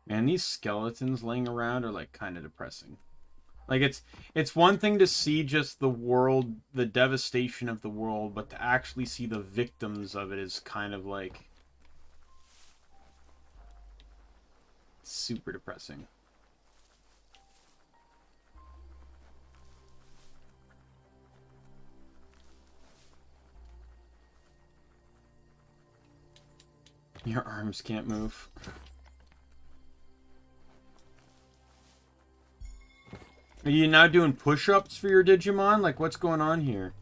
Man, these skeletons laying around are like kind of depressing. Like it's one thing to see just the world, the devastation of the world, but to actually see the victims of it is kind of like super depressing. Your arms can't move. Are you now doing push-ups for your Digimon? Like, what's going on here?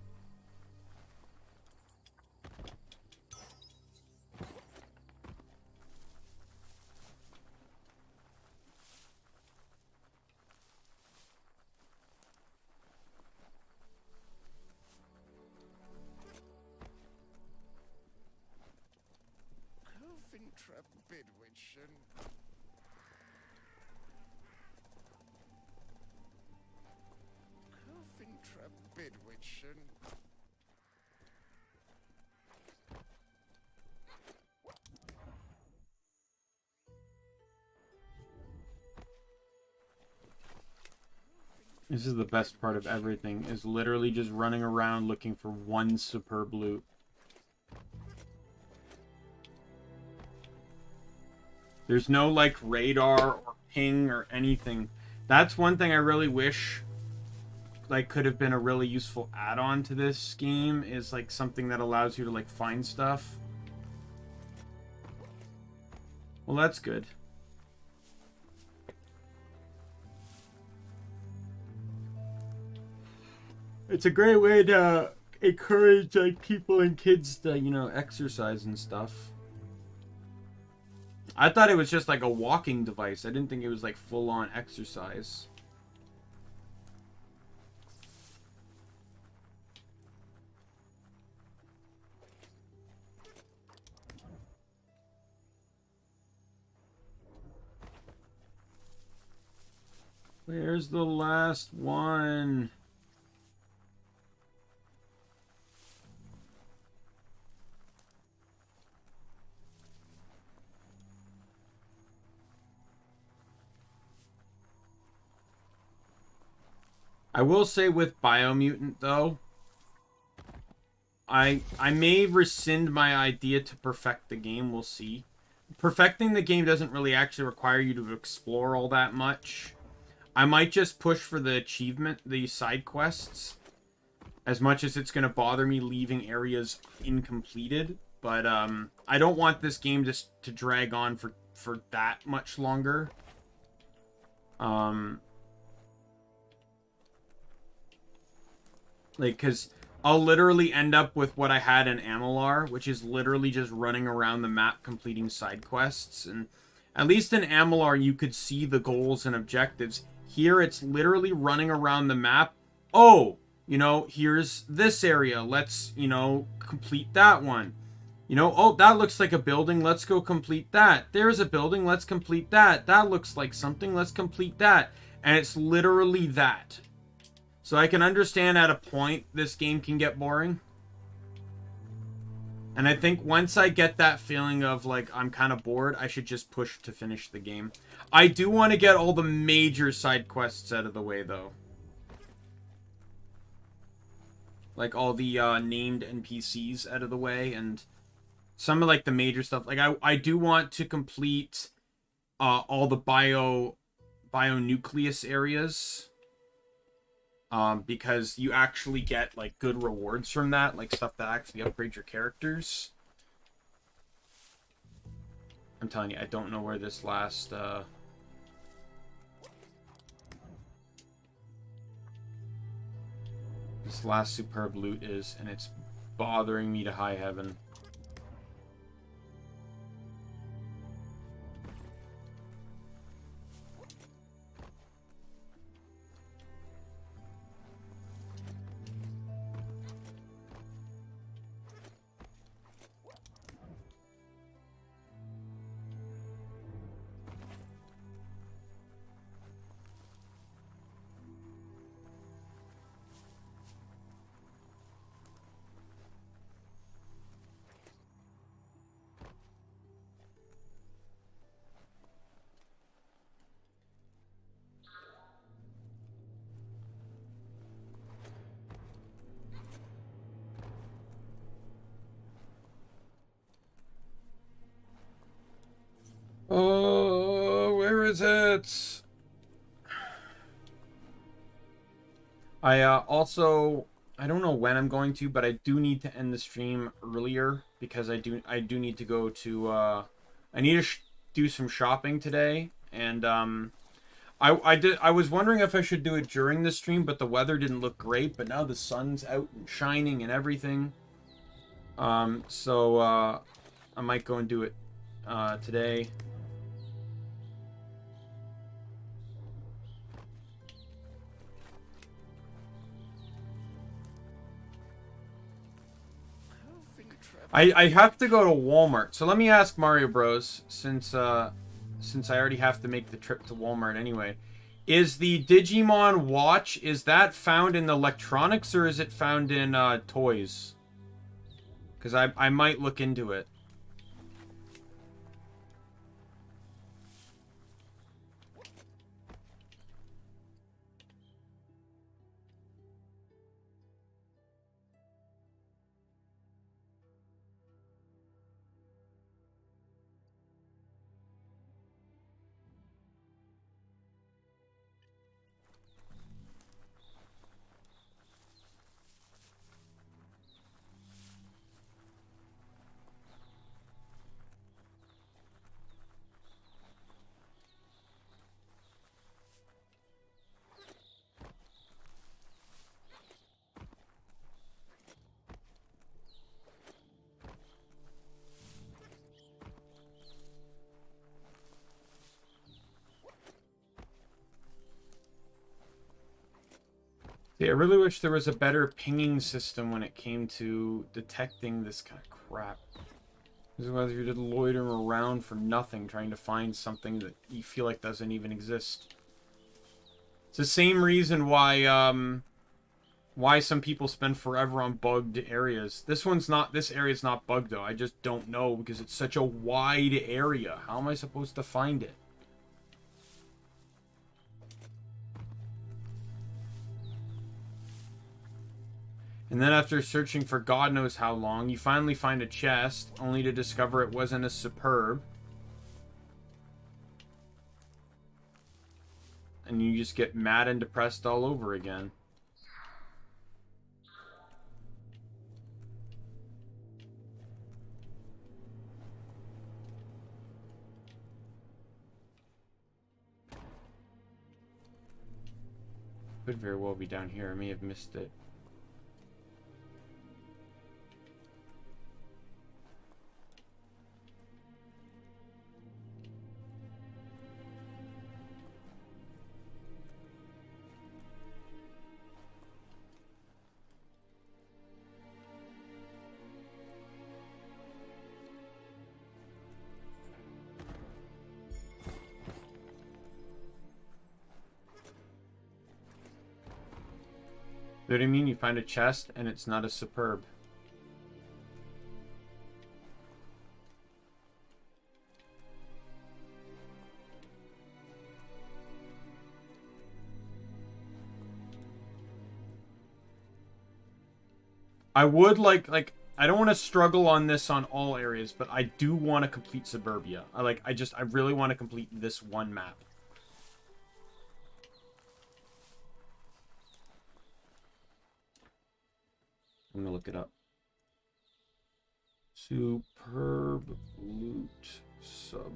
This is the best part of everything, is literally just running around looking for one superb loot. There's no, like, radar or ping or anything. That's one thing I really wish, like, could have been a really useful add-on to this game, is, like, something that allows you to, like, find stuff. Well, that's good. It's a great way to encourage, like, people and kids to, you know, exercise and stuff. I thought it was just like a walking device. I didn't think it was like full-on exercise. Where's the last one? I will say with Biomutant, though, I may rescind my idea to perfect the game. We'll see. Perfecting the game doesn't really actually require you to explore all that much. I might just push for the achievement, the side quests, as much as it's going to bother me leaving areas incompleted. But I don't want this game just to drag on for that much longer. Like, because I'll literally end up with what I had in Amalar, which is literally just running around the map completing side quests. And at least in Amalar, you could see the goals and objectives. Here, it's literally running around the map. Oh, you know, here's this area. Let's, you know, complete that one. You know, oh, that looks like a building. Let's go complete that. There's a building. Let's complete that. That looks like something. Let's complete that. And it's literally that. So I can understand at a point this game can get boring. And I think once I get that feeling of, like, I'm kind of bored, I should just push to finish the game. I do want to get all the major side quests out of the way, though. Like, all the named NPCs out of the way, and some of, like, the major stuff. Like, I do want to complete all the bionucleus areas. Because you actually get, like, good rewards from that. Like, stuff that actually upgrades your characters. I'm telling you, I don't know where this last, this last superb loot is, and it's bothering me to high heaven. Oh, where is it? I also, I don't know when I'm going to, but I do need to end the stream earlier because I do need to go to I need to do some shopping today, and I was wondering if I should do it during the stream, but the weather didn't look great, but now the sun's out and shining and everything. So I might go and do it today. I have to go to Walmart. So let me ask Mario Bros, since I already have to make the trip to Walmart anyway. Is the Digimon watch, is that found in the electronics or is it found in toys? Because I might look into it. Yeah, I really wish there was a better pinging system when it came to detecting this kind of crap. Because whether you're just loitering around for nothing, trying to find something that you feel like doesn't even exist. It's the same reason why some people spend forever on bugged areas. This area's not bugged though. I just don't know because it's such a wide area. How am I supposed to find it? And then after searching for God knows how long, you finally find a chest, only to discover it wasn't as superb. And you just get mad and depressed all over again. Could very well be down here. I may have missed it. You know what I mean? You find a chest and it's not as superb. I would like I don't want to struggle on this on all areas, but I do want to complete Suburbia. I really want to complete this one map. I'm gonna look it up. Superb loot Suburbia.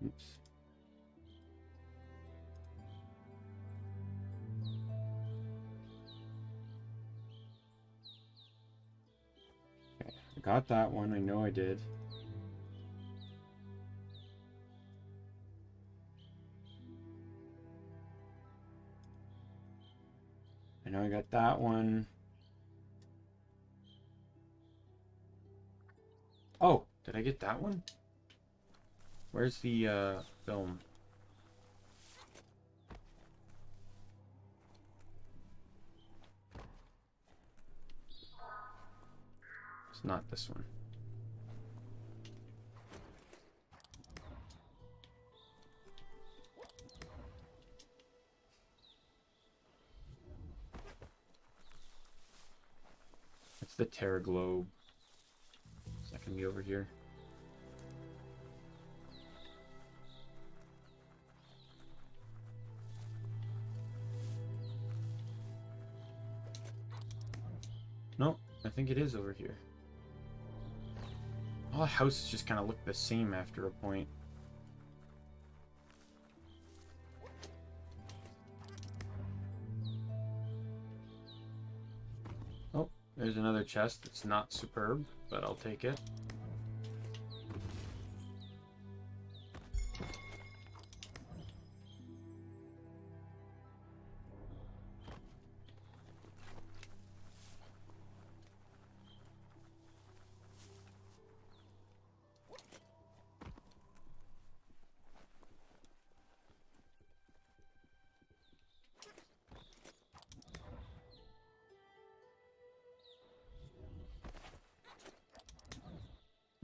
Oops. Okay, I got that one. I know I did. I know I got that one. Oh, did I get that one? Where's the film? It's not this one. It's the Terra Globe. Is that gonna be over here? No, I think it is over here. All the houses just kind of look the same after a point. Oh, there's another chest. It's not superb, but I'll take it.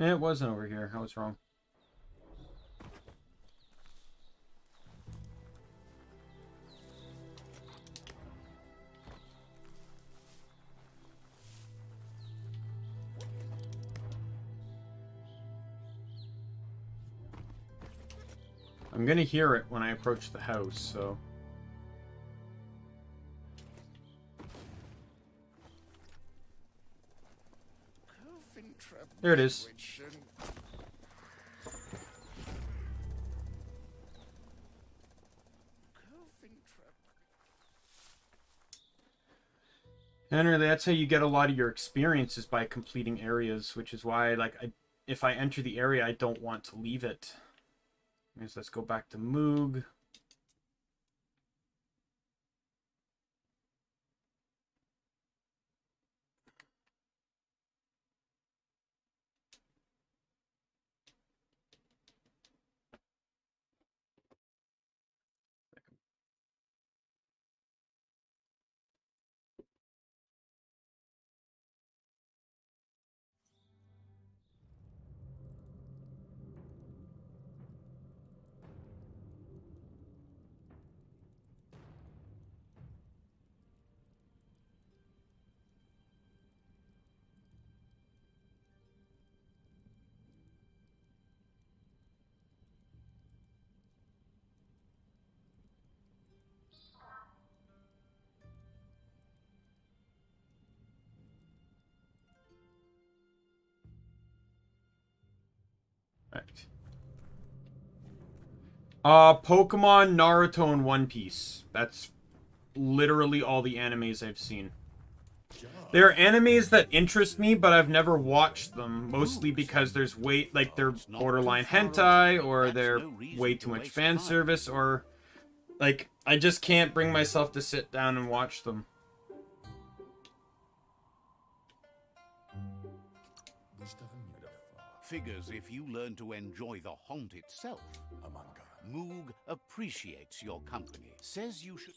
It wasn't over here. I was wrong. I'm gonna hear it when I approach the house, so... There it is. And that's how you get a lot of your experiences, by completing areas, which is why, like, if I enter the area, I don't want to leave it. Let's go back to Moog. Pokemon, Naruto, and One Piece. That's literally all the animes I've seen. There are animes that interest me, but I've never watched them, mostly because they're borderline hentai, or they're way too much fan service, or, like, I just can't bring myself to sit down and watch them. Figures if you learn to enjoy the haunt itself. Moog appreciates your company. Says you should...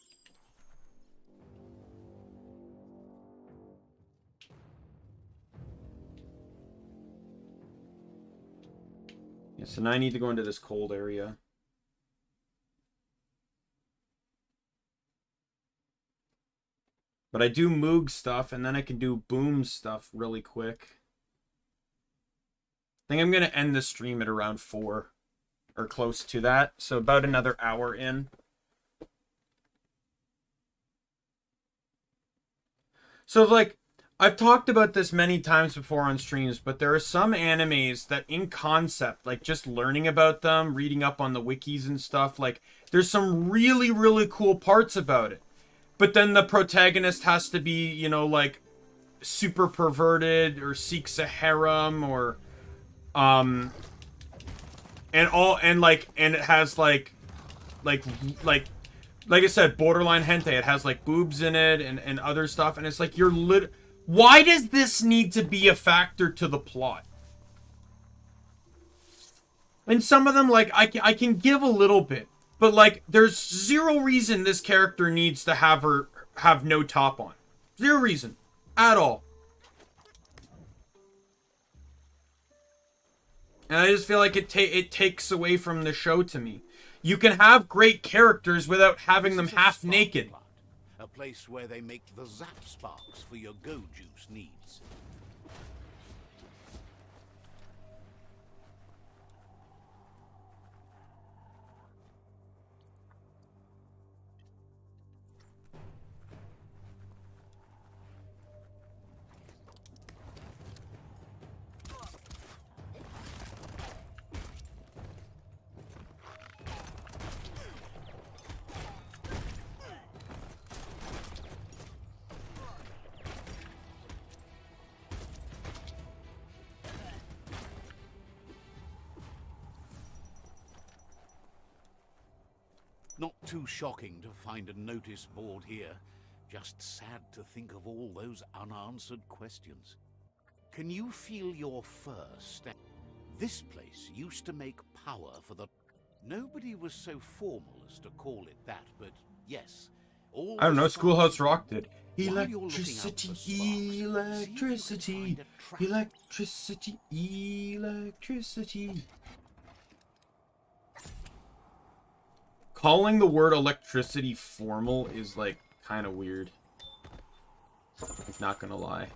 Yeah, so now I need to go into this cold area. But I do Moog stuff, and then I can do Boom stuff really quick. I think I'm going to end the stream at around 4. Or close to that. So about another hour in. So, like, I've talked about this many times before on streams, but there are some animes that in concept, like just learning about them, reading up on the wikis and stuff, like, there's some really, really cool parts about it. But then the protagonist has to be, you know, like, super perverted or seeks a harem or, and it has, like I said, borderline hentai. It has, like, boobs in it and other stuff. And it's like, why does this need to be a factor to the plot? And some of them, like, I can give a little bit. But, like, there's zero reason this character needs to have no top on. Zero reason. At all. And I just feel like it takes away from the show to me. You can have great characters without having them half naked. A place where they make the zap sparks for your go juice needs. Not too shocking to find a notice board here. Just sad to think of all those unanswered questions. Can you feel your first? This place used to make power for the... Nobody was so formal as to call it that, but yes. I don't know, Schoolhouse Rock did. Electricity, electricity, electricity, electricity. Calling the word electricity formal is, like, kind of weird. I'm not gonna lie.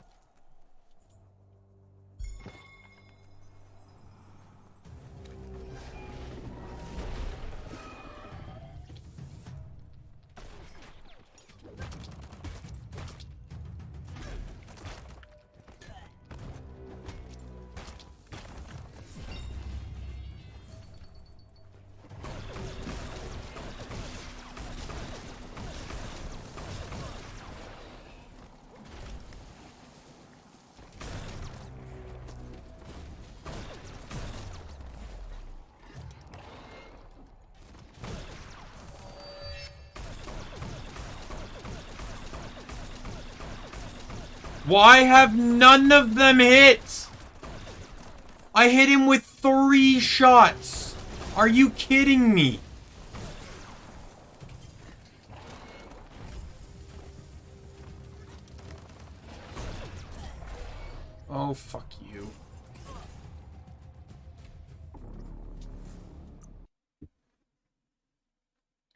Why have none of them hit? I hit him with 3 shots. Are you kidding me? Oh, fuck you.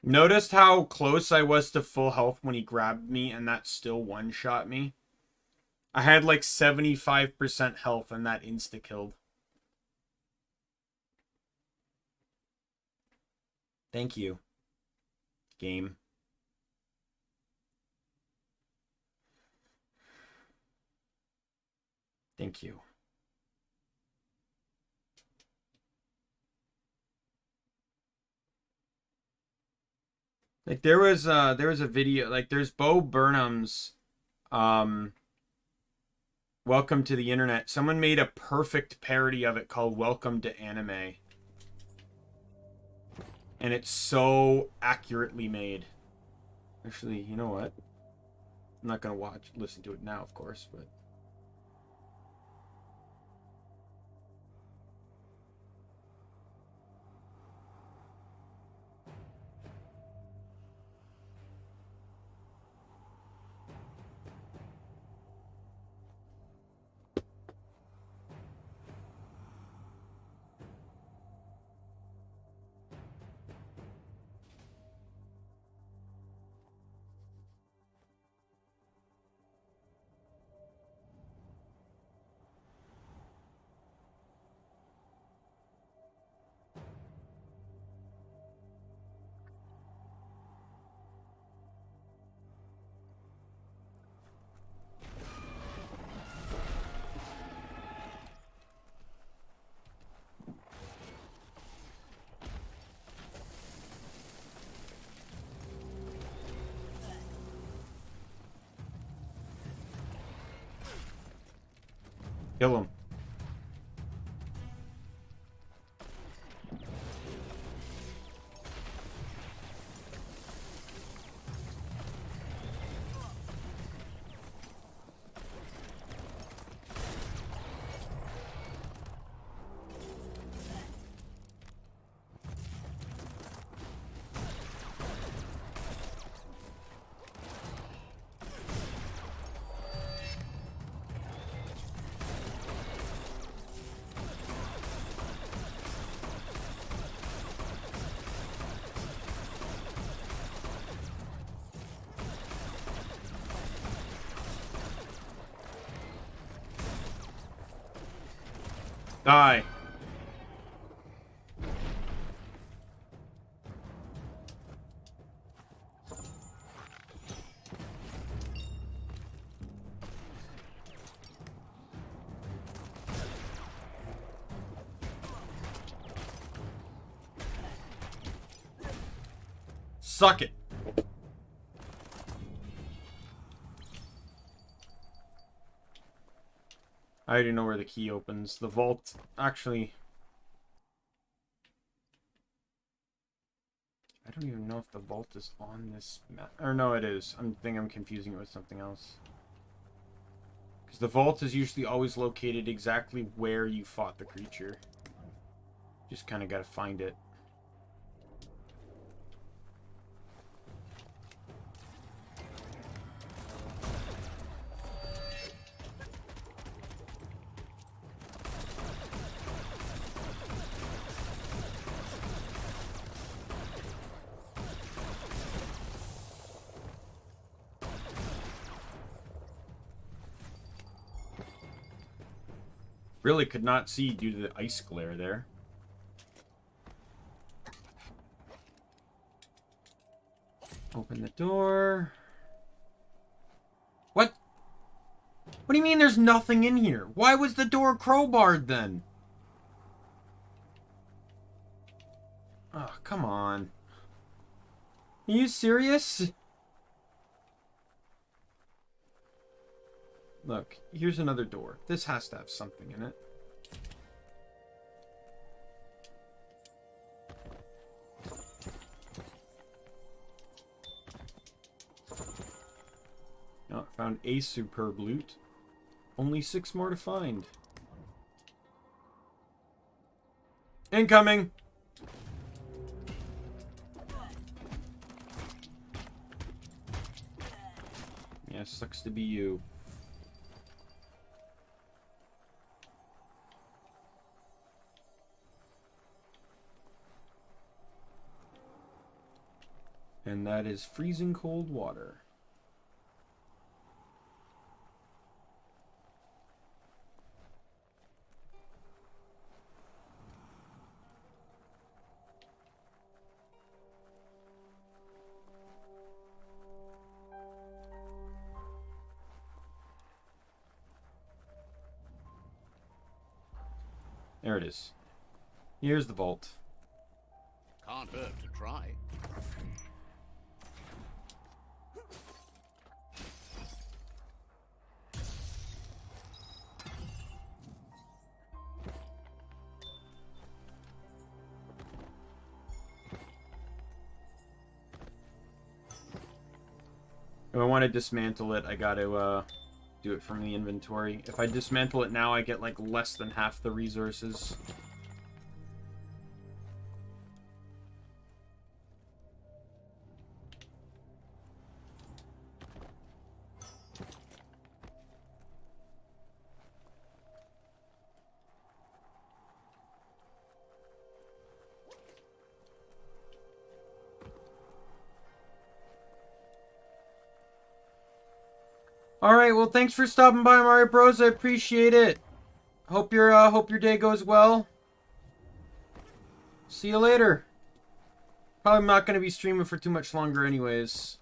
Noticed how close I was to full health when he grabbed me and that still one-shot me? I had like 75% health and that insta-killed. Thank you, game. Thank you. Like there was a video, like there's Bo Burnham's Welcome to the Internet. Someone made a perfect parody of it called Welcome to Anime. And it's so accurately made. Actually, you know what? I'm not gonna listen to it now, of course, but Kill him. Die. Suck it. I already know where the key opens. The vault, actually... I don't even know if the vault is on this map. Or no, it is. I think I'm confusing it with something else. Because the vault is usually always located exactly where you fought the creature. Just kind of got to find it. Really could not see due to the ice glare there. Open the door. What? What do you mean there's nothing in here? Why was the door crowbarred then? Oh, come on. Are you serious? Look, here's another door. This has to have something in it. Oh, found a superb loot. Only 6 more to find. Incoming! Yeah, sucks to be you. And that is freezing cold water. There it is. Here's the vault. Can't hurt to try. If I want to dismantle it, I gotta do it from the inventory. If I dismantle it now, I get like less than half the resources. Alright, well thanks for stopping by, Mario Bros. I appreciate it. Hope your day goes well. See you later. Probably not gonna be streaming for too much longer anyways.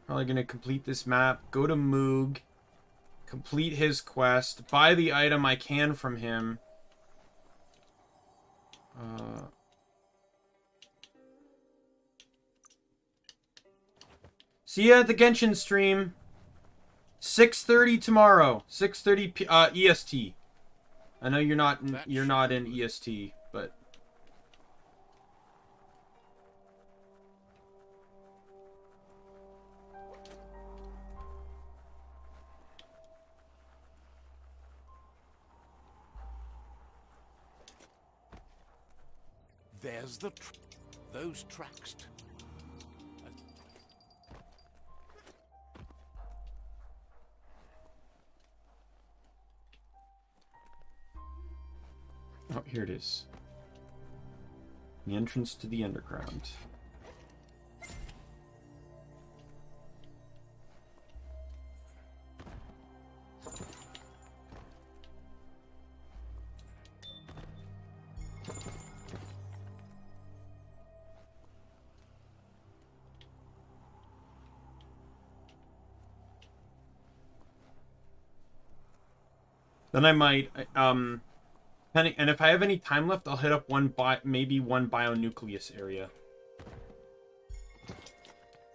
Probably gonna complete this map, go to Moog, complete his quest, buy the item I can from him. See ya at the Genshin stream. 6:30 tomorrow. 6:30 EST. I know you're not in EST, but There's those tracks. oh, here it is. The entrance to the underground. Then I might, and if I have any time left, I'll hit up maybe one bionucleus area.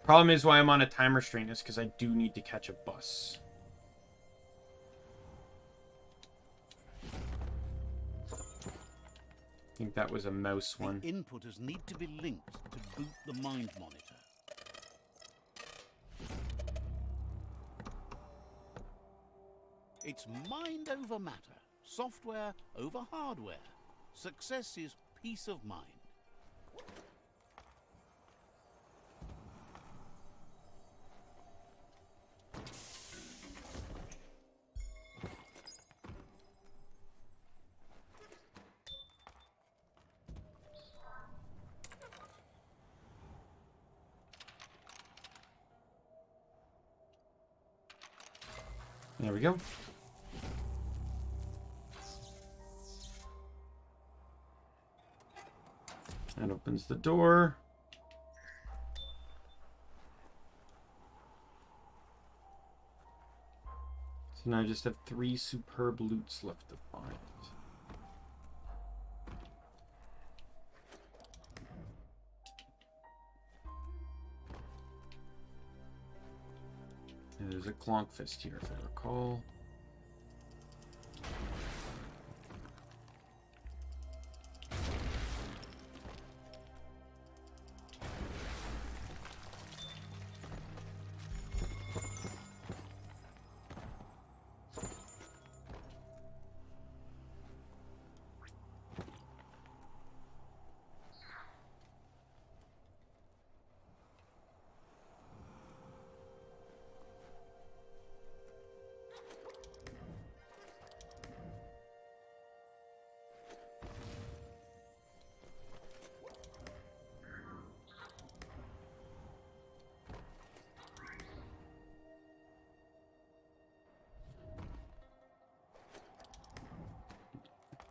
Problem is why I'm on a time restraint is because I do need to catch a bus. I think that was a mouse one. The inputters need to be linked to boot the mind monitor. It's mind over matter, software over hardware. Success is peace of mind. There we go. That opens the door. So now I just have 3 superb loots left to find. And there's a Clonkfist here, if I recall.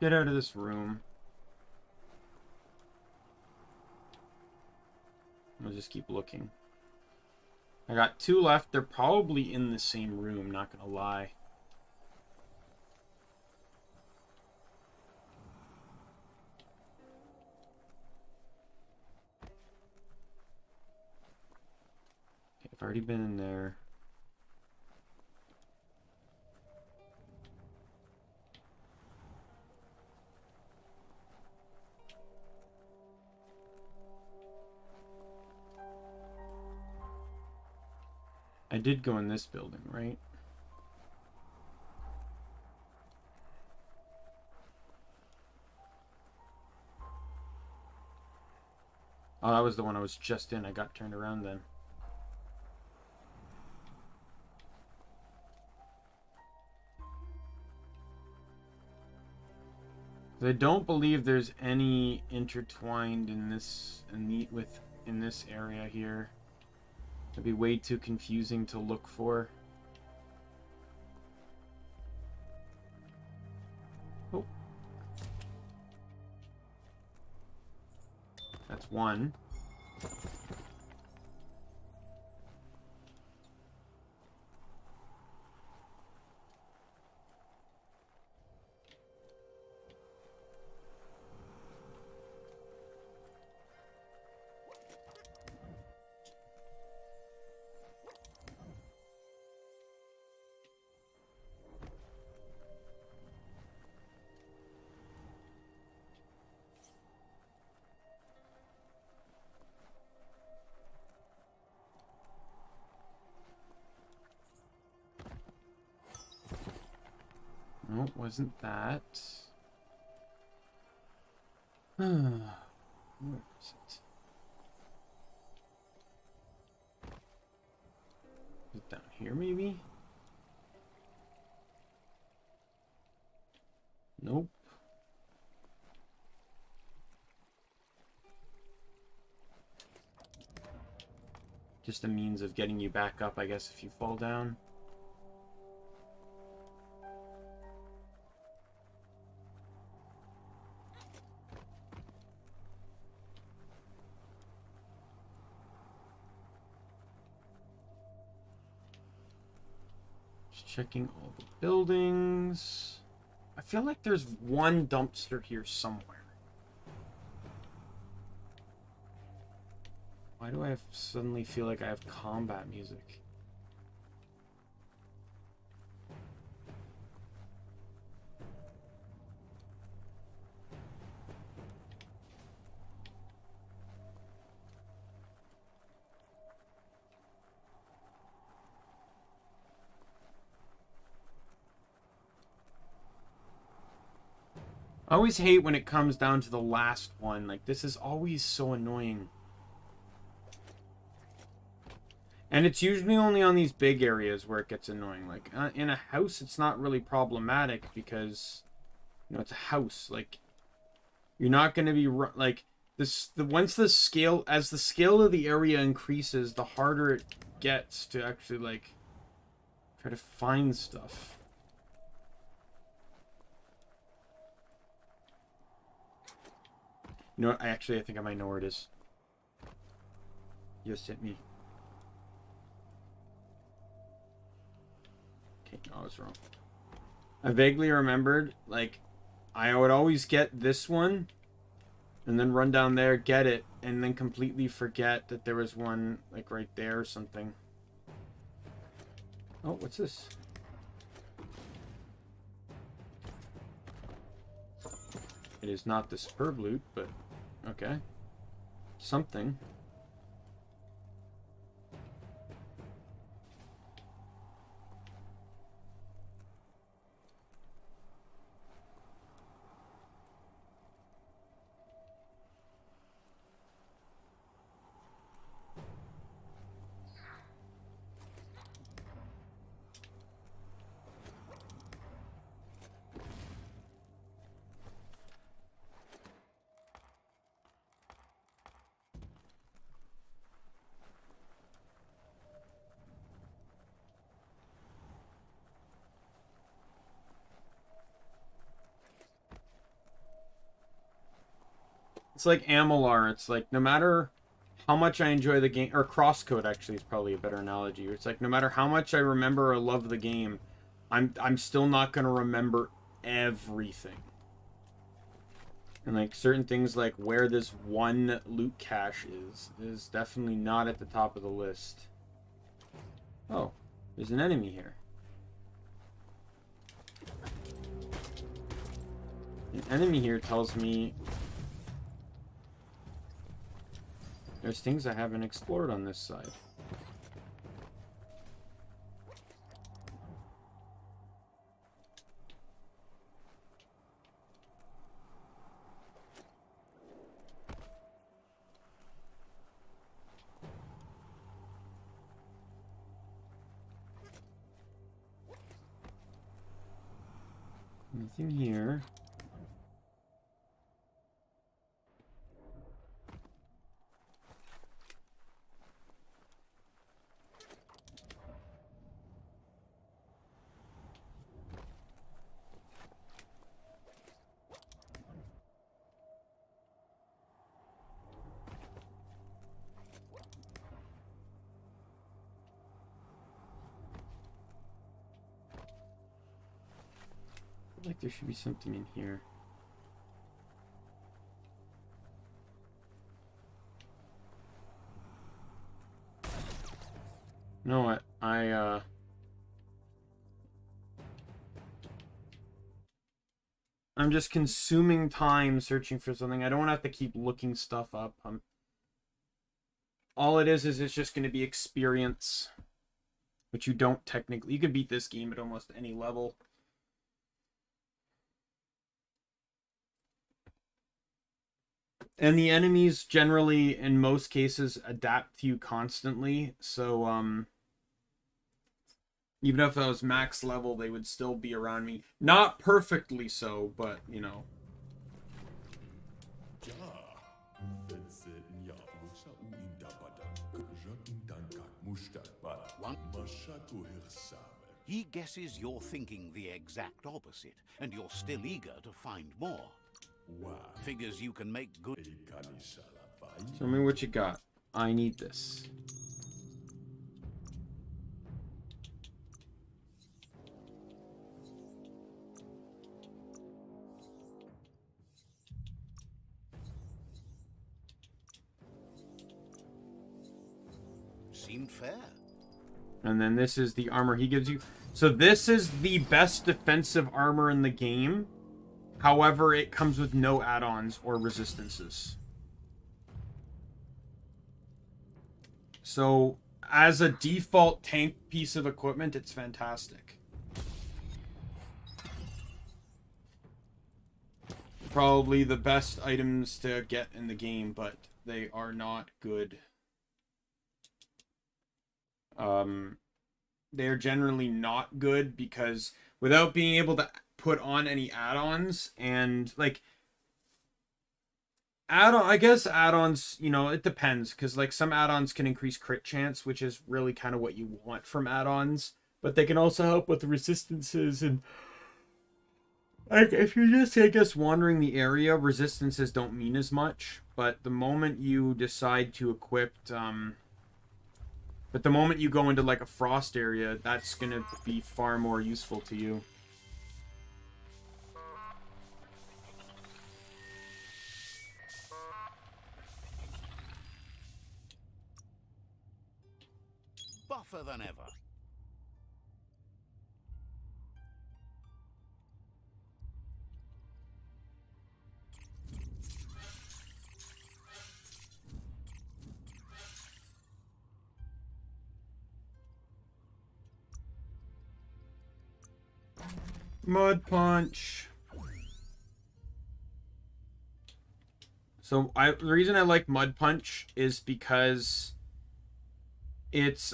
Get out of this room. I'll just keep looking. I got 2 left. They're probably in the same room, not gonna lie. Okay, I've already been in there. I did go in this building, right? Oh, that was the one I was just in. I got turned around then. I don't believe there's any intertwined in this in this area here. It'd be way too confusing to look for. Oh. That's one. No, it wasn't that. Where is it? Is it down here, maybe? Nope. Just a means of getting you back up, I guess, if you fall down. Just checking all the buildings. I feel like there's one dumpster here somewhere. Why do I suddenly feel like I have combat music? I always hate when it comes down to the last one. Like, this is always so annoying. And it's usually only on these big areas where it gets annoying. Like, in a house, it's not really problematic because, you know, it's a house. Like, you're not going to be, like, once the scale, as the scale of the area increases, the harder it gets to actually, like, try to find stuff. You know what? I think I might know where it is. You just hit me. Okay, no, I was wrong. I vaguely remembered, like, I would always get this one, and then run down there, get it, and then completely forget that there was one, like, right there or something. Oh, what's this? It is not the superb loot, but okay. Something. It's like Amalar. It's like, no matter how much I enjoy the game, or Crosscode actually is probably a better analogy. It's like, no matter how much I remember or love the game, I'm still not going to remember everything. And like certain things, like where this one loot cache is definitely not at the top of the list. Oh, there's an enemy here. An enemy here tells me there's things I haven't explored on this side. Nothing here. I feel like there should be something in here. You know what? I'm just consuming time searching for something. I don't want to have to keep looking stuff up. All it is it's just going to be experience, which you don't technically. You can beat this game at almost any level. And the enemies generally, in most cases, adapt to you constantly. So, even if I was max level, they would still be around me. Not perfectly so, but, you know. He guesses you're thinking the exact opposite, and you're still eager to find more. Figures you can make good. Tell me what you got. I need this. Seemed fair. And then this is the armor he gives you. So this is the best defensive armor in the game. However, it comes with no add-ons or resistances. So, as a default tank piece of equipment, it's fantastic. Probably the best items to get in the game, but they are not good. They're generally not good because without being able to put on any add-ons and like I guess add-ons, you know, it depends because like some add-ons can increase crit chance, which is really kind of what you want from add-ons, but they can also help with the resistances and like if you're just I guess wandering the area, resistances don't mean as much, but the moment you decide to equip but the moment you go into like a frost area, that's gonna be far more useful to you. Buffer than ever. Mud punch. So the reason I like mud punch is because it's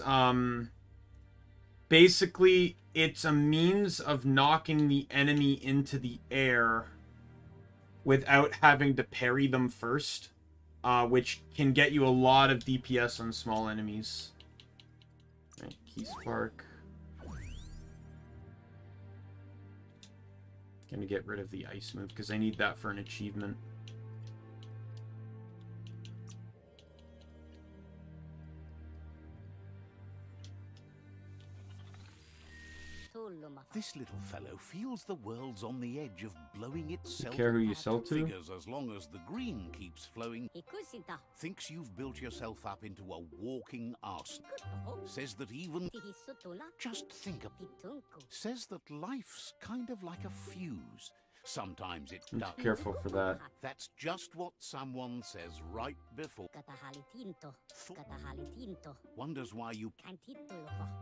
basically it's a means of knocking the enemy into the air without having to parry them first, which can get you a lot of DPS on small enemies. Right, Key Spark. Gonna get rid of the ice move because I need that for an achievement. This little fellow feels the world's on the edge of blowing itself. You care who you sell to? Figures as long as the green keeps flowing. Thinks you've built yourself up into a walking arsenal. Says that even... Just think of... Says that life's kind of like a fuse. Sometimes it does. Careful for that. That's just what someone says right before. Wonders why you...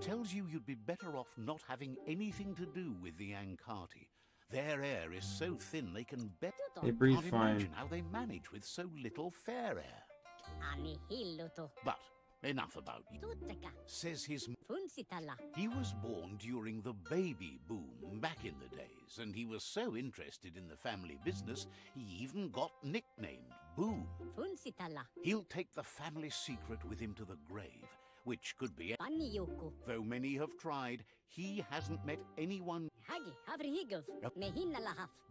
Tells you you'd be better off not having anything to do with the Ankati. Their air is so thin they can bet... They breathe Can't fine. imagine how they manage with so little fair air. But enough about you. Says his... He was born during the baby boom back in the days, and he was so interested in the family business, he even got nicknamed Boom. He'll take the family secret with him to the grave, which could be... Though many have tried, he hasn't met anyone...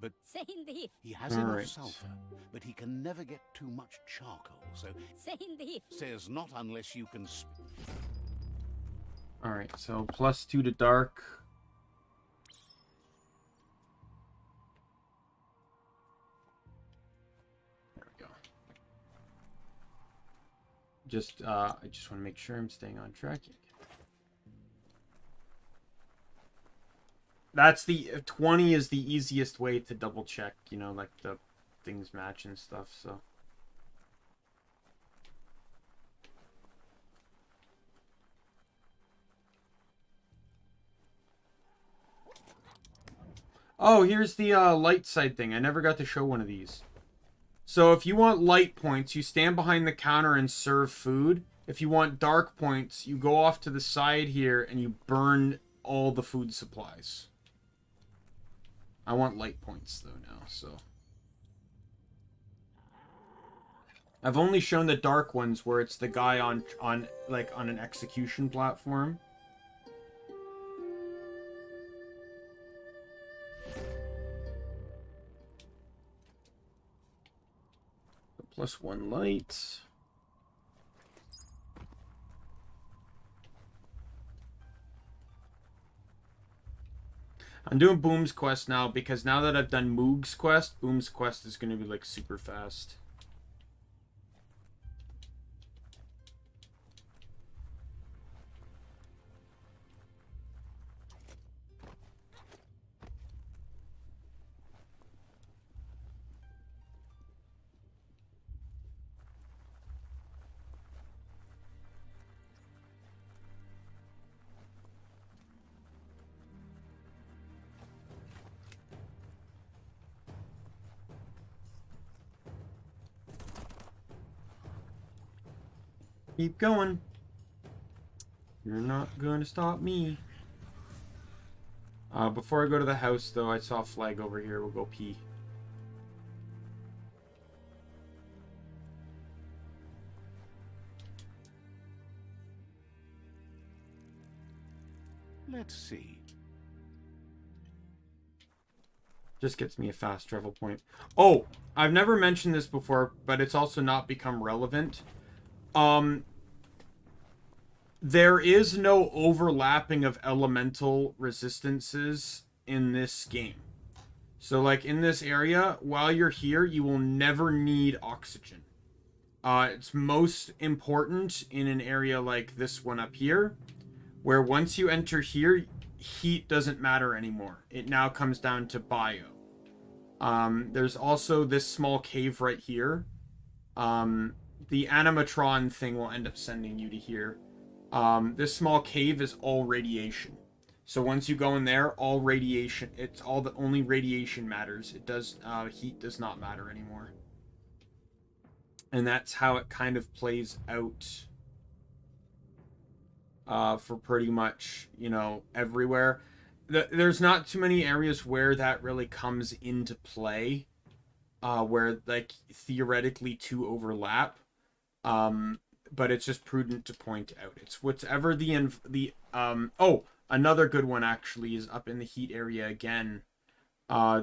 But he has enough sulfur, but he can never get too much charcoal, so... Says not unless you can... Alright, so +2 to dark. There we go. I just want to make sure I'm staying on track. That's the 20 is the easiest way to double check, you know, like the things match and stuff, so. Oh, here's the light side thing. I never got to show one of these. So if you want light points, you stand behind the counter and serve food. If you want dark points, you go off to the side here and you burn all the food supplies. I want light points though now, so. I've only shown the dark ones where it's the guy on an execution platform. +1 light. I'm doing Boom's quest now because now that I've done Moog's quest, Boom's quest is going to be like super fast. Keep going. You're not going to stop me. Before I go to the house, though, I saw a flag over here. We'll go pee. Let's see. Just gets me a fast travel point. Oh, I've never mentioned this before, but it's also not become relevant. There is no overlapping of elemental resistances in this game. So, like, in this area, while you're here, you will never need oxygen. It's most important in an area like this one up here, where once you enter here, heat doesn't matter anymore. It now comes down to bio. There's also this small cave right here. The animatron thing will end up sending you to here. This small cave is all radiation. So once you go in there, all radiation, it's all the only radiation matters. It does, heat does not matter anymore. And that's how it kind of plays out, for pretty much, you know, everywhere. There's not too many areas where that really comes into play, where, like, theoretically two overlap. But it's just prudent to point out. It's whatever oh, another good one actually is up in the heat area again.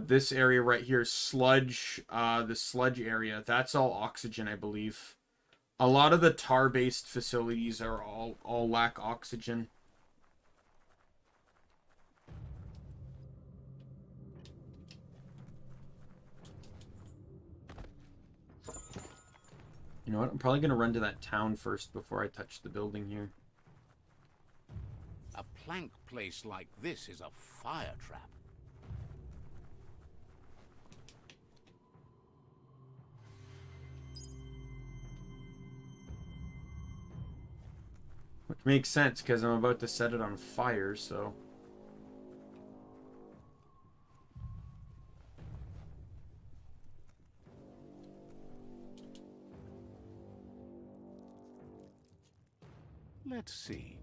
This area right here, sludge, the sludge area, that's all oxygen, I believe. A lot of the tar-based facilities are all lack oxygen. You know what? I'm probably going to run to that town first before I touch the building here. A plank place like this is a fire trap. Which makes sense, because I'm about to set it on fire, so... Let's see.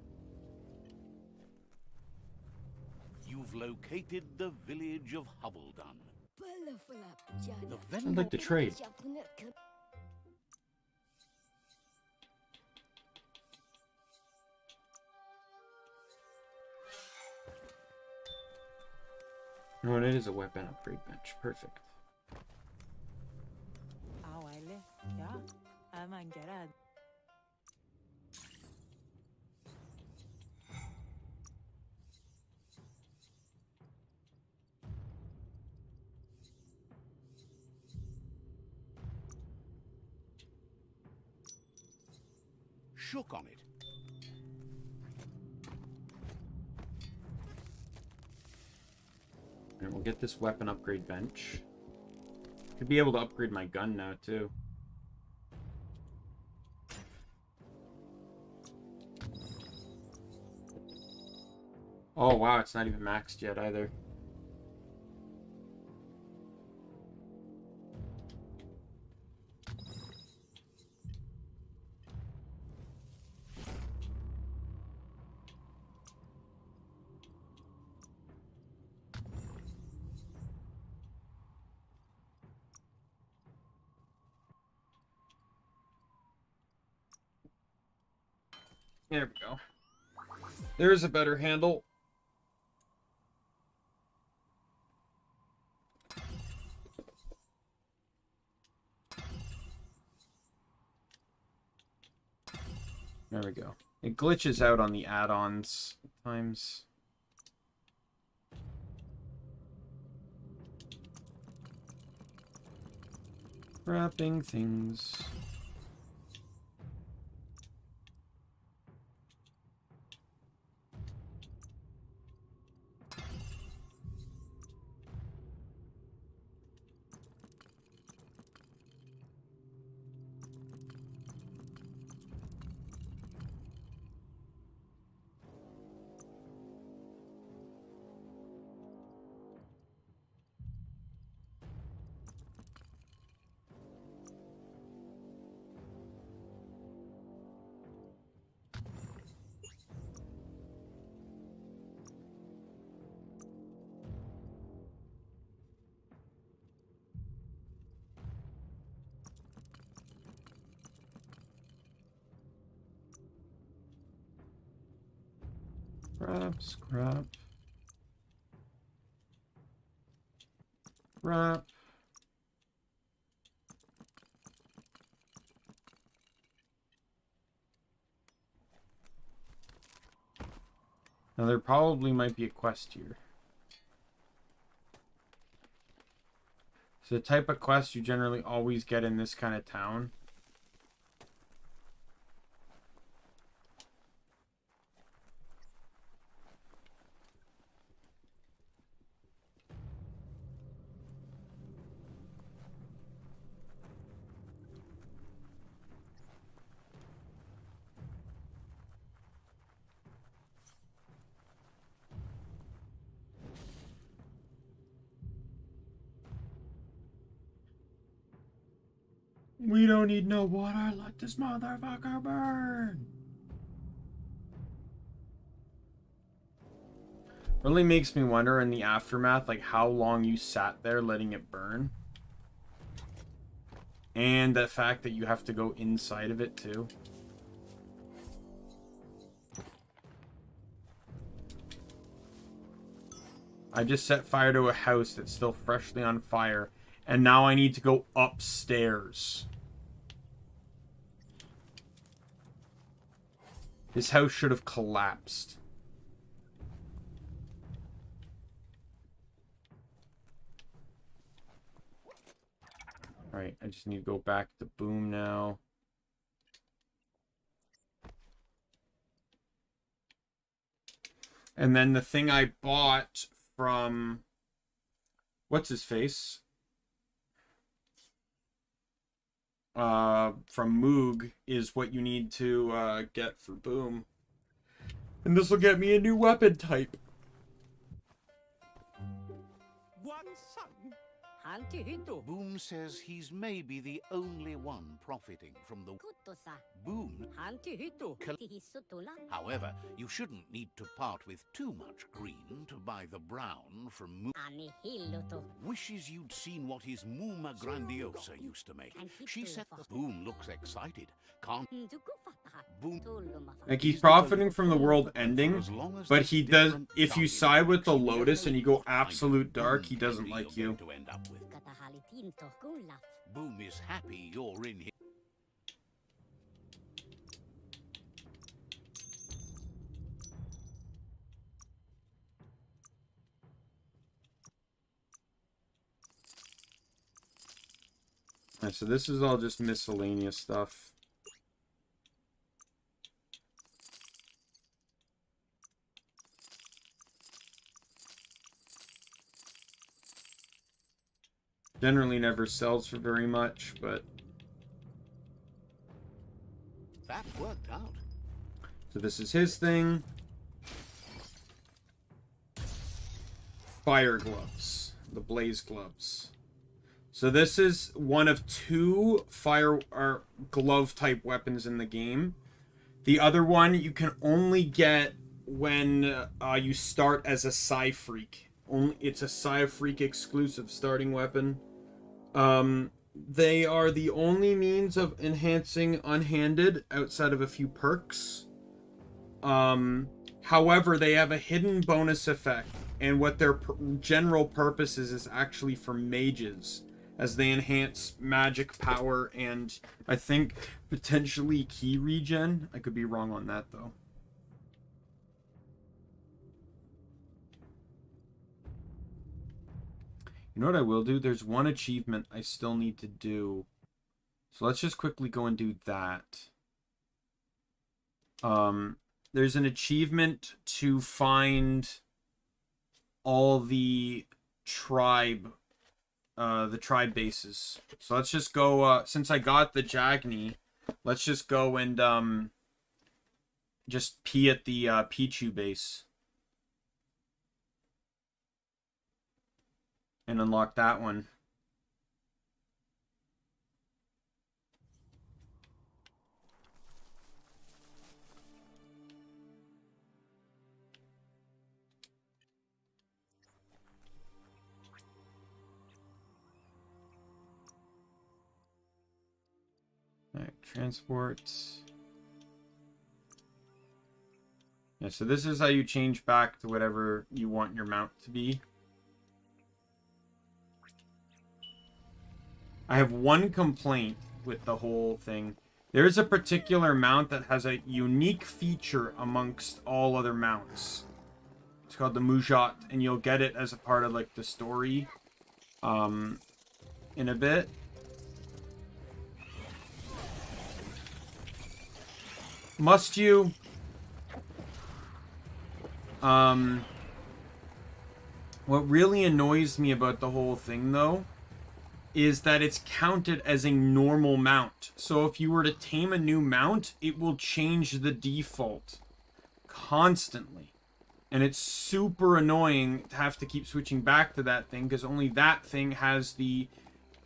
You've located the village of Hubbledon. The I'd like to trade. No, it is a weapon upgrade bench. Perfect. Shook on it. And we'll get this weapon upgrade bench. Could be able to upgrade my gun now, too. Oh, wow, it's not even maxed yet, either. There we go. There's a better handle. There we go. It glitches out on the add-ons at times. Wrapping things. Scrap. Wrap. Now there probably might be a quest here. It's the type of quest you generally always get in this kind of town. We don't need no water. Let this motherfucker burn. Really makes me wonder in the aftermath, like how long you sat there letting it burn. And the fact that you have to go inside of it too. I just set fire to a house that's still freshly on fire. And now I need to go upstairs. This house should have collapsed. Alright, I just need to go back to Boom now. And then the thing I bought from... What's his face? From Moog is what you need to get for Boom. And this will get me a new weapon type. What son? Hanti hito. Boom says he's maybe the only one profiting from the Kutosa. boom. Hanti hito. Kal- Tihisotola. However, you shouldn't need to part with too much green to buy the brown from Moon. Ani hiloto. Wishes you'd seen what his Muma Grandiosa used to make. She said the Boom looks excited. Can't Nduku fataha. Boom. Tolomafa. Like, he's profiting from the world ending, but he does, if you side with the Lotus and you go absolute dark, he doesn't like you. To end up with. Katahali tinto kunlaf. Boom is happy you're in here. Alright, so this is all just miscellaneous stuff. Generally never sells for very much, but... That worked out. So this is his thing. Fire gloves. The blaze gloves. So this is one of two fire or glove type weapons in the game. The other one you can only get when you start as a Psi Freak. It's a Psi Freak exclusive starting weapon. They are the only means of enhancing unhanded outside of a few perks. However, they have a hidden bonus effect, and what their general purpose is actually for mages, as they enhance magic power and I think potentially key regen. I could be wrong on that though. You know what I will do? There's one achievement I still need to do. So let's just quickly go and do that. There's an achievement to find all the tribe bases. So let's just go, since I got the Jagni, let's just go and just pee at the Pichu base. And unlock that one. Alright, transports. Yeah, so this is how you change back to whatever you want your mount to be. I have one complaint with the whole thing. There's a particular mount that has a unique feature amongst all other mounts. It's called the Mujat, and you'll get it as a part of like the story in a bit. Must you? What really annoys me about the whole thing though is that it's counted as a normal mount. So if you were to tame a new mount, it will change the default constantly. And it's super annoying to have to keep switching back to that thing because only that thing has the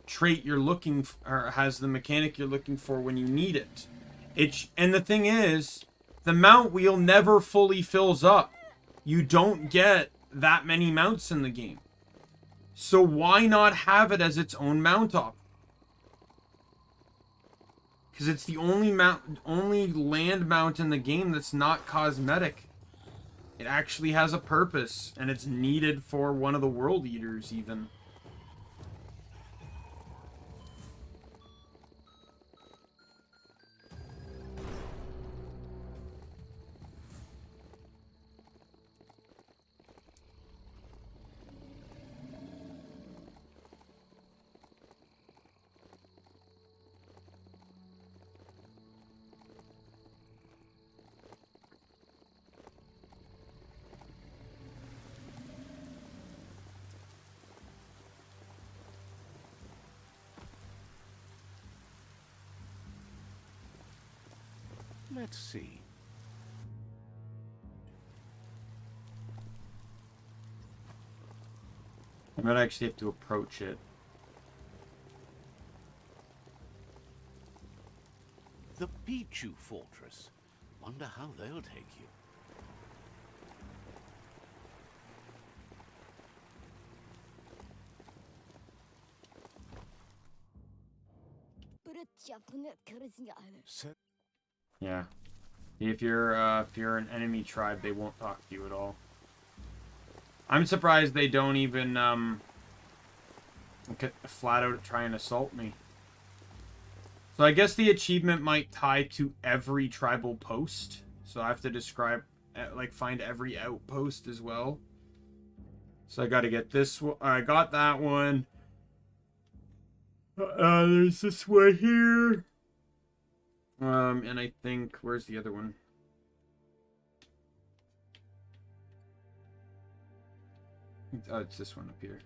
trait you're looking for, or has the mechanic you're looking for when you need it. And the thing is, the mount wheel never fully fills up. You don't get that many mounts in the game. So why not have it as its own mount op? Because it's the only land mount in the game that's not cosmetic. It actually has a purpose, and it's needed for one of the World Eaters even. Let's see. I might actually have to approach it. The Pichu Fortress. Wonder how they'll take you. Yeah. If you're an enemy tribe, they won't talk to you at all. I'm surprised they don't even flat out try and assault me. So I guess the achievement might tie to every tribal post. So I have to describe, like, find every outpost as well. So I got to get this one. I got that one. There's this one here. And I think, where's the other one? Oh, it's this one up here.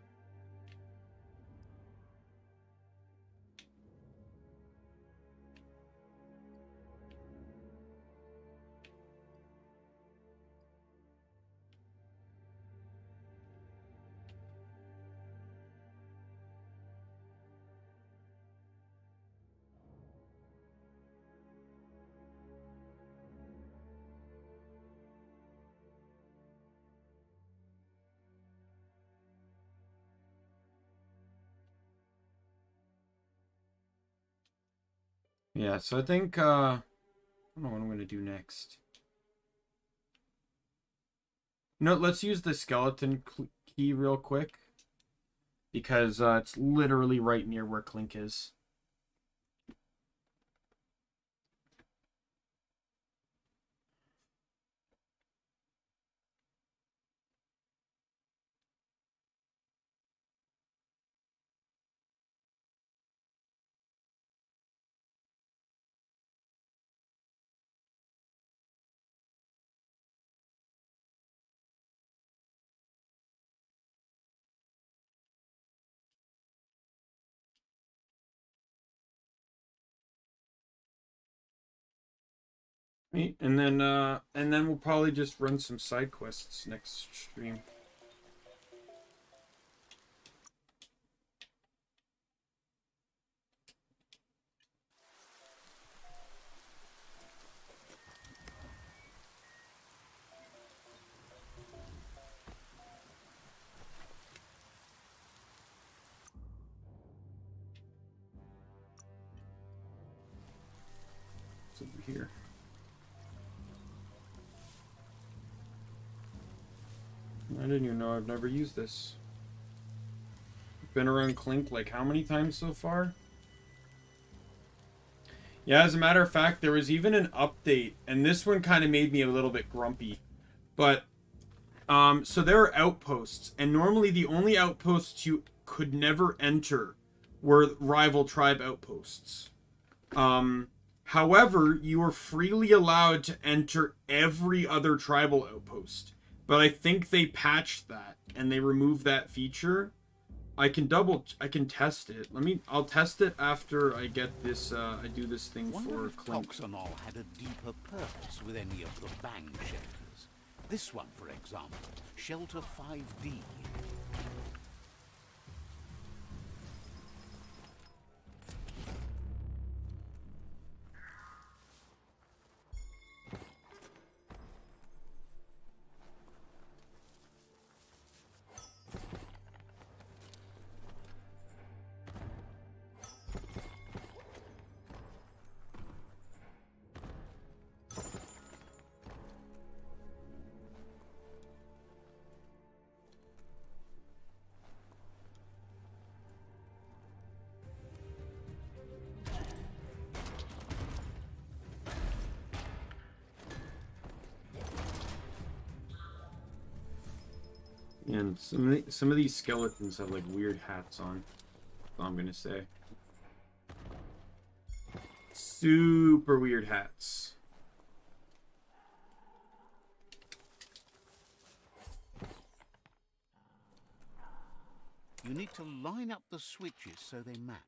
Yeah, so I think, I don't know what I'm going to do next. No, let's use the skeleton key real quick. Because it's literally right near where Clink is. And then we'll probably just run some side quests next stream. It's over here. I didn't even know. I've never used this. Been around Clink like how many times so far? Yeah, as a matter of fact, there was even an update, and this one kind of made me a little bit grumpy. But, so there are outposts, and normally the only outposts you could never enter were rival tribe outposts. However, you are freely allowed to enter every other tribal outpost. But I think they patched that, and they removed that feature. I can test it. I'll test it after I get this, I do this thing for Clink. Toxanol had a deeper purpose with any of the bang shelters. This one, for example, Shelter 5D. And some of these skeletons have like weird hats on. That's all I'm gonna say. Super weird hats. You need to line up the switches so they match.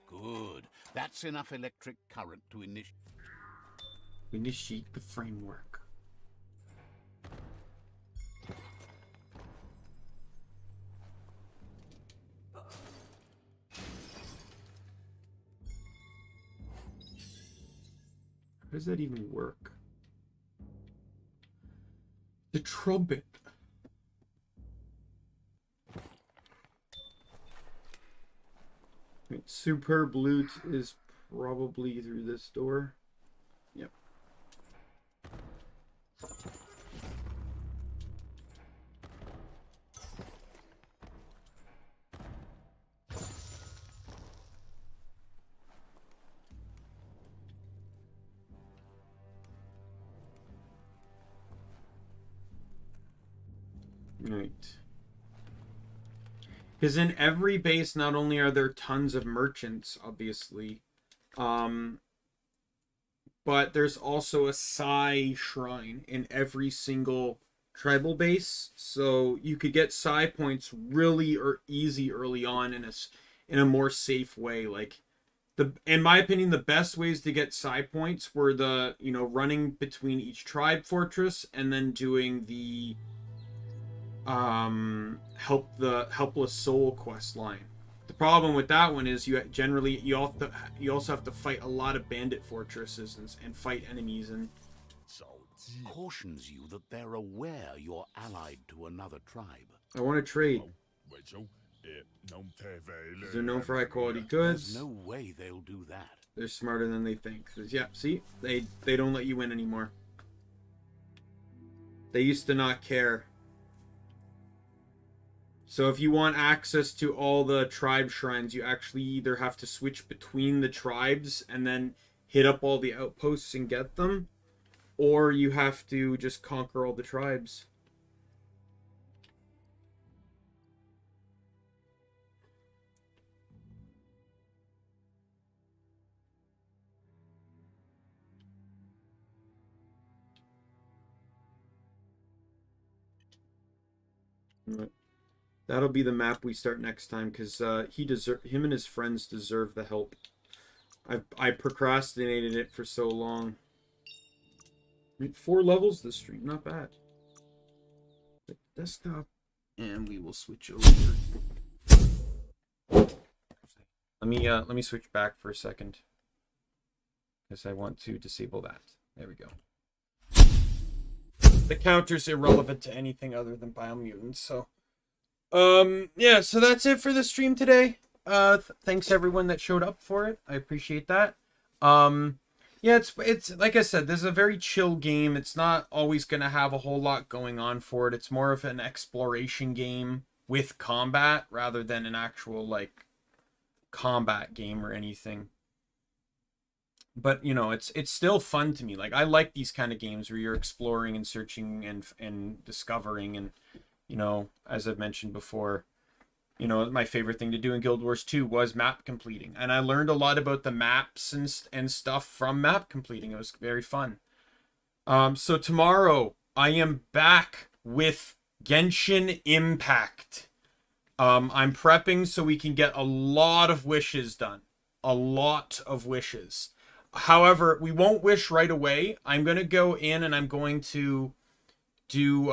Good. That's enough electric current to Initiate the framework. How does that even work? The trumpet. Right, superb loot is probably through this door. Yep. Right. Because in every base, not only are there tons of merchants, obviously, but there's also a Psi shrine in every single tribal base. So you could get Psi points really easy early on in a more safe way. Like, in my opinion, the best ways to get Psi points were running between each tribe fortress and then doing the helpless soul quest line. The problem with that one is you also have to fight a lot of bandit fortresses and fight enemies, and cautions you that they're aware you're allied to another tribe. I want to trade. They're known for high quality goods. There's no way they'll do that. They're smarter than they think. Yeah, see? They don't let you in anymore. They used to not care. So if you want access to all the tribe shrines, you actually either have to switch between the tribes and then hit up all the outposts and get them, or you have to just conquer all the tribes. That'll be the map we start next time, because him and his friends deserve the help. I procrastinated it for so long. 4 levels this stream, not bad. Desktop, and we will switch over. Let me switch back for a second, because I want to disable that. There we go. The counter's irrelevant to anything other than Biomutant, so yeah, so that's it for the stream today. Thanks everyone that showed up for it. I appreciate that. Yeah, it's like I said, this is a very chill game. It's not always going to have a whole lot going on for it. It's more of an exploration game with combat rather than an actual like combat game or anything. But you know, it's still fun to me. Like, I like these kind of games where you're exploring and searching and discovering, and you know, as I've mentioned before, you know, my favorite thing to do in Guild Wars 2 was map completing. And I learned a lot about the maps and stuff from map completing. It was very fun. So tomorrow, I am back with Genshin Impact. I'm prepping so we can get a lot of wishes done. A lot of wishes. However, we won't wish right away. I'm going to go in and I'm going to do...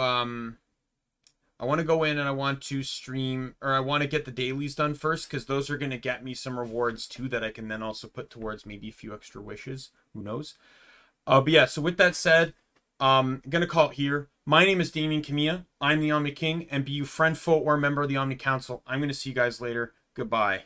I want to go in and I want to stream, or I want to get the dailies done first, because those are going to get me some rewards too that I can then also put towards maybe a few extra wishes. Who knows? But yeah, so with that said, I'm going to call it here. My name is Daimien Kamiya. I'm the Omni King, and be you friend, foe, or member of the Omni Council. I'm going to see you guys later. Goodbye.